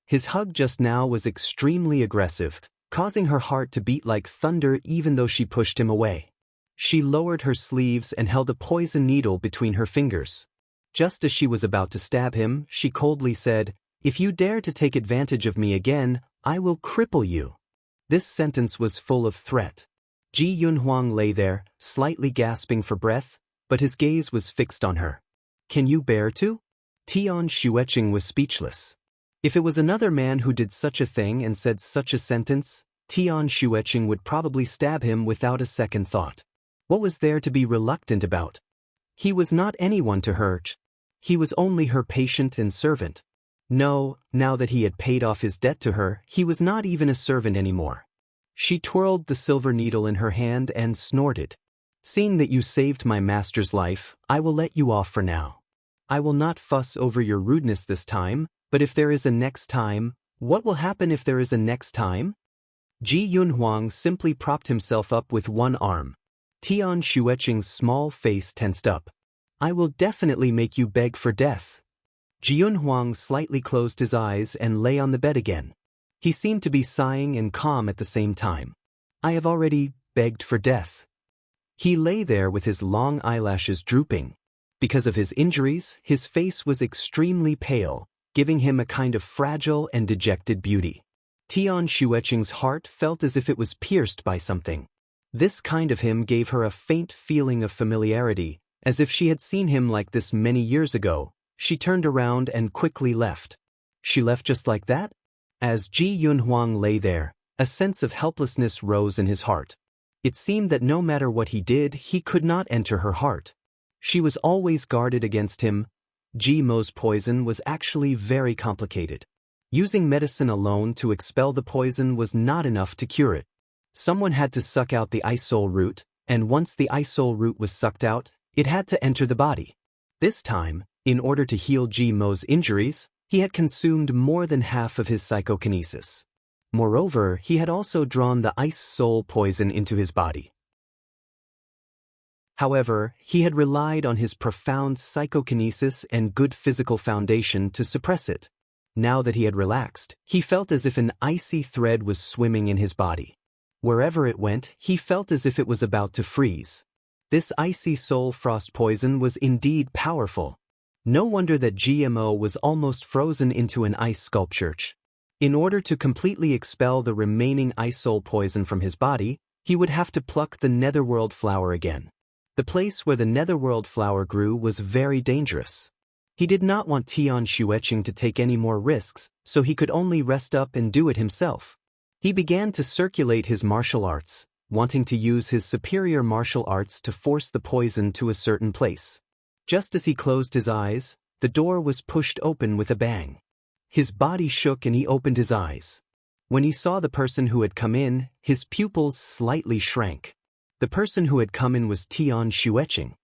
His hug just now was extremely aggressive, causing her heart to beat like thunder even though she pushed him away. She lowered her sleeves and held a poison needle between her fingers. Just as she was about to stab him, she coldly said, "If you dare to take advantage of me again, I will cripple you." This sentence was full of threat. Ji Yunhuang lay there, slightly gasping for breath, but his gaze was fixed on her. "Can you bear to?" Tian Xueqing was speechless. If it was another man who did such a thing and said such a sentence, Tian Xueqing would probably stab him without a second thought. What was there to be reluctant about? He was not anyone to her. He was only her patient and servant. No, now that he had paid off his debt to her, he was not even a servant anymore. She twirled the silver needle in her hand and snorted. "Seeing that you saved my master's life, I will let you off for now. I will not fuss over your rudeness this time, but if there is a next time, what will happen if there is a next time?" Ji Yunhuang simply propped himself up with one arm. Tian Xueqing's small face tensed up. "I will definitely make you beg for death." Ji Yunhuang slightly closed his eyes and lay on the bed again. He seemed to be sighing and calm at the same time. "I have already begged for death." He lay there with his long eyelashes drooping. Because of his injuries, his face was extremely pale, giving him a kind of fragile and dejected beauty. Tian Xueqing's heart felt as if it was pierced by something. This kind of him gave her a faint feeling of familiarity, as if she had seen him like this many years ago. She turned around and quickly left. She left just like that? As Ji Yunhuang lay there, a sense of helplessness rose in his heart. It seemed that no matter what he did, he could not enter her heart. She was always guarded against him. Ji Mo's poison was actually very complicated. Using medicine alone to expel the poison was not enough to cure it. Someone had to suck out the isol root, and once the isol root was sucked out, it had to enter the body. This time, in order to heal Ji Mo's injuries, he had consumed more than half of his psychokinesis. Moreover, he had also drawn the ice soul poison into his body. However, he had relied on his profound psychokinesis and good physical foundation to suppress it. Now that he had relaxed, he felt as if an icy thread was swimming in his body. Wherever it went, he felt as if it was about to freeze. This icy soul frost poison was indeed powerful. No wonder that GMO was almost frozen into an ice sculpture. In order to completely expel the remaining ice soul poison from his body, he would have to pluck the netherworld flower again. The place where the netherworld flower grew was very dangerous. He did not want Tian Xueqing to take any more risks, so he could only rest up and do it himself. He began to circulate his martial arts, wanting to use his superior martial arts to force the poison to a certain place. Just as he closed his eyes, the door was pushed open with a bang. His body shook and he opened his eyes. When he saw the person who had come in, his pupils slightly shrank. The person who had come in was Tian Xueqing.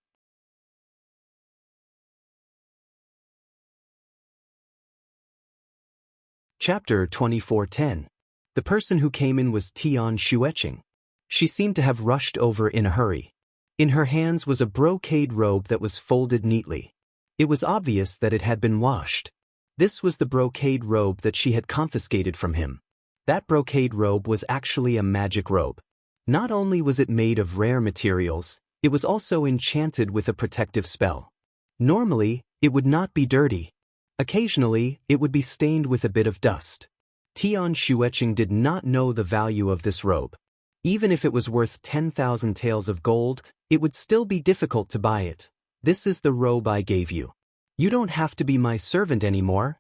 Chapter 24:10. The person who came in was Tian Xueqing. She seemed to have rushed over in a hurry. In her hands was a brocade robe that was folded neatly. It was obvious that it had been washed. This was the brocade robe that she had confiscated from him. That brocade robe was actually a magic robe. Not only was it made of rare materials, it was also enchanted with a protective spell. Normally, it would not be dirty. Occasionally, it would be stained with a bit of dust. Tian Xueqing did not know the value of this robe. Even if it was worth 10,000 taels of gold, it would still be difficult to buy it. "This is the robe I gave you. You don't have to be my servant anymore,"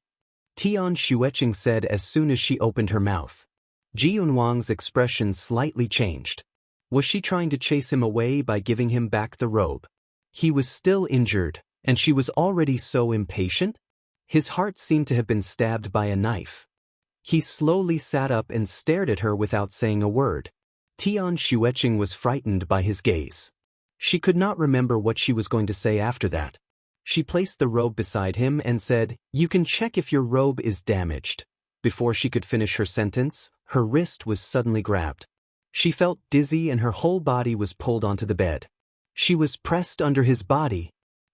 Tian Xueqing said as soon as she opened her mouth. Ji Yunhuang's expression slightly changed. Was she trying to chase him away by giving him back the robe? He was still injured, And she was already so impatient? His heart seemed to have been stabbed by a knife. He slowly sat up and stared at her without saying a word. Tian Xueqing was frightened by his gaze. She could not remember what she was going to say after that. She placed the robe beside him and said, "You can check if your robe is damaged." Before she could finish her sentence, her wrist was suddenly grabbed. She felt dizzy and her whole body was pulled onto the bed. She was pressed under his body.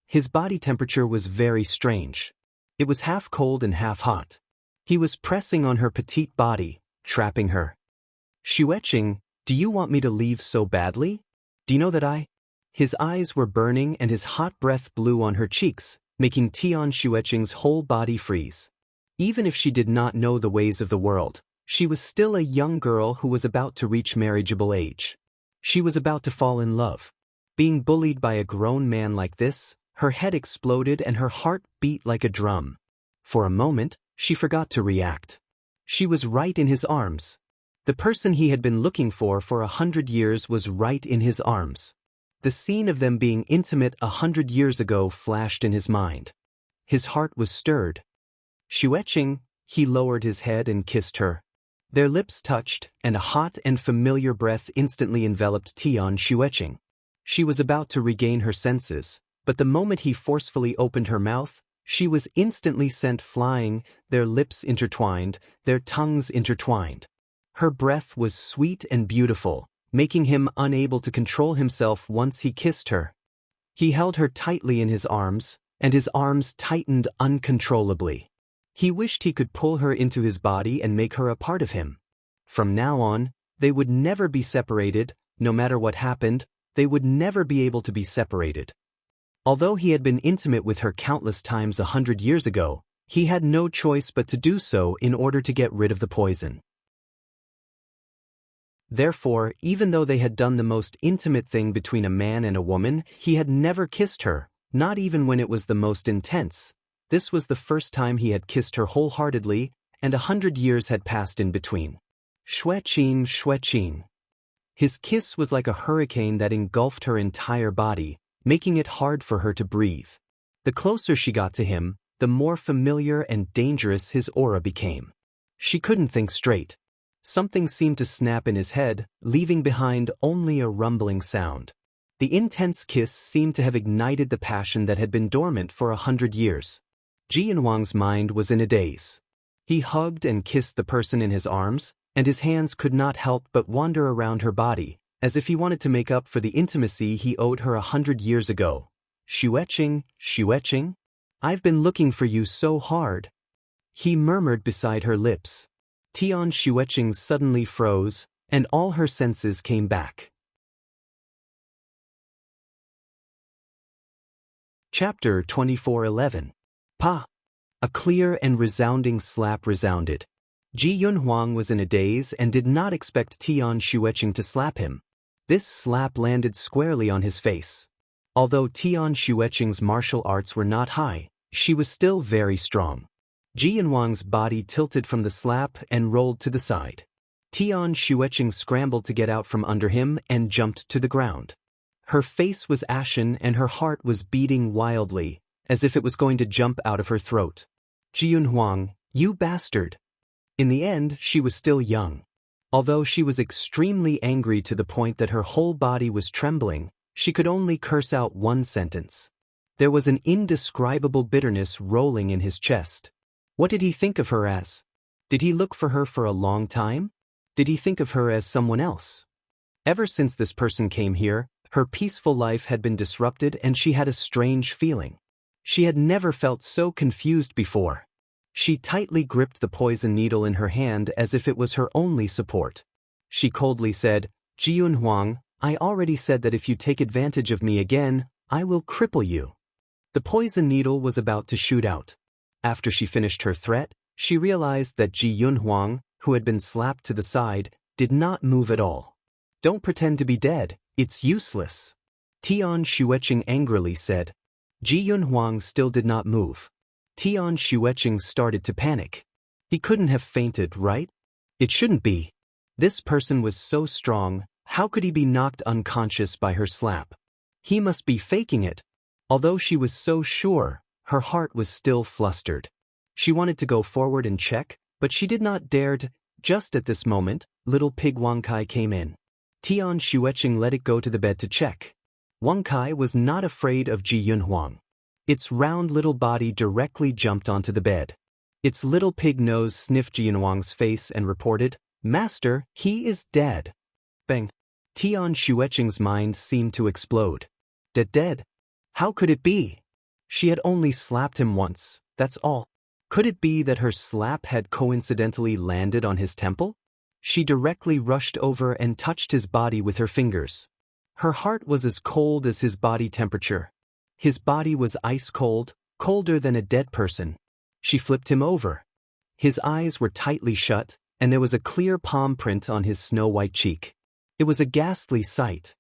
His body temperature was very strange. It was half cold and half hot. He was pressing on her petite body, trapping her. "Xueqing, do you want me to leave so badly? Do you know that I—" His eyes were burning and his hot breath blew on her cheeks, making Tian Xueqing's whole body freeze. Even if she did not know the ways of the world, she was still a young girl who was about to reach marriageable age. She was about to fall in love. Being bullied by a grown man like this, her head exploded and her heart beat like a drum. For a moment, she forgot to react. She was right in his arms. The person he had been looking for 100 years was right in his arms. The scene of them being intimate 100 years ago flashed in his mind. His heart was stirred. "Xueqing," he lowered his head and kissed her. Their lips touched, and a hot and familiar breath instantly enveloped Tian Xueqing. She was about to regain her senses, but the moment he forcefully opened her mouth, she was instantly sent flying, their lips intertwined, their tongues intertwined. Her breath was sweet and beautiful, making him unable to control himself once he kissed her. He held her tightly in his arms, and his arms tightened uncontrollably. He wished he could pull her into his body and make her a part of him. From now on, they would never be separated, no matter what happened, they would never be able to be separated. Although he had been intimate with her countless times 100 years ago, he had no choice but to do so in order to get rid of the poison. Therefore, even though they had done the most intimate thing between a man and a woman, he had never kissed her, not even when it was the most intense. This was the first time he had kissed her wholeheartedly, and 100 years had passed in between. "Xueqing, Xueqing." His kiss was like a hurricane that engulfed her entire body, making it hard for her to breathe. The closer she got to him, the more familiar and dangerous his aura became. She couldn't think straight. Something seemed to snap in his head, leaving behind only a rumbling sound. The intense kiss seemed to have ignited the passion that had been dormant for 100 years. Jianhuang's mind was in a daze. He hugged and kissed the person in his arms, and his hands could not help but wander around her body, as if he wanted to make up for the intimacy he owed her 100 years ago. "Xueqing, Xueqing? I've been looking for you so hard," he murmured beside her lips. Tian Xueqing suddenly froze, and all her senses came back. Chapter 24:11. Pa! A clear and resounding slap resounded. Ji Yunhuang was in a daze and did not expect Tian Xueqing to slap him. This slap landed squarely on his face. Although Tian Xueqing's martial arts were not high, she was still very strong. Ji Yunhuang's body tilted from the slap and rolled to the side. Tian Xueqing scrambled to get out from under him and jumped to the ground. Her face was ashen and her heart was beating wildly, as if it was going to jump out of her throat. "Ji Yunhuang, you bastard!" In the end, she was still young. Although she was extremely angry to the point that her whole body was trembling, she could only curse out one sentence. There was an indescribable bitterness rolling in his chest. What did he think of her as? Did he look for her for a long time? Did he think of her as someone else? Ever since this person came here, her peaceful life had been disrupted and she had a strange feeling. She had never felt so confused before. She tightly gripped the poison needle in her hand as if it was her only support. She coldly said, "Ji Yunhuang, I already said that if you take advantage of me again, I will cripple you." The poison needle was about to shoot out. After she finished her threat, she realized that Ji Yunhuang, who had been slapped to the side, did not move at all. "Don't pretend to be dead, it's useless," Tian Xueqing angrily said. Ji Yunhuang still did not move. Tian Xueqing started to panic. He couldn't have fainted, right? It shouldn't be. This person was so strong, how could he be knocked unconscious by her slap? He must be faking it. Although she was so sure, her heart was still flustered. She wanted to go forward and check, but she did not dare to. Just at this moment, little pig Wang Kai came in. Tian Xueqing let it go to the bed to check. Wang Kai was not afraid of Ji Yunhuang. Its round little body directly jumped onto the bed. Its little pig nose sniffed Ji Yunhuang's face and reported, "Master, he is dead." Bang! Tian Xueqing's mind seemed to explode. Dead? How could it be? She had only slapped him once, that's all. Could it be that her slap had coincidentally landed on his temple? She directly rushed over and touched his body with her fingers. Her heart was as cold as his body temperature. His body was ice cold, colder than a dead person. She flipped him over. His eyes were tightly shut, and there was a clear palm print on his snow-white cheek. It was a ghastly sight.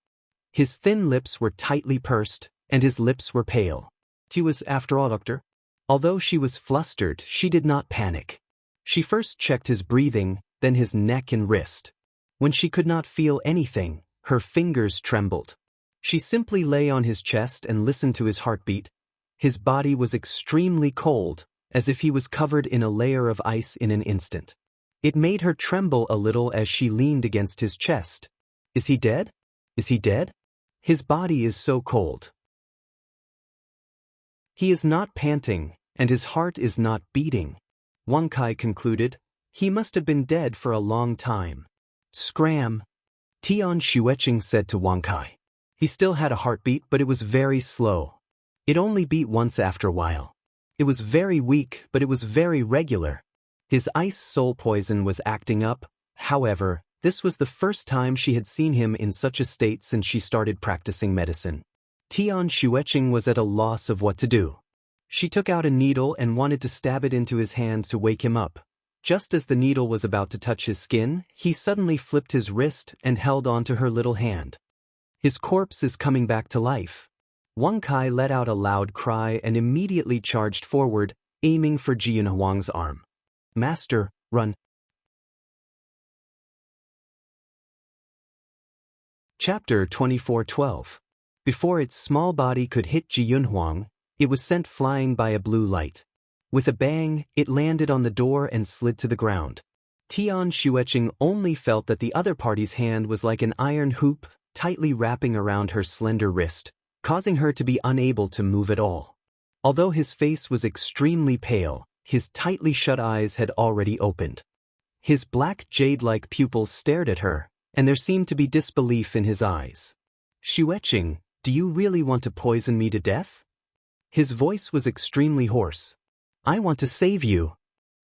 His thin lips were tightly pursed, and his lips were pale. He was, after all, doctor. Although she was flustered, she did not panic. She first checked his breathing, then his neck and wrist. When she could not feel anything, her fingers trembled. She simply lay on his chest and listened to his heartbeat. His body was extremely cold, as if he was covered in a layer of ice in an instant. It made her tremble a little as she leaned against his chest. Is he dead? Is he dead? His body is so cold. He is not panting, and his heart is not beating. Wang Kai concluded. He must have been dead for a long time. Scram! Tian Xueqing said to Wang Kai. He still had a heartbeat, but it was very slow. It only beat once after a while. It was very weak, but it was very regular. His ice soul poison was acting up. However, this was the first time she had seen him in such a state since she started practicing medicine. Tian Xueqing was at a loss of what to do. She took out a needle and wanted to stab it into his hand to wake him up. Just as the needle was about to touch his skin, he suddenly flipped his wrist and held onto her little hand. His corpse is coming back to life. Wang Kai let out a loud cry and immediately charged forward, aiming for Ji Yunhuang's arm. Master, run. Chapter 24:12. Before its small body could hit Ji Yunhuang, it was sent flying by a blue light. With a bang, it landed on the door and slid to the ground. Tian Xueqing only felt that the other party's hand was like an iron hoop, tightly wrapping around her slender wrist, causing her to be unable to move at all. Although his face was extremely pale, his tightly shut eyes had already opened. His black jade-like pupils stared at her, and there seemed to be disbelief in his eyes. Xueqing, do you really want to poison me to death? His voice was extremely hoarse. I want to save you.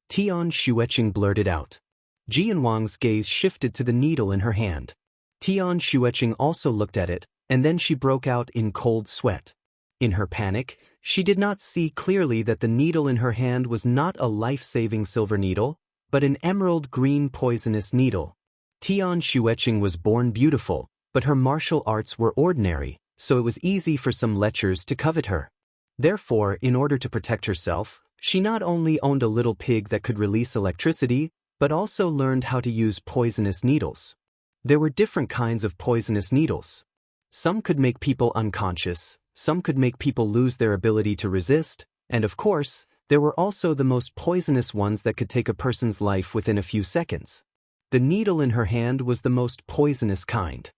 Tian Xueqing blurted out. Ji Yunhuang's gaze shifted to the needle in her hand. Tian Xueqing also looked at it, and then she broke out in cold sweat. In her panic, she did not see clearly that the needle in her hand was not a life-saving silver needle, but an emerald green poisonous needle. Tian Xueqing was born beautiful, but her martial arts were ordinary, so it was easy for some lechers to covet her. Therefore, in order to protect herself, she not only owned a little pig that could release electricity, but also learned how to use poisonous needles. There were different kinds of poisonous needles. Some could make people unconscious, some could make people lose their ability to resist, and of course, there were also the most poisonous ones that could take a person's life within a few seconds. The needle in her hand was the most poisonous kind.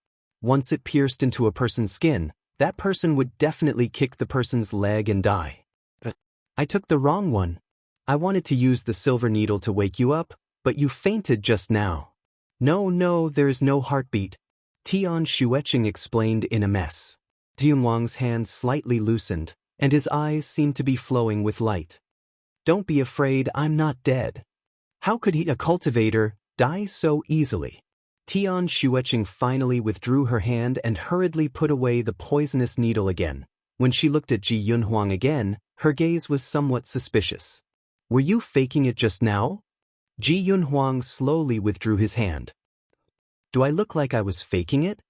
Once it pierced into a person's skin, that person would definitely kick the person's leg and die. I took the wrong one. I wanted to use the silver needle to wake you up, but you fainted just now. No, there is no heartbeat. Tian Xueqing explained in a mess. Yunhuang's hand slightly loosened, and his eyes seemed to be flowing with light. Don't be afraid, I'm not dead. How could a cultivator, die so easily? Tian Xueqing finally withdrew her hand and hurriedly put away the poisonous needle again. When she looked at Ji Yunhuang again, her gaze was somewhat suspicious. Were you faking it just now? Ji Yunhuang slowly withdrew his hand. Do I look like I was faking it?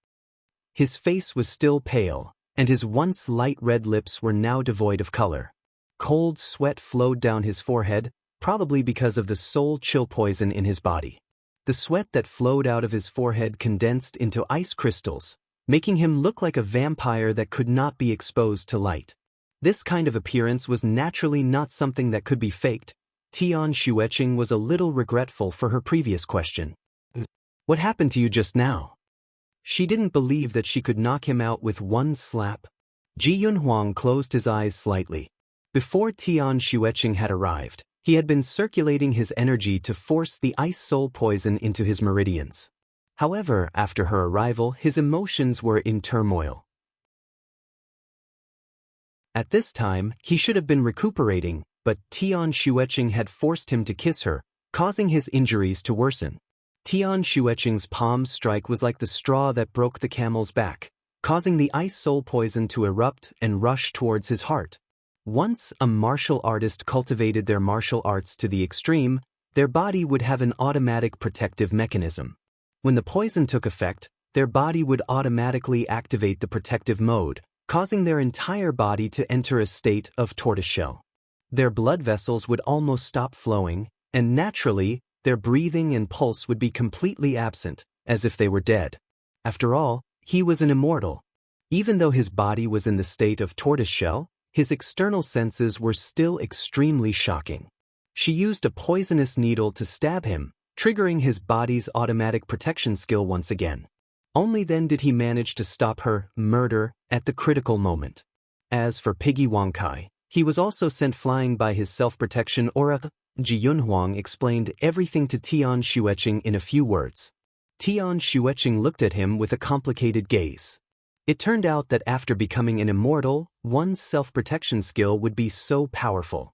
His face was still pale, and his once light red lips were now devoid of color. Cold sweat flowed down his forehead, probably because of the soul chill poison in his body. The sweat that flowed out of his forehead condensed into ice crystals, making him look like a vampire that could not be exposed to light. This kind of appearance was naturally not something that could be faked. Tian Xueqing was a little regretful for her previous question. What happened to you just now? She didn't believe that she could knock him out with one slap. Ji Yunhuang closed his eyes slightly. Before Tian Xueqing had arrived, he had been circulating his energy to force the ice soul poison into his meridians. However, after her arrival, his emotions were in turmoil. At this time, he should have been recuperating, but Tian Xueqing had forced him to kiss her, causing his injuries to worsen. Tian Xueqing's palm strike was like the straw that broke the camel's back, causing the ice soul poison to erupt and rush towards his heart. Once a martial artist cultivated their martial arts to the extreme, their body would have an automatic protective mechanism. When the poison took effect, their body would automatically activate the protective mode, causing their entire body to enter a state of tortoiseshell. Their blood vessels would almost stop flowing, and naturally, their breathing and pulse would be completely absent, as if they were dead. After all, he was an immortal. Even though his body was in the state of tortoiseshell, his external senses were still extremely shocking. She used a poisonous needle to stab him, triggering his body's automatic protection skill once again. Only then did he manage to stop her murder at the critical moment. As for Piggy Wangkai, he was also sent flying by his self-protection aura. Ji Yunhuang explained everything to Tian Xueqing in a few words. Tian Xueqing looked at him with a complicated gaze. It turned out that after becoming an immortal, one's self-protection skill would be so powerful.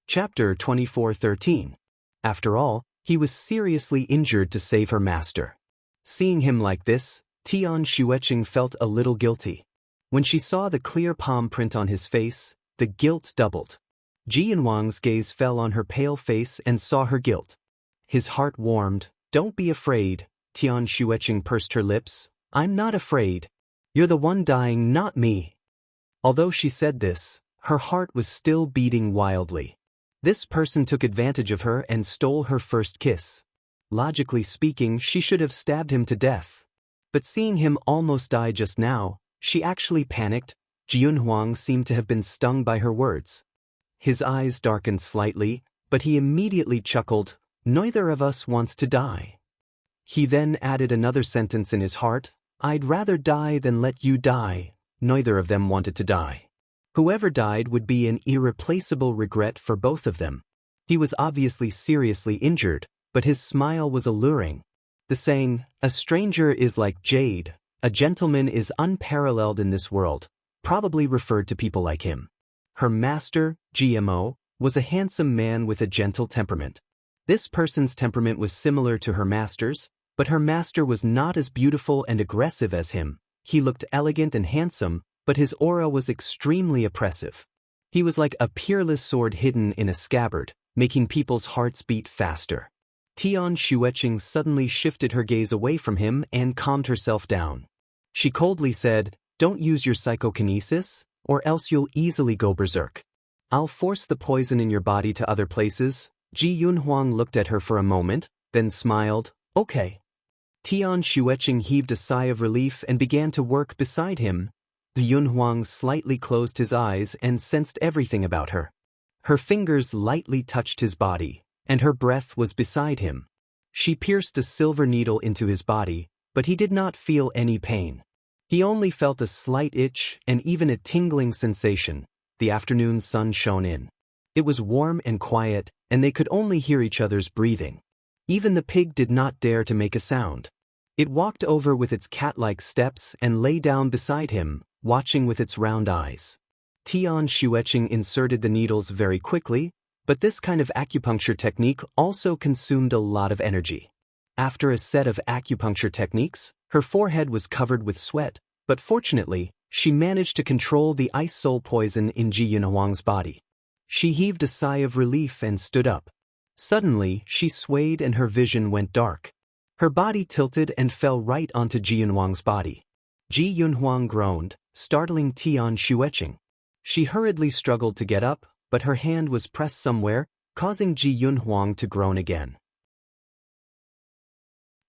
Chapter 24:13. After all, he was seriously injured to save her master. Seeing him like this, Tian Xueqing felt a little guilty. When she saw the clear palm print on his face, the guilt doubled. Ji Yunhuang's gaze fell on her pale face and saw her guilt. His heart warmed. Don't be afraid, Tian Xueqing pursed her lips. I'm not afraid. You're the one dying, not me. Although she said this, her heart was still beating wildly. This person took advantage of her and stole her first kiss. Logically speaking, she should have stabbed him to death. But seeing him almost die just now, she actually panicked. Ji Yunhuang seemed to have been stung by her words. His eyes darkened slightly, but he immediately chuckled. Neither of us wants to die. He then added another sentence in his heart. I'd rather die than let you die. Neither of them wanted to die. Whoever died would be an irreplaceable regret for both of them. He was obviously seriously injured, but his smile was alluring. The saying, a stranger is like jade, a gentleman is unparalleled in this world, probably referred to people like him. Her master, GMO, was a handsome man with a gentle temperament. This person's temperament was similar to her master's, but her master was not as beautiful and aggressive as him. He looked elegant and handsome, but his aura was extremely oppressive. He was like a peerless sword hidden in a scabbard, making people's hearts beat faster. Tian Xueqing suddenly shifted her gaze away from him and calmed herself down. She coldly said, don't use your psychokinesis, or else you'll easily go berserk. I'll force the poison in your body to other places. Ji Yunhuang looked at her for a moment, then smiled. Okay. Tian Xueqing heaved a sigh of relief and began to work beside him. The Yunhuang slightly closed his eyes and sensed everything about her. Her fingers lightly touched his body, and her breath was beside him. She pierced a silver needle into his body, but he did not feel any pain. He only felt a slight itch and even a tingling sensation. The afternoon sun shone in. It was warm and quiet, and they could only hear each other's breathing. Even the pig did not dare to make a sound. It walked over with its cat-like steps and lay down beside him, watching with its round eyes. Tian Xueqing inserted the needles very quickly, but this kind of acupuncture technique also consumed a lot of energy. After a set of acupuncture techniques, her forehead was covered with sweat, but fortunately, she managed to control the ice soul poison in Ji Yunhuang's body. She heaved a sigh of relief and stood up. Suddenly, she swayed and her vision went dark. Her body tilted and fell right onto Ji Yunhuang's body. Ji Yunhuang groaned, startling Tian Xueqing. She hurriedly struggled to get up, but her hand was pressed somewhere, causing Ji Yunhuang to groan again.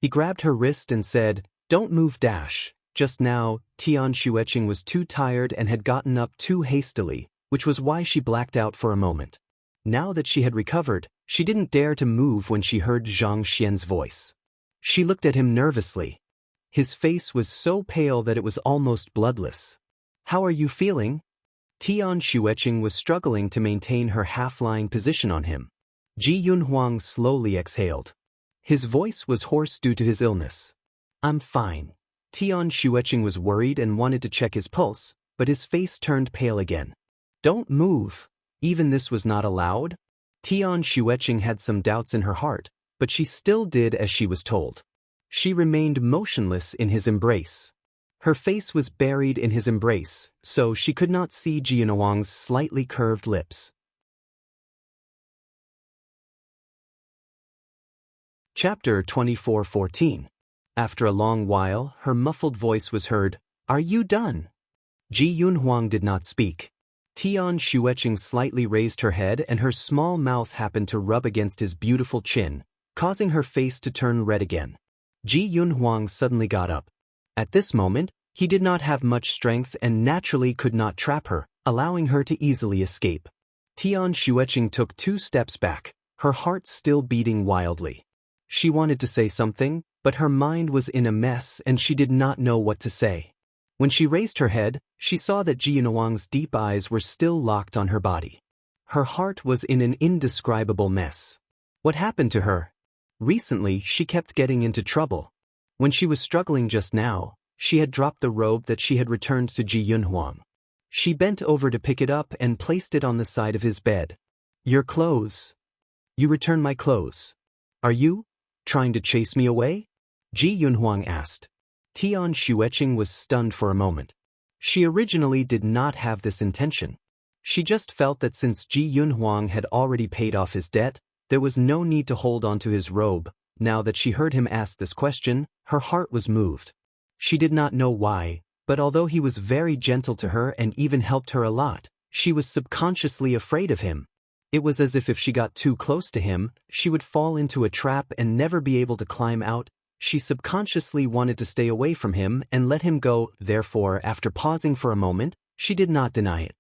He grabbed her wrist and said, "Don't move, dash." Just now, Tian Xueqing was too tired and had gotten up too hastily, which was why she blacked out for a moment. Now that she had recovered, she didn't dare to move when she heard Zhang Xian's voice. She looked at him nervously. His face was so pale that it was almost bloodless. "How are you feeling?" Tian Xueqing was struggling to maintain her half-lying position on him. Ji Yunhuang slowly exhaled. His voice was hoarse due to his illness. "I'm fine." Tian Xueqing was worried and wanted to check his pulse, but his face turned pale again. "Don't move." Even this was not allowed? Tian Xueqing had some doubts in her heart, but she still did as she was told. She remained motionless in his embrace. Her face was buried in his embrace, so she could not see Ji Yunhuang's slightly curved lips. Chapter 24:14. After a long while, her muffled voice was heard, "Are you done?" Ji Yunhuang did not speak. Tian Xueqing slightly raised her head and her small mouth happened to rub against his beautiful chin, causing her face to turn red again. Ji Yunhuang suddenly got up. At this moment, he did not have much strength and naturally could not trap her, allowing her to easily escape. Tian Xueqing took 2 steps back, her heart still beating wildly. She wanted to say something, but her mind was in a mess and she did not know what to say. When she raised her head, she saw that Ji Yunhuang's deep eyes were still locked on her body. Her heart was in an indescribable mess. What happened to her? Recently, she kept getting into trouble. When she was struggling just now, she had dropped the robe that she had returned to Ji Yunhuang. She bent over to pick it up and placed it on the side of his bed. "Your clothes." "You return my clothes. Are you trying to chase me away?" Ji Yunhuang asked. Tian Xueqing was stunned for a moment. She originally did not have this intention. She just felt that since Ji Yunhuang had already paid off his debt, there was no need to hold on to his robe. Now that she heard him ask this question, her heart was moved. She did not know why, but although he was very gentle to her and even helped her a lot, she was subconsciously afraid of him. It was as if she got too close to him, she would fall into a trap and never be able to climb out. She subconsciously wanted to stay away from him and let him go, therefore, after pausing for a moment, she did not deny it.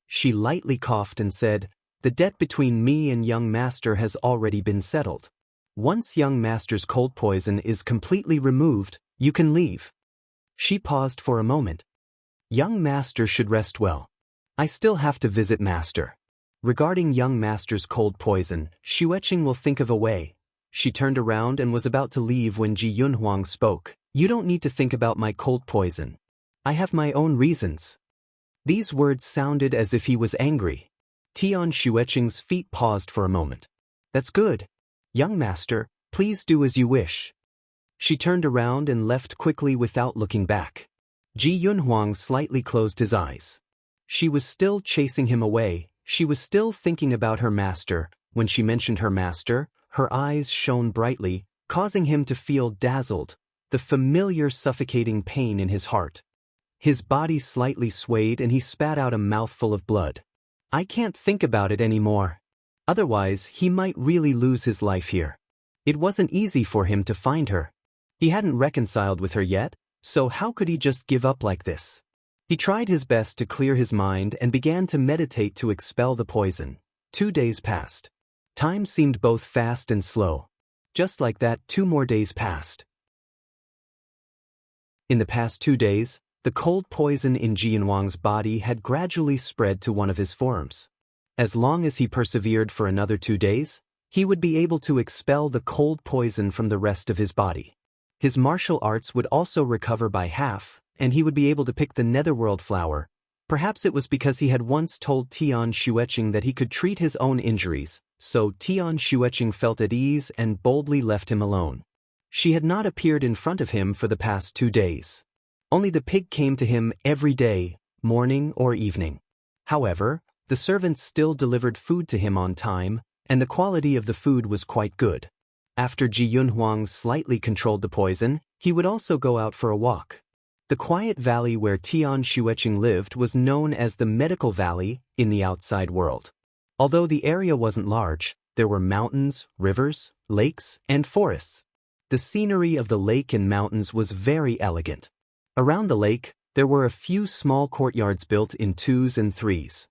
She lightly coughed and said, "The debt between me and young master has already been settled. Once young master's cold poison is completely removed, you can leave." She paused for a moment. "Young master should rest well. I still have to visit master. Regarding young master's cold poison, Xueqing will think of a way." She turned around and was about to leave when Ji Yunhuang spoke. "You don't need to think about my cold poison. I have my own reasons." These words sounded as if he was angry. Tian Xueqing's feet paused for a moment. "That's good. Young master, please do as you wish." She turned around and left quickly without looking back. Ji Yunhuang slightly closed his eyes. She was still chasing him away. She was still thinking about her master. When she mentioned her master, her eyes shone brightly, causing him to feel dazzled, the familiar suffocating pain in his heart. His body slightly swayed and he spat out a mouthful of blood. "I can't think about it anymore. Otherwise, he might really lose his life here." It wasn't easy for him to find her. He hadn't reconciled with her yet, so how could he just give up like this? He tried his best to clear his mind and began to meditate to expel the poison. 2 days passed. Time seemed both fast and slow. Just like that, 2 more days passed. In the past 2 days, the cold poison in Ji Yunhuang's body had gradually spread to one of his forearms. As long as he persevered for another 2 days, he would be able to expel the cold poison from the rest of his body. His martial arts would also recover by half, and he would be able to pick the netherworld flower. Perhaps it was because he had once told Tian Xueqing that he could treat his own injuries, so Tian Xueqing felt at ease and boldly left him alone. She had not appeared in front of him for the past 2 days. Only the pig came to him every day, morning or evening. However, the servants still delivered food to him on time, and the quality of the food was quite good. After Ji Yunhuang slightly controlled the poison, he would also go out for a walk. The quiet valley where Tian Xueqing lived was known as the Medical Valley in the outside world. Although the area wasn't large, there were mountains, rivers, lakes, and forests. The scenery of the lake and mountains was very elegant. Around the lake, there were a few small courtyards built in 2s and 3s.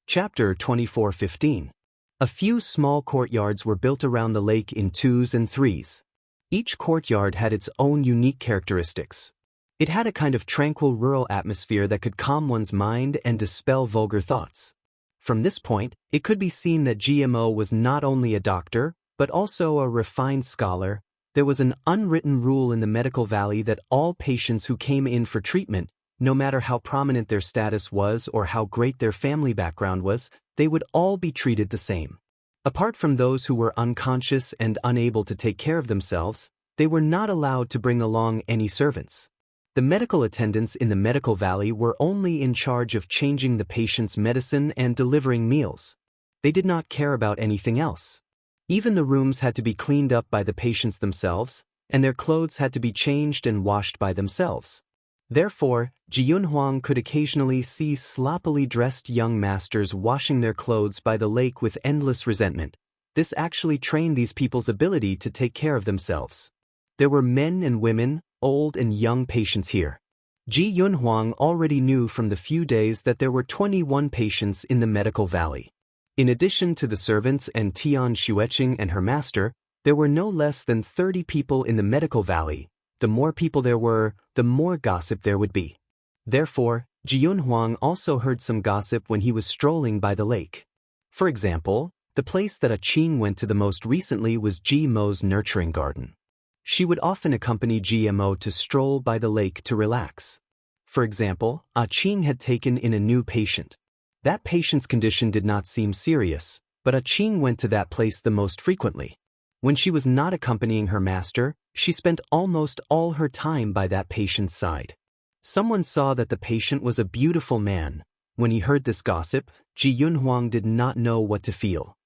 Chapter 24:15. A few small courtyards were built around the lake in 2s and 3s. Each courtyard had its own unique characteristics. It had a kind of tranquil rural atmosphere that could calm one's mind and dispel vulgar thoughts. From this point, it could be seen that GMO was not only a doctor, but also a refined scholar. There was an unwritten rule in the medical valley that all patients who came in for treatment, no matter how prominent their status was or how great their family background was, they would all be treated the same. Apart from those who were unconscious and unable to take care of themselves, they were not allowed to bring along any servants. The medical attendants in the medical valley were only in charge of changing the patient's medicine and delivering meals. They did not care about anything else. Even the rooms had to be cleaned up by the patients themselves, and their clothes had to be changed and washed by themselves. Therefore, Jiyunhuang could occasionally see sloppily dressed young masters washing their clothes by the lake with endless resentment. This actually trained these people's ability to take care of themselves. There were men and women, old and young patients here. Ji Yunhuang already knew from the few days that there were 21 patients in the medical valley. In addition to the servants and Tian Xueqing and her master, there were no less than 30 people in the medical valley. The more people there were, the more gossip there would be. Therefore, Ji Yunhuang also heard some gossip when he was strolling by the lake. For example, the place that Qing went to the most recently was Ji Mo's nurturing garden. She would often accompany GMO to stroll by the lake to relax. For example, Qing had taken in a new patient. That patient's condition did not seem serious, but Qing went to that place the most frequently. When she was not accompanying her master, she spent almost all her time by that patient's side. Someone saw that the patient was a beautiful man. When he heard this gossip, Ji Yunhuang did not know what to feel.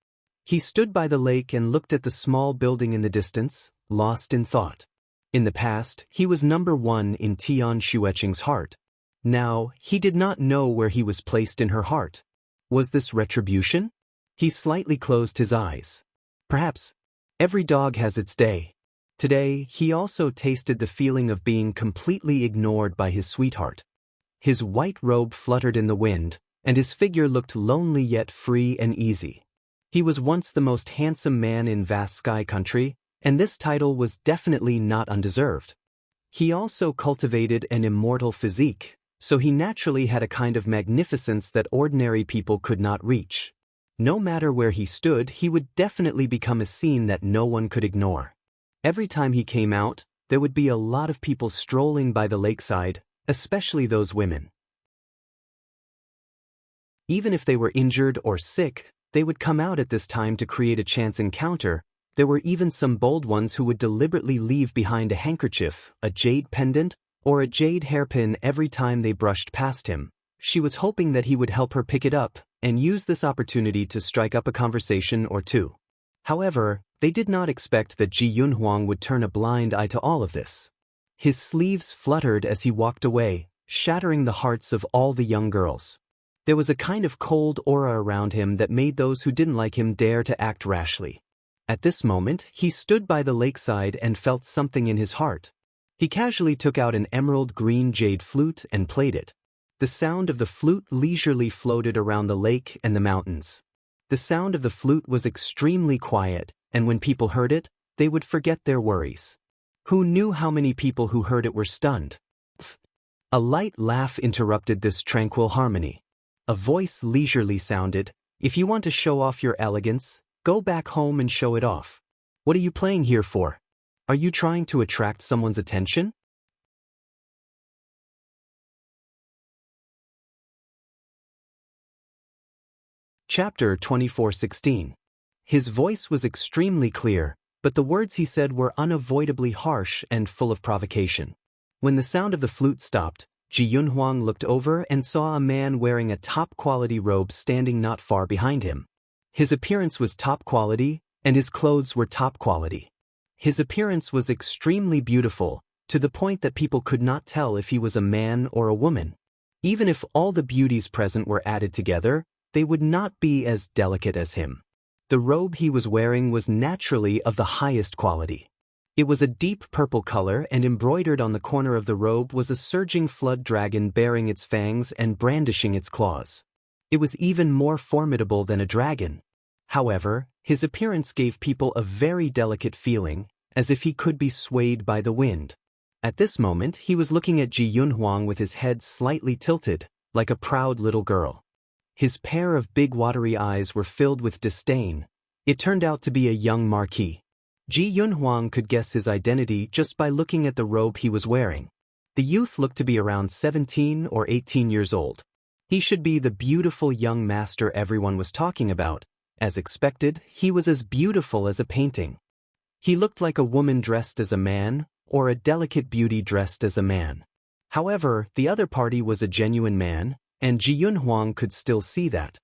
He stood by the lake and looked at the small building in the distance, lost in thought. In the past, he was number one in Tian Xueqing's heart. Now, he did not know where he was placed in her heart. Was this retribution? He slightly closed his eyes. Perhaps. Every dog has its day. Today, he also tasted the feeling of being completely ignored by his sweetheart. His white robe fluttered in the wind, and his figure looked lonely yet free and easy. He was once the most handsome man in vast sky country, and this title was definitely not undeserved. He also cultivated an immortal physique, so he naturally had a kind of magnificence that ordinary people could not reach. No matter where he stood, he would definitely become a scene that no one could ignore. Every time he came out, there would be a lot of people strolling by the lakeside, especially those women. Even if they were injured or sick, they would come out at this time to create a chance encounter. There were even some bold ones who would deliberately leave behind a handkerchief, a jade pendant, or a jade hairpin every time they brushed past him. She was hoping that he would help her pick it up and use this opportunity to strike up a conversation or two. However, they did not expect that Ji Yunhuang would turn a blind eye to all of this. His sleeves fluttered as he walked away, shattering the hearts of all the young girls. There was a kind of cold aura around him that made those who didn't like him dare to act rashly. At this moment, he stood by the lakeside and felt something in his heart. He casually took out an emerald green jade flute and played it. The sound of the flute leisurely floated around the lake and the mountains. The sound of the flute was extremely quiet, and when people heard it, they would forget their worries. Who knew how many people who heard it were stunned? A light laugh interrupted this tranquil harmony. A voice leisurely sounded, "If you want to show off your elegance, go back home and show it off. What are you playing here for? Are you trying to attract someone's attention?" Chapter 24:16. His voice was extremely clear, but the words he said were unavoidably harsh and full of provocation. When the sound of the flute stopped, Ji Yunhuang looked over and saw a man wearing a top-quality robe standing not far behind him. His appearance was top quality, and his clothes were top quality. His appearance was extremely beautiful, to the point that people could not tell if he was a man or a woman. Even if all the beauties present were added together, they would not be as delicate as him. The robe he was wearing was naturally of the highest quality. It was a deep purple color, and embroidered on the corner of the robe was a surging flood dragon bearing its fangs and brandishing its claws. It was even more formidable than a dragon. However, his appearance gave people a very delicate feeling, as if he could be swayed by the wind. At this moment he was looking at Ji Yunhuang with his head slightly tilted, like a proud little girl. His pair of big watery eyes were filled with disdain. It turned out to be a young marquis. Ji Yunhuang could guess his identity just by looking at the robe he was wearing. The youth looked to be around 17 or 18 years old. He should be the beautiful young master everyone was talking about. As expected, he was as beautiful as a painting. He looked like a woman dressed as a man, or a delicate beauty dressed as a man. However, the other party was a genuine man, and Ji Yunhuang could still see that.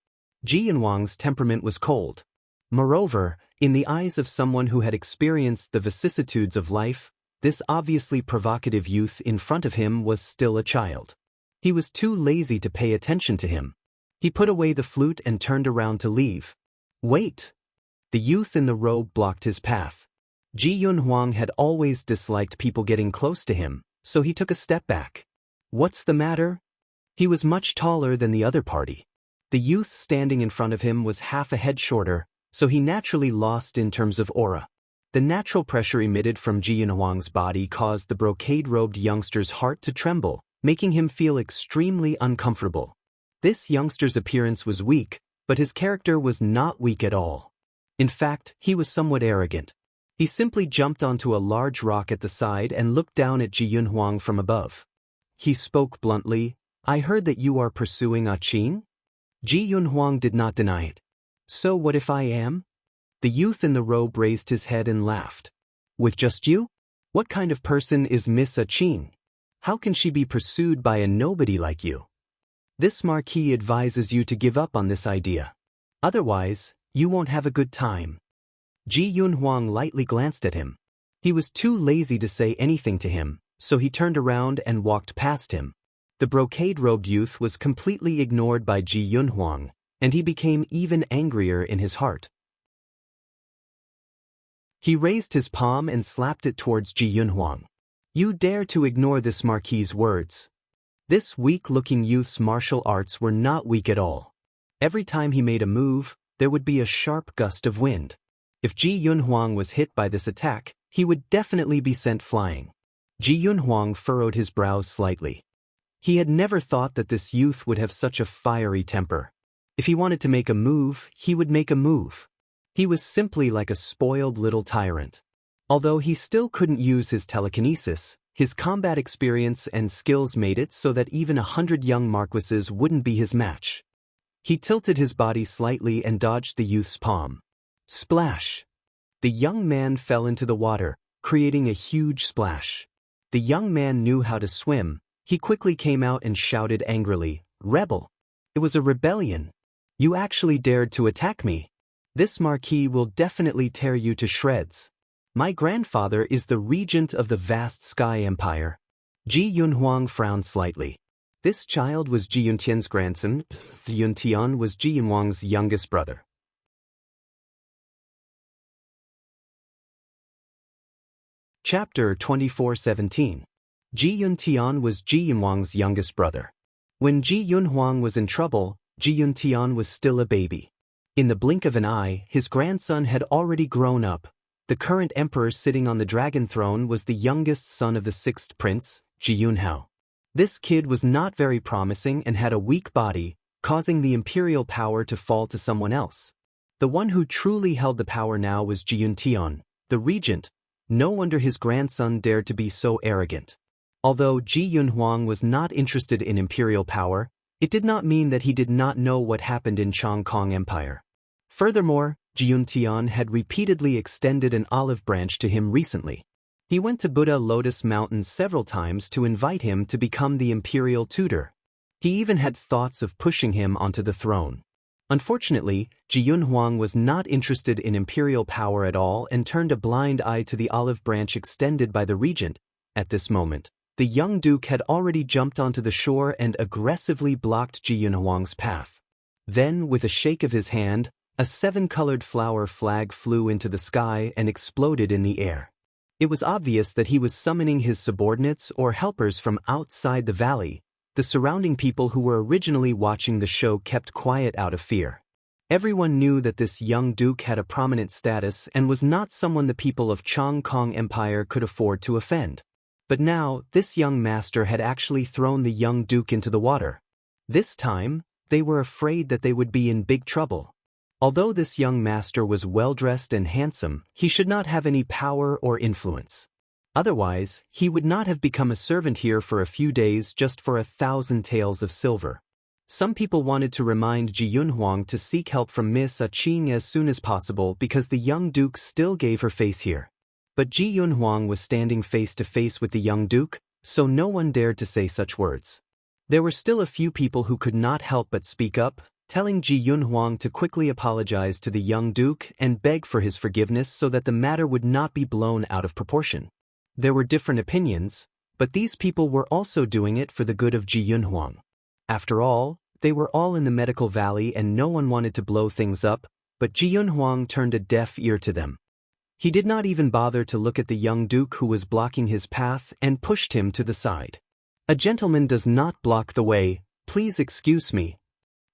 Ji Yunhuang's temperament was cold. Moreover, in the eyes of someone who had experienced the vicissitudes of life, this obviously provocative youth in front of him was still a child. He was too lazy to pay attention to him. He put away the flute and turned around to leave. Wait! The youth in the robe blocked his path. Ji Yunhuang had always disliked people getting close to him, so he took a step back. What's the matter? He was much taller than the other party. The youth standing in front of him was half a head shorter, so he naturally lost in terms of aura. The natural pressure emitted from Ji Yunhuang's body caused the brocade-robed youngster's heart to tremble, making him feel extremely uncomfortable. This youngster's appearance was weak, but his character was not weak at all. In fact, he was somewhat arrogant. He simply jumped onto a large rock at the side and looked down at Ji Yunhuang from above. He spoke bluntly, "I heard that you are pursuing Ah Qing?" Ji Yunhuang did not deny it. "So what if I am?" The youth in the robe raised his head and laughed. "With just you? What kind of person is Miss Ah Qing? How can she be pursued by a nobody like you? This marquis advises you to give up on this idea. Otherwise, you won't have a good time." Ji Yunhuang lightly glanced at him. He was too lazy to say anything to him, so he turned around and walked past him. The brocade-robed youth was completely ignored by Ji Yunhuang, and he became even angrier in his heart. He raised his palm and slapped it towards Ji Yunhuang. "You dare to ignore this marquis's words." This weak-looking youth's martial arts were not weak at all. Every time he made a move, there would be a sharp gust of wind. If Ji Yunhuang was hit by this attack, he would definitely be sent flying. Ji Yunhuang furrowed his brows slightly. He had never thought that this youth would have such a fiery temper. If he wanted to make a move, he would make a move. He was simply like a spoiled little tyrant. Although he still couldn't use his telekinesis, his combat experience and skills made it so that even 100 young marquises wouldn't be his match. He tilted his body slightly and dodged the youth's palm. Splash! The young man fell into the water, creating a huge splash. The young man knew how to swim. He quickly came out and shouted angrily, "Rebel! It was a rebellion. You actually dared to attack me. This marquis will definitely tear you to shreds. My grandfather is the regent of the vast Sky Empire." Ji Yunhuang frowned slightly. This child was Ji Yuntian's grandson. Yuntian was Ji Yunhuang's youngest brother. Chapter 24:17. Ji Yuntian was Ji Yunhuang's youngest brother. When Ji Yunhuang was in trouble, Ji Yuntian was still a baby. In the blink of an eye, his grandson had already grown up. The current emperor sitting on the dragon throne was the youngest son of the sixth prince, Ji Yunhao. This kid was not very promising and had a weak body, causing the imperial power to fall to someone else. The one who truly held the power now was Ji Yuntian, the regent. No wonder his grandson dared to be so arrogant. Although Ji Yunhuang was not interested in imperial power, it did not mean that he did not know what happened in Chong Kong Empire. Furthermore, Ji Yuntian had repeatedly extended an olive branch to him recently. He went to Buddha Lotus Mountain several times to invite him to become the imperial tutor. He even had thoughts of pushing him onto the throne. Unfortunately, Ji Yunhuang was not interested in imperial power at all and turned a blind eye to the olive branch extended by the regent. At this moment, the young duke had already jumped onto the shore and aggressively blocked Ji Yunhuang's path. Then, with a shake of his hand, A seven-colored flower flag flew into the sky and exploded in the air. It was obvious that he was summoning his subordinates or helpers from outside the valley. The surrounding people who were originally watching the show kept quiet out of fear. Everyone knew that this young duke had a prominent status and was not someone the people of Chong Kong Empire could afford to offend. But now, this young master had actually thrown the young duke into the water. This time, they were afraid that they would be in big trouble. Although this young master was well-dressed and handsome, he should not have any power or influence. Otherwise, he would not have become a servant here for a few days just for 1,000 taels of silver. Some people wanted to remind Ji Yunhuang to seek help from Miss Qing as soon as possible because the young duke still gave her face here. But Ji Yunhuang was standing face to face with the young duke, so no one dared to say such words. There were still a few people who could not help but speak up, telling Ji Yunhuang to quickly apologize to the young duke and beg for his forgiveness so that the matter would not be blown out of proportion. There were different opinions, but these people were also doing it for the good of Ji Yunhuang. After all, they were all in the medical valley and no one wanted to blow things up, but Ji Yunhuang turned a deaf ear to them. He did not even bother to look at the young duke who was blocking his path and pushed him to the side. "A gentleman does not block the way, please excuse me."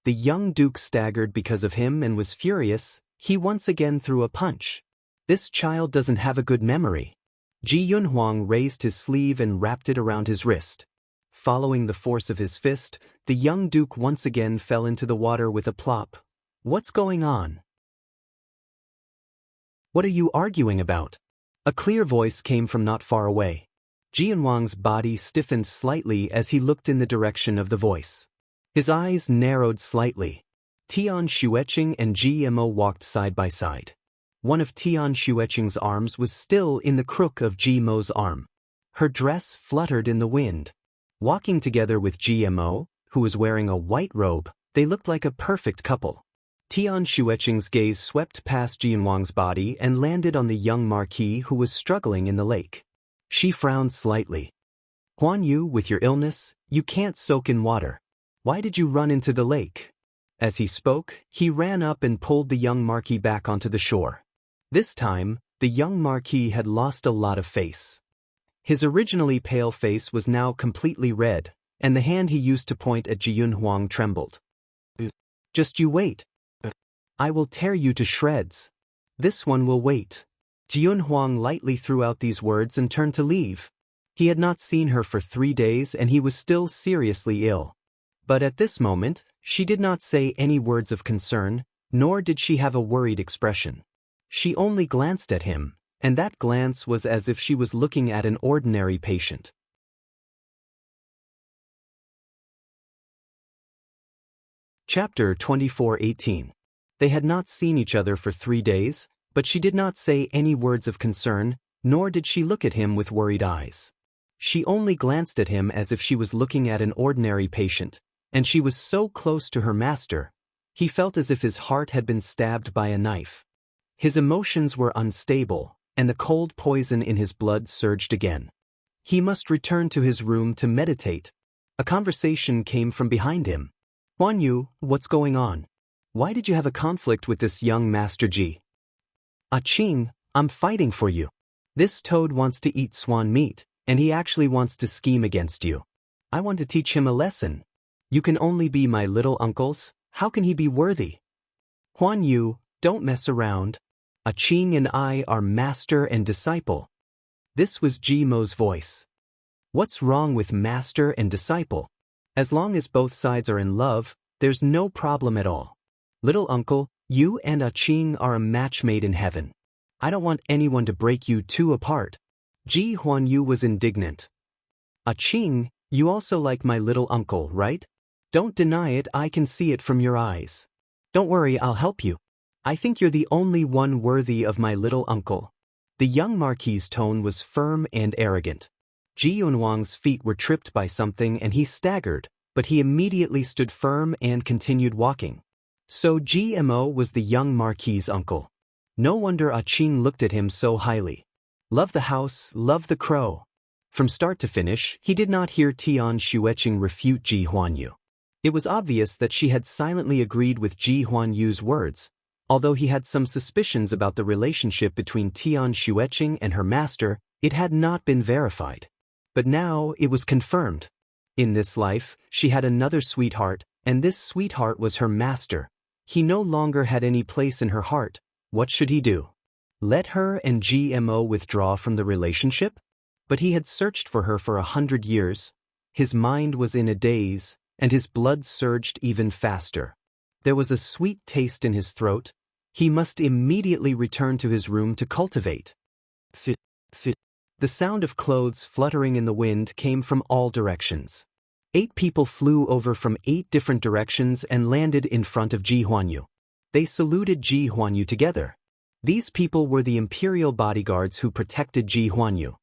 The young duke staggered because of him and was furious. He once again threw a punch. This child doesn't have a good memory. Ji Yunhuang raised his sleeve and wrapped it around his wrist. Following the force of his fist, the young duke once again fell into the water with a plop. "What's going on? What are you arguing about?" A clear voice came from not far away. Ji Yunhuang's body stiffened slightly as he looked in the direction of the voice. His eyes narrowed slightly. Tian Xueqing and Gmo walked side by side. One of Tian Xueqing's arms was still in the crook of Gmo's arm. Her dress fluttered in the wind. Walking together with Gmo, who was wearing a white robe, they looked like a perfect couple. Tian Xueqing's gaze swept past Ji Yunhuang's body and landed on the young marquis who was struggling in the lake. She frowned slightly. "Huan Yu, with your illness, you can't soak in water. Why did you run into the lake?" As he spoke, he ran up and pulled the young marquis back onto the shore. This time, the young marquis had lost a lot of face. His originally pale face was now completely red, and the hand he used to point at Ji Yunhuang trembled. "Just you wait. I will tear you to shreds. This one will wait." Ji Yunhuang lightly threw out these words and turned to leave. He had not seen her for 3 days and he was still seriously ill. But at this moment, she did not say any words of concern, nor did she have a worried expression. She only glanced at him, and that glance was as if she was looking at an ordinary patient. Chapter 24:18. They had not seen each other for 3 days, but she did not say any words of concern, nor did she look at him with worried eyes. She only glanced at him as if she was looking at an ordinary patient, and she was so close to her master. He felt as if his heart had been stabbed by a knife. His emotions were unstable, and the cold poison in his blood surged again. He must return to his room to meditate. A conversation came from behind him. "Huan Yu, what's going on? Why did you have a conflict with this young Master Ji?" "Qing, I'm fighting for you. This toad wants to eat swan meat, and he actually wants to scheme against you. I want to teach him a lesson. You can only be my little uncles. How can he be worthy?" "Huan Yu, don't mess around. Qing and I are master and disciple." This was Gmo's voice. What's wrong with master and disciple? As long as both sides are in love, there's no problem at all. "Little uncle, you and Qing are a match made in heaven. I don't want anyone to break you two apart." Ji Huan Yu was indignant. "Qing, you also like my little uncle, right? Don't deny it, I can see it from your eyes. Don't worry, I'll help you. I think you're the only one worthy of my little uncle." The young marquis's tone was firm and arrogant. Ji Yunhuang's feet were tripped by something and he staggered, but he immediately stood firm and continued walking. So Gmo was the young marquis's uncle. No wonder Qing looked at him so highly. Love the house, love the crow. From start to finish, he did not hear Tian Xueqing refute Ji Huan Yu. It was obvious that she had silently agreed with Ji Huan Yu's words, Although he had some suspicions about the relationship between Tian Xueqing and her master, it had not been verified. But now it was confirmed. In this life, she had another sweetheart, and this sweetheart was her master. He no longer had any place in her heart. What should he do? Let her and GMO withdraw from the relationship? But he had searched for her for 100 years. His mind was in a daze, and his blood surged even faster. There was a sweet taste in his throat. He must immediately return to his room to cultivate. Fit, fit. The sound of clothes fluttering in the wind came from all directions. 8 people flew over from 8 different directions and landed in front of Ji Huanyu. They saluted Ji Huanyu together. These people were the imperial bodyguards who protected Ji Huanyu.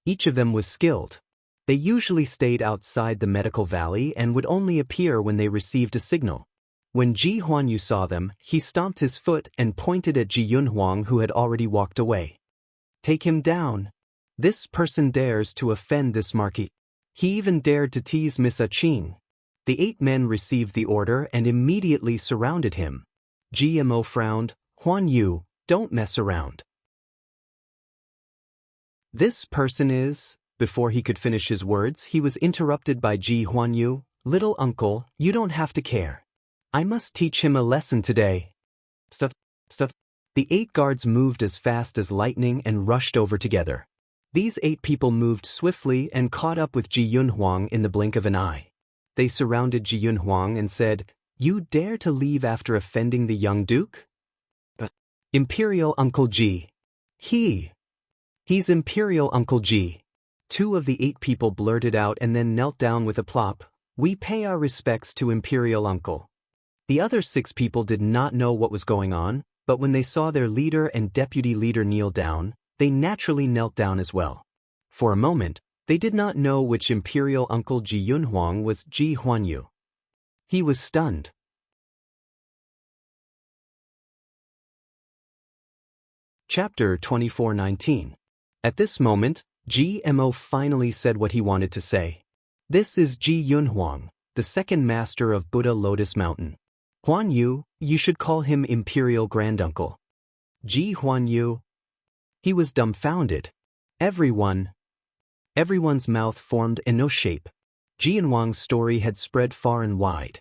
Each of them was skilled. They usually stayed outside the medical valley and would only appear when they received a signal. When Ji Huanyu saw them, he stomped his foot and pointed at Ji Yunhuang, who had already walked away. Take him down. This person dares to offend this marquis. He even dared to tease Miss Qing. The 8 men received the order and immediately surrounded him. GMO frowned. Huan Yu, don't mess around. This person is... Before he could finish his words, he was interrupted by Ji Huanyu. Little uncle, you don't have to care. I must teach him a lesson today. Stuff. The 8 guards moved as fast as lightning and rushed over together. These 8 people moved swiftly and caught up with Ji Yunhuang in the blink of an eye. They surrounded Ji Yunhuang and said, You dare to leave after offending the young duke? But Imperial Uncle Ji. He's Imperial Uncle Ji. 2 of the 8 people blurted out and then knelt down with a plop. We pay our respects to Imperial Uncle. The other 6 people did not know what was going on, but when they saw their leader and deputy leader kneel down, they naturally knelt down as well. For a moment, they did not know which Imperial Uncle Ji Yunhuang was Ji Huanyu. He was stunned. Chapter 24:19. At this moment, GMO finally said what he wanted to say. This is Ji Yunhuang, the second master of Buddha Lotus Mountain. Huan Yu, you should call him Imperial Granduncle. Ji Huanyu. He was dumbfounded. Everyone's mouth formed an O shape. Ji Yunhuang's story had spread far and wide.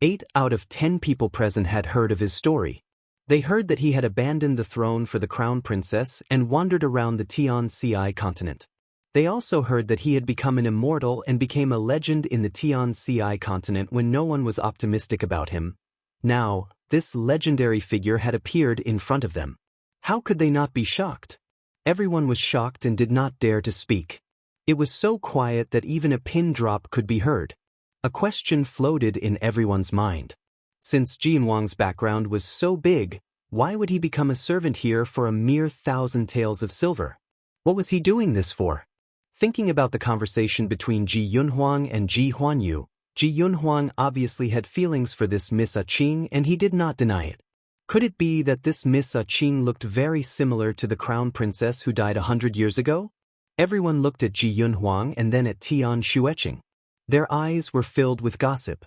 8 out of 10 people present had heard of his story. They heard that he had abandoned the throne for the crown princess and wandered around the Tian-Ci continent. They also heard that he had become an immortal and became a legend in the Tian-Ci continent when no one was optimistic about him. Now, this legendary figure had appeared in front of them. How could they not be shocked? Everyone was shocked and did not dare to speak. It was so quiet that even a pin drop could be heard. A question floated in everyone's mind. Since Ji Yunhuang's background was so big, why would he become a servant here for a mere 1,000 taels of silver? What was he doing this for? Thinking about the conversation between Ji Yunhuang and Ji Huanyu, Ji Yunhuang obviously had feelings for this Miss Qing and he did not deny it. Could it be that this Miss Qing looked very similar to the crown princess who died 100 years ago? Everyone looked at Ji Yunhuang and then at Tian Xueqing. Their eyes were filled with gossip.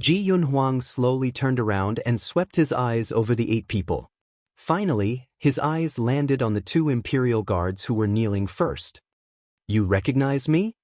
Ji Yunhuang slowly turned around and swept his eyes over the 8 people. Finally, his eyes landed on the 2 imperial guards who were kneeling first. You recognize me?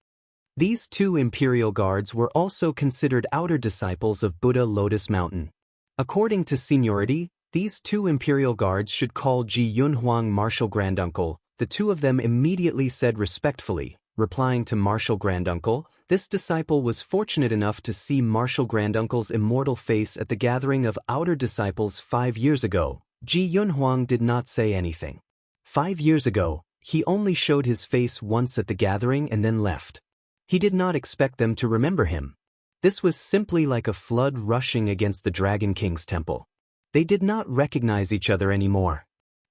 These 2 imperial guards were also considered outer disciples of Buddha Lotus Mountain. According to seniority, these 2 imperial guards should call Ji Yunhuang Martial Granduncle. The 2 of them immediately said respectfully, replying to Martial Granduncle. This disciple was fortunate enough to see Martial Granduncle's immortal face at the gathering of outer disciples 5 years ago. Ji Yunhuang did not say anything. 5 years ago, he only showed his face once at the gathering and then left. He did not expect them to remember him. This was simply like a flood rushing against the Dragon King's temple. They did not recognize each other anymore.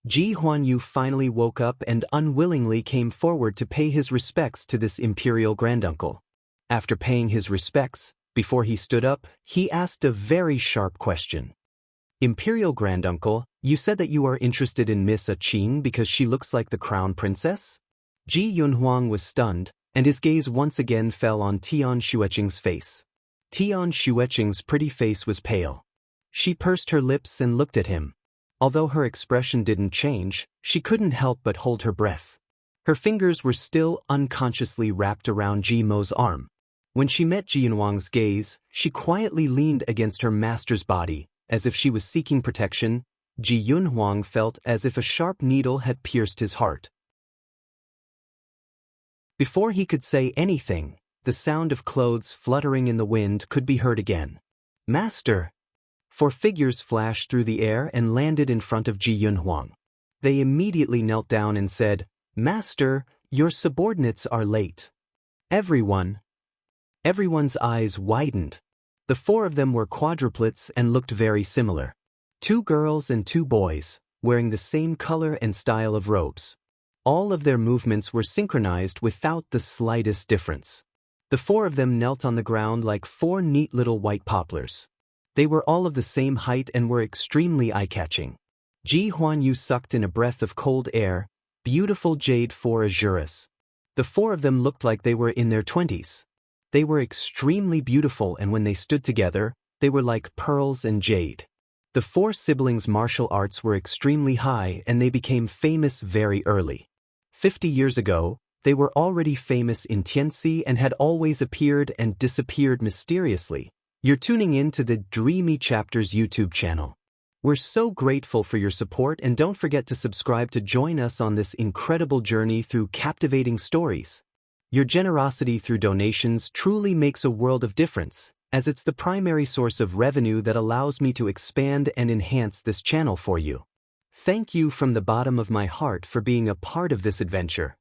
Ji Huanyu finally woke up and unwillingly came forward to pay his respects to this imperial granduncle. After paying his respects, before he stood up, he asked a very sharp question. Imperial Granduncle, you said that you are interested in Miss Qing because she looks like the crown princess? Ji Yunhuang was stunned, and his gaze once again fell on Tian Xueqing's face. Tian Xueqing's pretty face was pale. She pursed her lips and looked at him. Although her expression didn't change, she couldn't help but hold her breath. Her fingers were still unconsciously wrapped around Ji Mo's arm. When she met Ji Yunhuang's gaze, she quietly leaned against her master's body, as if she was seeking protection. Ji Yunhuang felt as if a sharp needle had pierced his heart. Before he could say anything, the sound of clothes fluttering in the wind could be heard again. "Master!" Four figures flashed through the air and landed in front of Ji Yunhuang. They immediately knelt down and said, "Master, your subordinates are late." Everyone's eyes widened. The four of them were quadruplets and looked very similar. 2 girls and 2 boys, wearing the same color and style of robes. All of their movements were synchronized without the slightest difference. The 4 of them knelt on the ground like 4 neat little white poplars. They were all of the same height and were extremely eye-catching. Ji Huanyu sucked in a breath of cold air, beautiful jade for Azurus. The 4 of them looked like they were in their 20s. They were extremely beautiful, and when they stood together, they were like pearls and jade. The 4 siblings' martial arts were extremely high, and they became famous very early. 50 years ago, they were already famous in Tianxi and had always appeared and disappeared mysteriously. You're tuning in to the Dreamy Chapters YouTube channel. We're so grateful for your support, and don't forget to subscribe to join us on this incredible journey through captivating stories. Your generosity through donations truly makes a world of difference, as it's the primary source of revenue that allows me to expand and enhance this channel for you. Thank you from the bottom of my heart for being a part of this adventure.